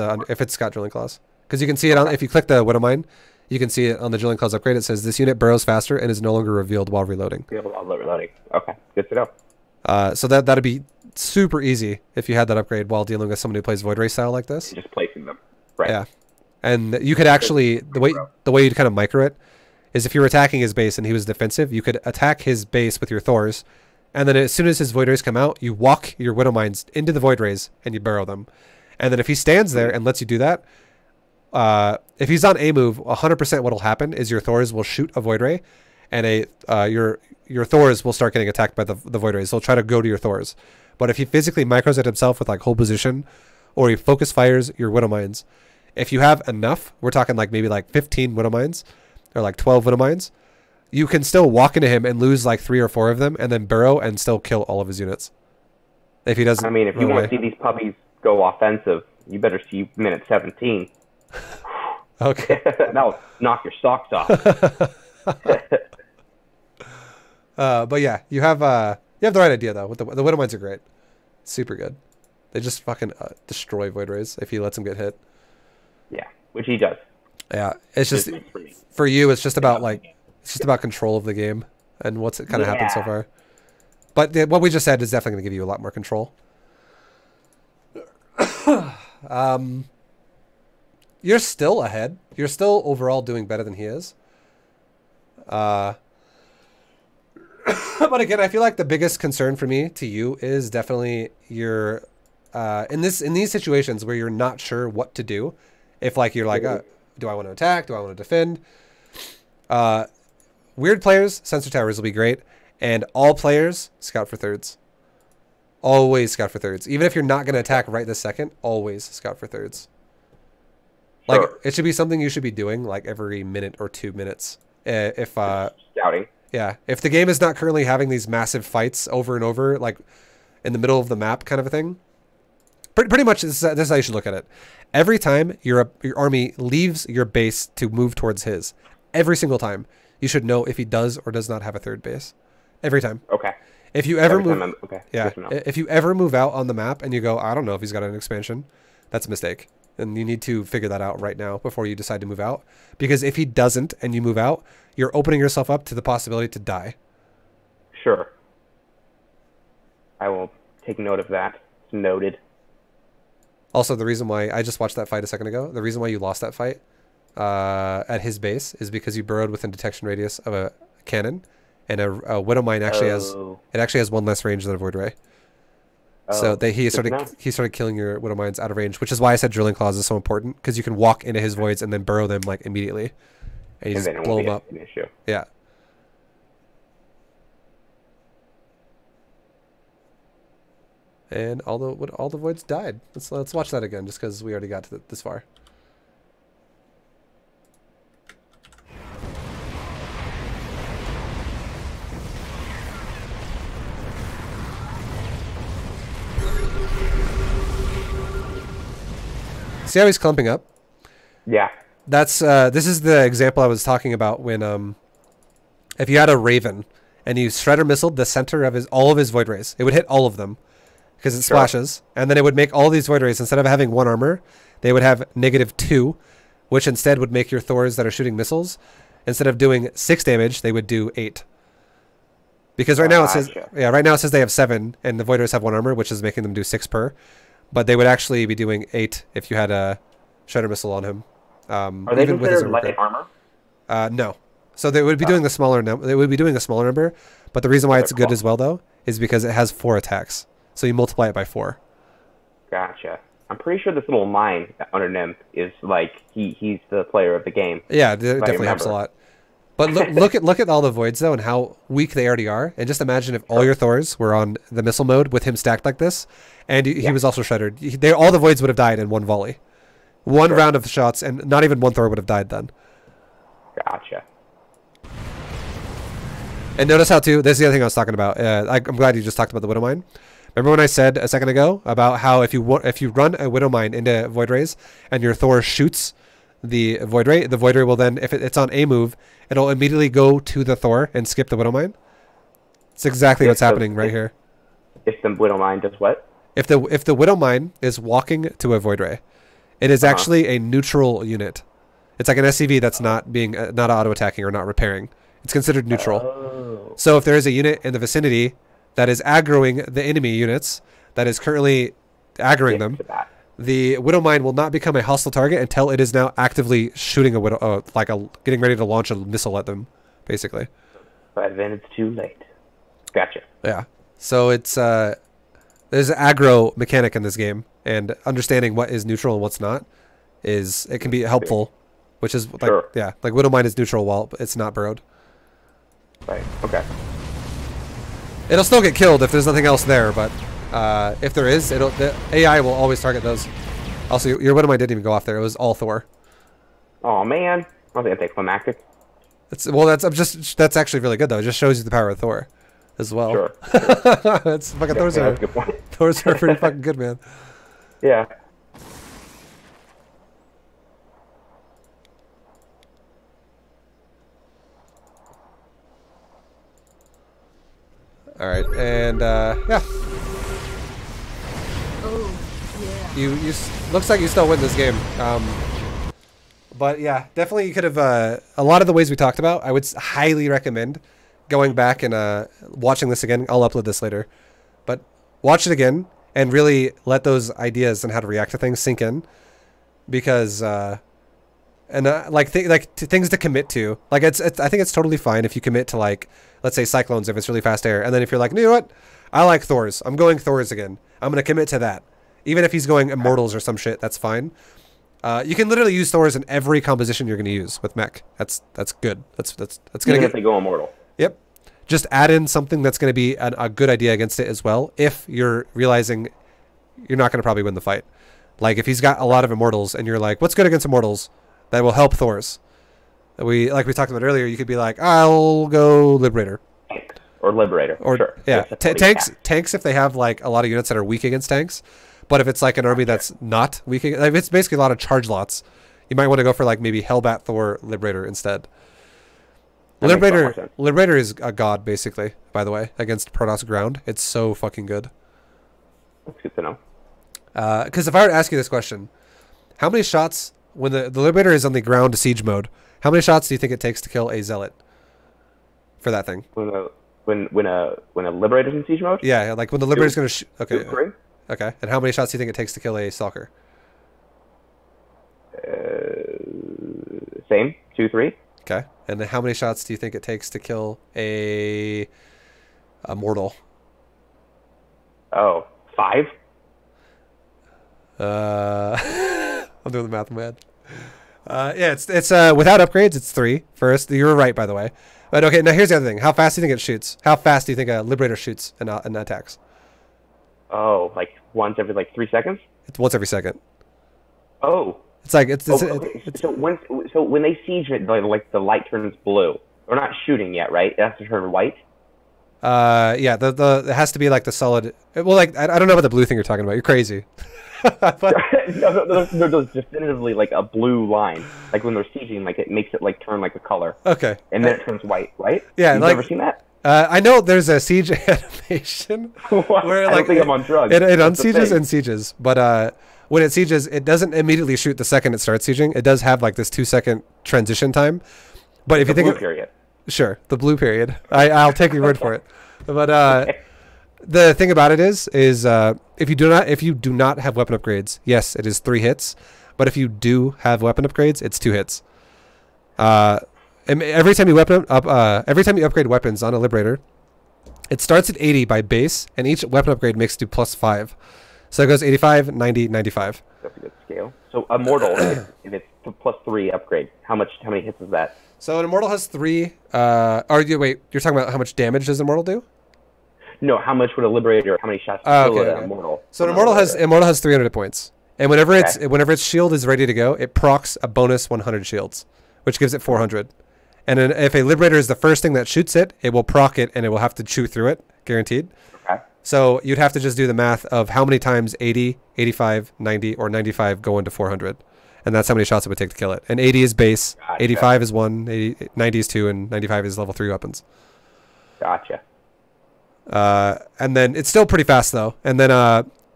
got drilling claws, because you can see it on if you click the Widow Mine, you can see it on the drilling claws upgrade. It says this unit burrows faster and is no longer revealed while reloading. While reloading. Okay, good to know. So that'd be super easy if you had that upgrade while dealing with somebody who plays Void Ray style like this. Just placing them. Right. Yeah. And you could actually, the way you'd kind of micro it is if you were attacking his base and he was defensive, you could attack his base with your Thors, and then as soon as his Void Rays come out, you walk your Widow Mines into the Void Rays and you burrow them. And then if he stands there and lets you do that, if he's on a move, 100% what'll happen is your Thors will shoot a Void Ray, and your Thors will start getting attacked by the Void Rays. They'll try to go to your Thors. But if he physically micros it himself with like hold position, or he focus fires your Widow Mines, if you have enough, we're talking like maybe like 15 Widow Mines or like 12 Widow Mines, you can still walk into him and lose like 3 or 4 of them and then burrow and still kill all of his units. If he doesn't. I mean, if you want to see these puppies go offensive, you better see minute 17. Okay. That'll knock your socks off. But yeah, you have the right idea though. The Widow Mines are great. Super good. They just fucking destroy Void Rays if he lets them get hit. Yeah, which he does. Yeah, it's just for you. It's just about control of the game and what's kind of happened so far. But what we just said is definitely going to give you a lot more control. You're still ahead. You're still overall doing better than he is. But again, I feel like the biggest concern for me to you is definitely your in these situations where you're not sure what to do. If like you're like, do I want to attack? Do I want to defend? Weird players, sensor towers will be great, and all players scout for thirds. Always scout for thirds, even if you're not going to attack right this second. Always scout for thirds. Like it should be something you should be doing like every minute or 2 minutes. If scouting. Yeah, if the game is not currently having these massive fights over and over, like in the middle of the map kind of a thing, pretty much this is how you should look at it. Every time your army leaves your base to move towards his, every single time, you should know if he does or does not have a third base. Every time. Okay. If you ever if you ever move out on the map and you go, I don't know if he's got an expansion, that's a mistake. And you need to figure that out right now before you decide to move out. Because if he doesn't and you move out, you're opening yourself up to the possibility to die. Sure. I will take note of that. It's noted. Also, the reason why I just watched that fight a second ago, the reason why you lost that fight at his base is because you burrowed within detection radius of a cannon, and a Widow Mine actually has one less range than a Void Ray. So Oh, he good to know. started killing your Widow Mines out of range, which is why I said drilling claws is so important, because you can walk into his voids and then burrow them like immediately, and you And just then it blow won't them be up. an issue. Yeah. And all the voids died. Let's watch that again, just because we already got to this far. See how he's clumping up? Yeah. That's this is the example I was talking about when if you had a Raven and you shredder missiled the center of all of his void rays, it would hit all of them because it splashes, and then it would make all these void rays, instead of having 1 armor, they would have -2, which instead would make your Thors that are shooting missiles, instead of doing 6 damage, they would do 8. Because right now it says they have 7 and the void rays have 1 armor, which is making them do 6 per. But they would actually be doing 8 if you had a shredder missile on him. Are they considered light armor? No. So they would be doing a smaller number. They would be doing a smaller number. But the reason why it's good as well, though, is because it has 4 attacks. So you multiply it by 4. Gotcha. I'm pretty sure this little mine under Nymph is like he's the player of the game. Yeah, it definitely helps a lot. But look at all the voids though, and how weak they already are. And just imagine if all your Thors were on the missile mode with him stacked like this, and he was also shreddered. All the voids would have died in one volley, one round of shots, and not even one Thor would have died then. Gotcha. And notice how too. This is the other thing I was talking about. I'm glad you just talked about the Widow Mine. Remember when I said a second ago about how if you run a Widow Mine into void rays and your Thor shoots the void ray will then, if it's on a move, it'll immediately go to the Thor and skip the Widow Mine. It's exactly what's happening right here. If the Widow Mine does what? If the Widow Mine is walking to a void ray, it is actually a neutral unit. It's like an SCV that's not being not auto attacking or not repairing. It's considered neutral. Oh. So if there is a unit in the vicinity that is aggroing the enemy units, that is currently aggroing them, the Widow Mine will not become a hostile target until it is now actively shooting a Widow, getting ready to launch a missile at them, basically. But then it's too late. Gotcha. Yeah. So it's there's an aggro mechanic in this game, and understanding what is neutral and what's not it can be helpful, which is like Widow Mine is neutral while it's not burrowed. Right. Okay. It'll still get killed if there's nothing else there, but if there is, the AI will always target those. Also, your Widow Mine didn't even go off there. It was all Thor. Oh man, I was anticlimactic. That's actually really good though. It just shows you the power of Thor, as well. Sure. It's fucking Thors that's a good point. Thors are pretty fucking good, man. Yeah. All right, and yeah. Oh, yeah. You looks like you still win this game. But yeah, definitely you could have a lot of the ways we talked about. I would highly recommend going back and watching this again. I'll upload this later, but watch it again and really let those ideas and how to react to things sink in, because things to commit to. Like I think it's totally fine if you commit to, like, let's say Cyclones if it's really fast air, and then if you're like, you know what, I like Thors, I'm going Thors again, I'm gonna commit to that. Even if he's going Immortals or some shit, that's fine. You can literally use Thors in every composition you're gonna use with mech. That's good. That's gonna Even if they go Immortal. Yep. Just add in something that's gonna be a good idea against it as well. If you're realizing you're not gonna probably win the fight, like if he's got a lot of Immortals and you're like, what's good against Immortals that will help Thors? Like we talked about earlier, you could be like, I'll go Liberator. Or Liberator. Or sure. yeah, tanks if they have like a lot of units that are weak against tanks. But if it's like an army that's not weak, if it's basically a lot of charge lots, you might want to go for like maybe Hellbat, Thor, Liberator instead. Liberator is a god basically, by the way, against Protoss ground. It's so fucking good. That's good to know. Because if I were to ask you this question, how many shots when the Liberator is on the ground siege mode, how many shots do you think it takes to kill a Zealot for that thing? When a Liberator's in siege mode? Yeah, like when the Liberator's going to okay. 3? Okay. And how many shots do you think it takes to kill a Stalker? Same. 2, 3. Okay. And then how many shots do you think it takes to kill a Mortal? Oh, 5? I'm doing the math in my head. Yeah, it's without upgrades, it's 3 first. You were right, by the way. But okay, now here's the other thing. How fast do you think it shoots? How fast do you think a Liberator shoots and attacks? Oh, like once every like 3 seconds? It's once every second. Oh. It's like it's okay. So when they siege it, like the light turns blue. We're not shooting yet, right? It has to turn white. Yeah, it has to be like the solid. Well, like I don't know about the blue thing you're talking about. You're crazy. But, no, definitively like a blue line. Like when they're sieging, like it makes it like turn like a color. Okay. And then it turns white, right? Yeah. You've like, never seen that? I know there's a siege animation where I don't think I'm on drugs. It unsieges and sieges, but when it sieges, it doesn't immediately shoot the second it starts sieging. It does have like this 2-second transition time. But if you think period. Sure, the blue period. I'll take your word for it. But Okay. the thing about it is if you do not have weapon upgrades, yes, it is 3 hits. But if you do have weapon upgrades, it's 2 hits. And every time you upgrade weapons on a Liberator, it starts at 80 by base, and each weapon upgrade makes it to +5. So it goes 85, 90, 95. That's a good scale. So Immortal, if it's +3 upgrade, how many hits is that? So an Immortal has 3. Wait, you're talking about how much damage does Immortal do? No, how much would a Liberator? How many shots Okay, kill okay. Immortal? So an Immortal has 300 hit points, and whenever its shield is ready to go, it procs a bonus 100 shields, which gives it 400. And then if a Liberator is the first thing that shoots it, it will proc it, and it will have to chew through it, guaranteed. Okay. So you'd have to just do the math of how many times 80, 85, 90, or 95 go into 400. And that's how many shots it would take to kill it. And 80 is base, Gotcha. 85 is 1, 90 is 2, and 95 is level 3 weapons. Gotcha. And then it's still pretty fast, though. And then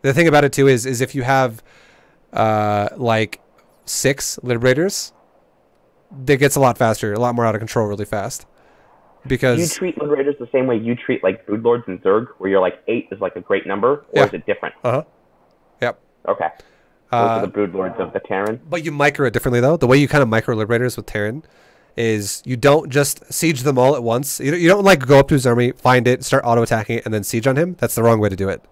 the thing about it, too, is if you have like 6 Liberators, it gets a lot faster, a lot more out of control really fast. Because Do you treat Liberators the same way you treat like Broodlords and Zerg, where you're like 8 is like a great number, or is it different? Yep. Okay. Those are the Broodlords of the Terran. But you micro it differently, though. The way you kind of micro Liberators with Terran is you don't just siege them all at once. You don't like go up to his army, find it, start auto-attacking it, and then siege on him. That's the wrong way to do it.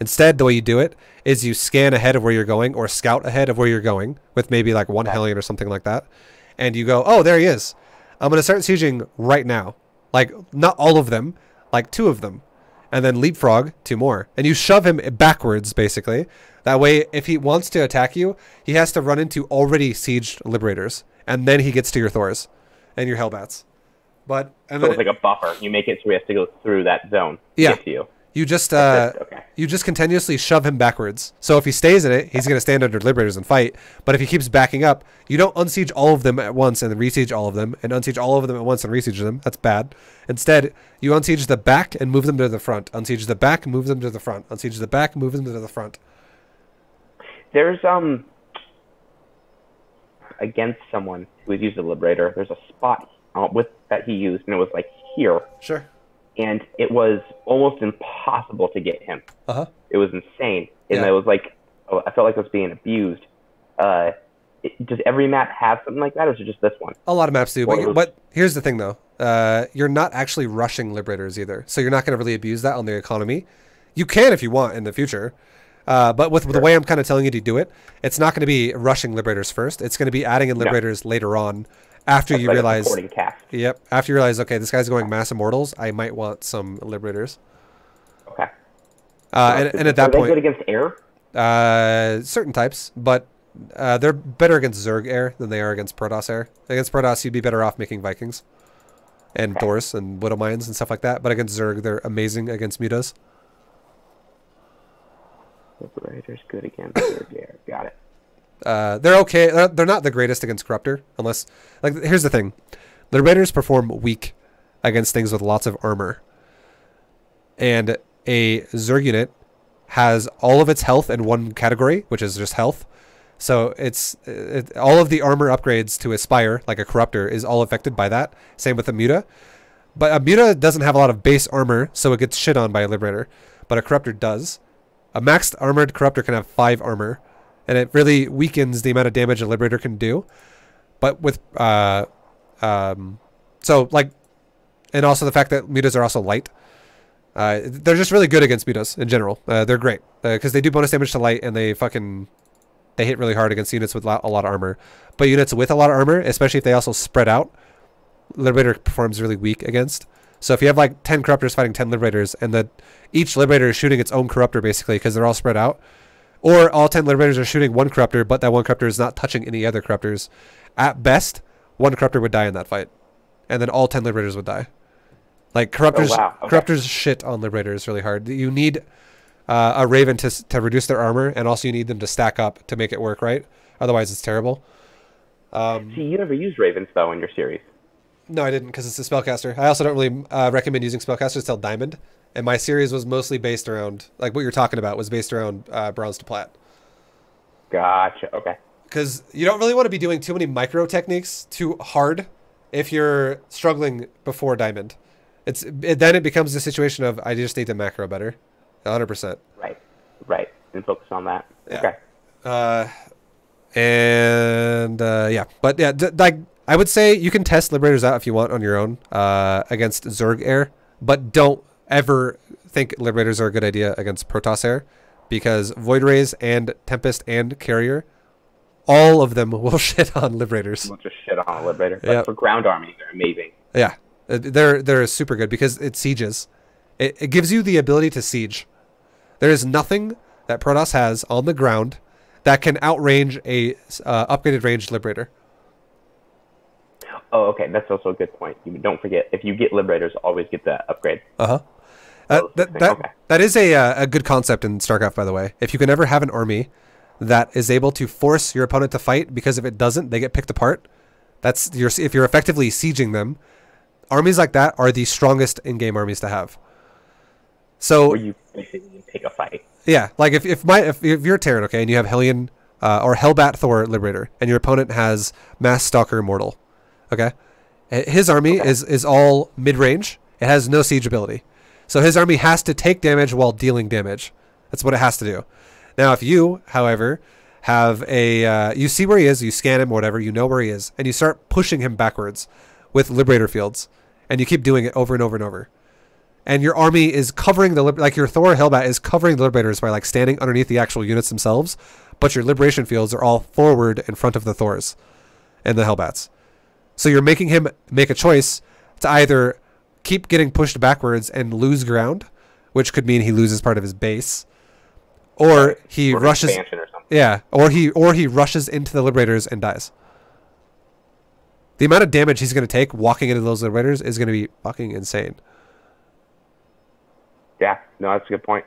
Instead, the way you do it is you scan ahead of where you're going, or scout ahead of where you're going with maybe like 1 Hellion or something like that. And you go, oh, there he is. I'm going to start sieging right now. Like, not all of them, like 2 of them. And then leapfrog 2 more. And you shove him backwards, basically. That way, if he wants to attack you, he has to run into already sieged Liberators. And then he gets to your Thors and your Hellbats. So it's like a buffer. You make it so he has to go through that zone to get to you. You just Okay. you just continuously shove him backwards. So if he stays in it, he's going to stand under Liberators and fight. But if he keeps backing up, you don't unsiege all of them at once and then resiege all of them, and unsiege all of them at once and resiege them. That's bad. Instead, you unsiege the back and move them to the front. Unsiege the back, move them to the front. Unsiege the back, move them to the front. There's against someone who has used a Liberator. There's a spot that he used, and it was like here. Sure. And it was almost impossible to get him. It was insane. And I was like, I felt like I was being abused. Does every map have something like that, or is it just this one? A lot of maps do. But here's the thing, though. You're not actually rushing Liberators either. So you're not going to really abuse that on the economy. You can if you want in the future. But with the way I'm kind of telling you to do it, it's not going to be rushing Liberators first. It's going to be adding in Liberators later on. After you realize, yep. After you realize, okay, this guy's going mass immortals, I might want some Liberators. Okay. And at that point, are they good against air? Certain types, but they're better against Zerg air than they are against Protoss air. Against Protoss, you'd be better off making Vikings and Thors and Widow Mines and stuff like that. But against Zerg, they're amazing against mutas. Liberator's good against Zerg air. Got it. They're okay. They're not the greatest against Corruptor, unless... Like, here's the thing. Liberators perform weak against things with lots of armor. And a Zerg unit has all of its health in one category, which is just health. So all of the armor upgrades to Aspire, like a Corruptor, is all affected by that. Same with a Muta. But a Muta doesn't have a lot of base armor, so it gets shit on by a Liberator. But a Corruptor does. A maxed armored Corruptor can have 5 armor. And it really weakens the amount of damage a Liberator can do. But with, so like, and also the fact that mutas are also light. They're just really good against mutas in general. They're great because they do bonus damage to light and they hit really hard against units with a lot of armor. But units with a lot of armor, especially if they also spread out, Liberator performs really weak against. So if you have like 10 Corruptors fighting 10 Liberators and each Liberator is shooting its own Corruptor basically because they're all spread out, or all 10 Liberators are shooting one Corruptor but that one Corruptor is not touching any other Corruptors, at best, one Corruptor would die in that fight. And then all 10 Liberators would die. Like Corruptors, Corruptors shit on Liberators really hard. You need a Raven to reduce their armor, and also you need them to stack up to make it work right. Otherwise, it's terrible. See, you never used Ravens though in your series. No, I didn't because it's a spellcaster. I also don't really recommend using spellcasters till Diamond, and my series was mostly based around like what you're talking about was based around Bronze to Plat. Gotcha. Okay. Because you don't really want to be doing too many micro techniques too hard if you're struggling before Diamond. Then it becomes a situation of I just need to macro better, 100%. Right, and focus on that. Yeah. Okay. Yeah, but yeah, like I would say you can test Liberators out if you want on your own against Zerg Air, but don't ever think Liberators are a good idea against Protoss Air, because Void Rays and Tempest and Carrier, all of them will shit on Liberators. We'll just shit on a Liberator. But for ground armies, they're amazing. Yeah. They're super good because it sieges. It gives you the ability to siege. There is nothing that Protoss has on the ground that can outrange a upgraded ranged Liberator. Oh, okay. That's also a good point. You don't forget, if you get Liberators, always get that upgrade. That is a good concept in StarCraft, by the way. If you can ever have an army that is able to force your opponent to fight, because if it doesn't, they get picked apart. If you're effectively sieging them. Armies like that are the strongest in-game armies to have. So where you basically take a fight. Yeah, like if you're Terran, okay, and you have Hellion or Hellbat Thor Liberator, and your opponent has Mass Stalker Immortal, okay, his army is all mid-range. It has no siege ability, so his army has to take damage while dealing damage. That's what it has to do. Now, if you, however, have you see where he is, you scan him, whatever, you know where he is, and you start pushing him backwards with Liberator fields. And you keep doing it over and over and over. And your army is covering like your Thor Hellbat is covering the Liberators by like standing underneath the actual units themselves. But your Liberation fields are all forward in front of the Thors and the Hellbats. So you're making him make a choice to either keep getting pushed backwards and lose ground, which could mean he loses part of his base. Or he rushes. Or yeah. Or he rushes into the Liberators and dies. The amount of damage he's going to take walking into those Liberators is going to be fucking insane. Yeah, no, that's a good point.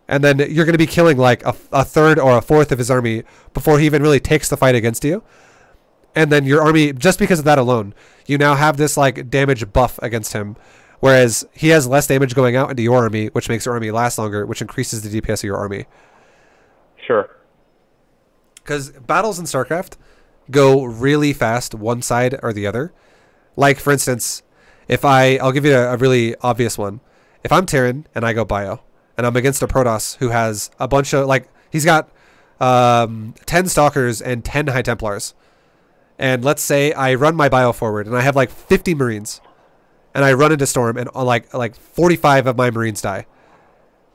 And then you're going to be killing like a third or a fourth of his army before he even really takes the fight against you. And then your army, just because of that alone, you now have this like damage buff against him. Whereas he has less damage going out into your army, which makes your army last longer, which increases the DPS of your army. Sure. Because battles in StarCraft go really fast one side or the other. Like, for instance, I'll give you a really obvious one. If I'm Terran and I go bio, and I'm against a Protoss who has a bunch of, like, he's got 10 Stalkers and 10 High Templars. And let's say I run my bio forward, and I have, like, 50 Marines. And I run into Storm, and, like 45 of my Marines die.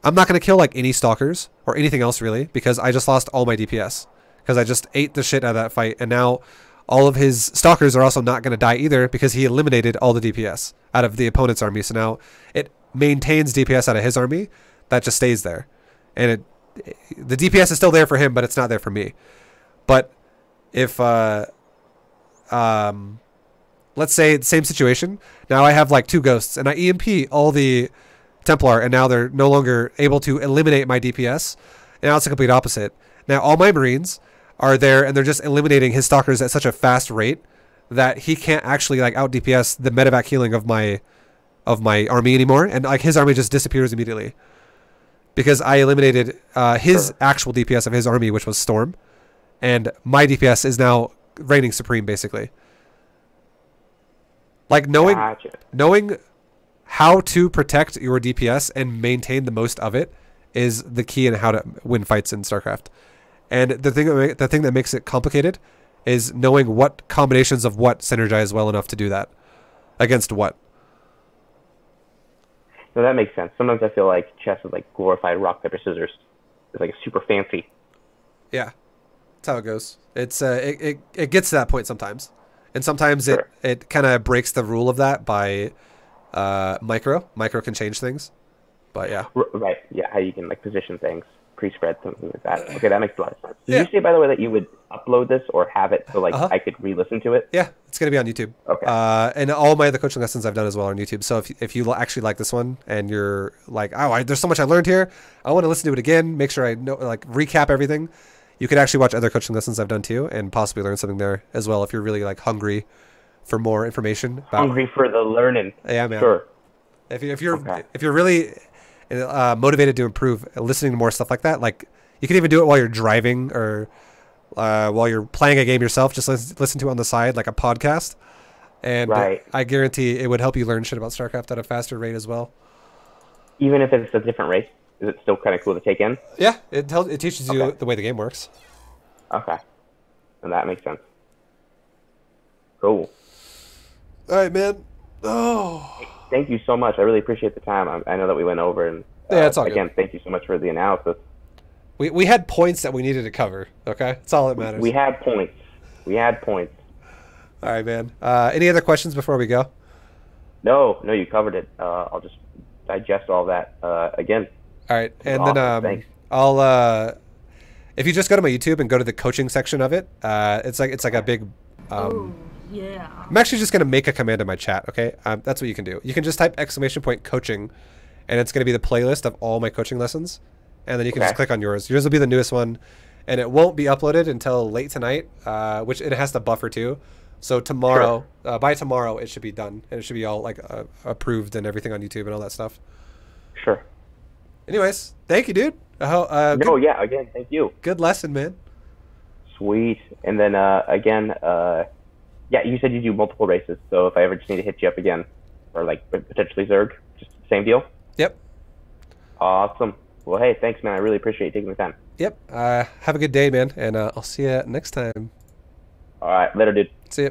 I'm not going to kill, like, any Stalkers, or anything else, really, because I just lost all my DPS. Because I just ate the shit out of that fight, and now all of his Stalkers are also not going to die either because he eliminated all the DPS out of the opponent's army. So now it maintains DPS out of his army that just stays there. And the DPS is still there for him, but it's not there for me. But if, let's say the same situation, now I have like 2 ghosts, and I EMP all the Templar, and now they're no longer able to eliminate my DPS. And now it's the complete opposite. Now all my Marines are there, and they're just eliminating his Stalkers at such a fast rate that he can't actually like out DPS the medevac healing of my army anymore, and like his army just disappears immediately because I eliminated his actual DPS of his army, which was Storm, and my DPS is now reigning supreme, basically. Like knowing how to protect your DPS and maintain the most of it is the key in how to win fights in StarCraft. And the thing that makes it complicated is knowing what combinations of what synergize well enough to do that against what. So that makes sense. Sometimes I feel like chess is like glorified rock, paper, scissors. It's like super fancy. Yeah, that's how it goes. It's it gets to that point sometimes, and sometimes Sure. it kind of breaks the rule of that by micro. Micro can change things, but yeah. Right. Yeah. How you can like position things, pre-spread something like that. Okay, that makes a lot of sense. Did Yeah. you say, by the way, that you would upload this or have it so like Uh-huh. I could re-listen to it? Yeah, it's gonna be on YouTube. Okay. And all my other coaching lessons I've done as well are on YouTube. So if you actually like this one and you're like, oh, there's so much I learned here, I want to listen to it again, make sure I know, like, recap everything. You could actually watch other coaching lessons I've done too, and possibly learn something there as well if you're really like hungry for more information. About, Hungry for the learning. Yeah, man. Sure. If Okay. you're really motivated to improve, listening to more stuff like that, like you can even do it while you're driving or while you're playing a game yourself. Just listen to it on the side, like a podcast, and Right. I guarantee it would help you learn shit about StarCraft at a faster rate as well. Even if it's a different race, is it still kind of cool to take in? Yeah, it teaches you Okay. the way the game works. Okay. And that makes sense. Cool. All right, man. Oh, Thank you so much. I really appreciate the time. I know that we went over, and Yeah, it's all good. again, thank you so much for the analysis. we had points that we needed to cover. Okay, that's all that matters. We had points. We had points. All right, man. Any other questions before we go? No, you covered it. I'll just digest all that again. All right, and Awesome, then thanks. I'll if you just go to my YouTube and go to the coaching section of it, it's like a big. Oh, yeah. I'm actually just gonna make a command in my chat. Okay, that's what you can do. You can just type !coaching, and it's gonna be the playlist of all my coaching lessons, and then you can just Okay. click on yours. Yours will be the newest one, and it won't be uploaded until late tonight, which it has to buffer too. So tomorrow, by tomorrow, it should be done, and it should be all like approved and everything on YouTube and all that stuff. Sure. Anyways, thank you, dude. No, Good, yeah, again, thank you. good lesson, man. Sweet. And then again, yeah, you said you do multiple races, so if I ever just need to hit you up again, or like potentially Zerg, just same deal? Yep. Awesome. Well, hey, thanks, man. I really appreciate you taking the time. Yep. Have a good day, man, and I'll see you next time. All right, later, dude. See ya.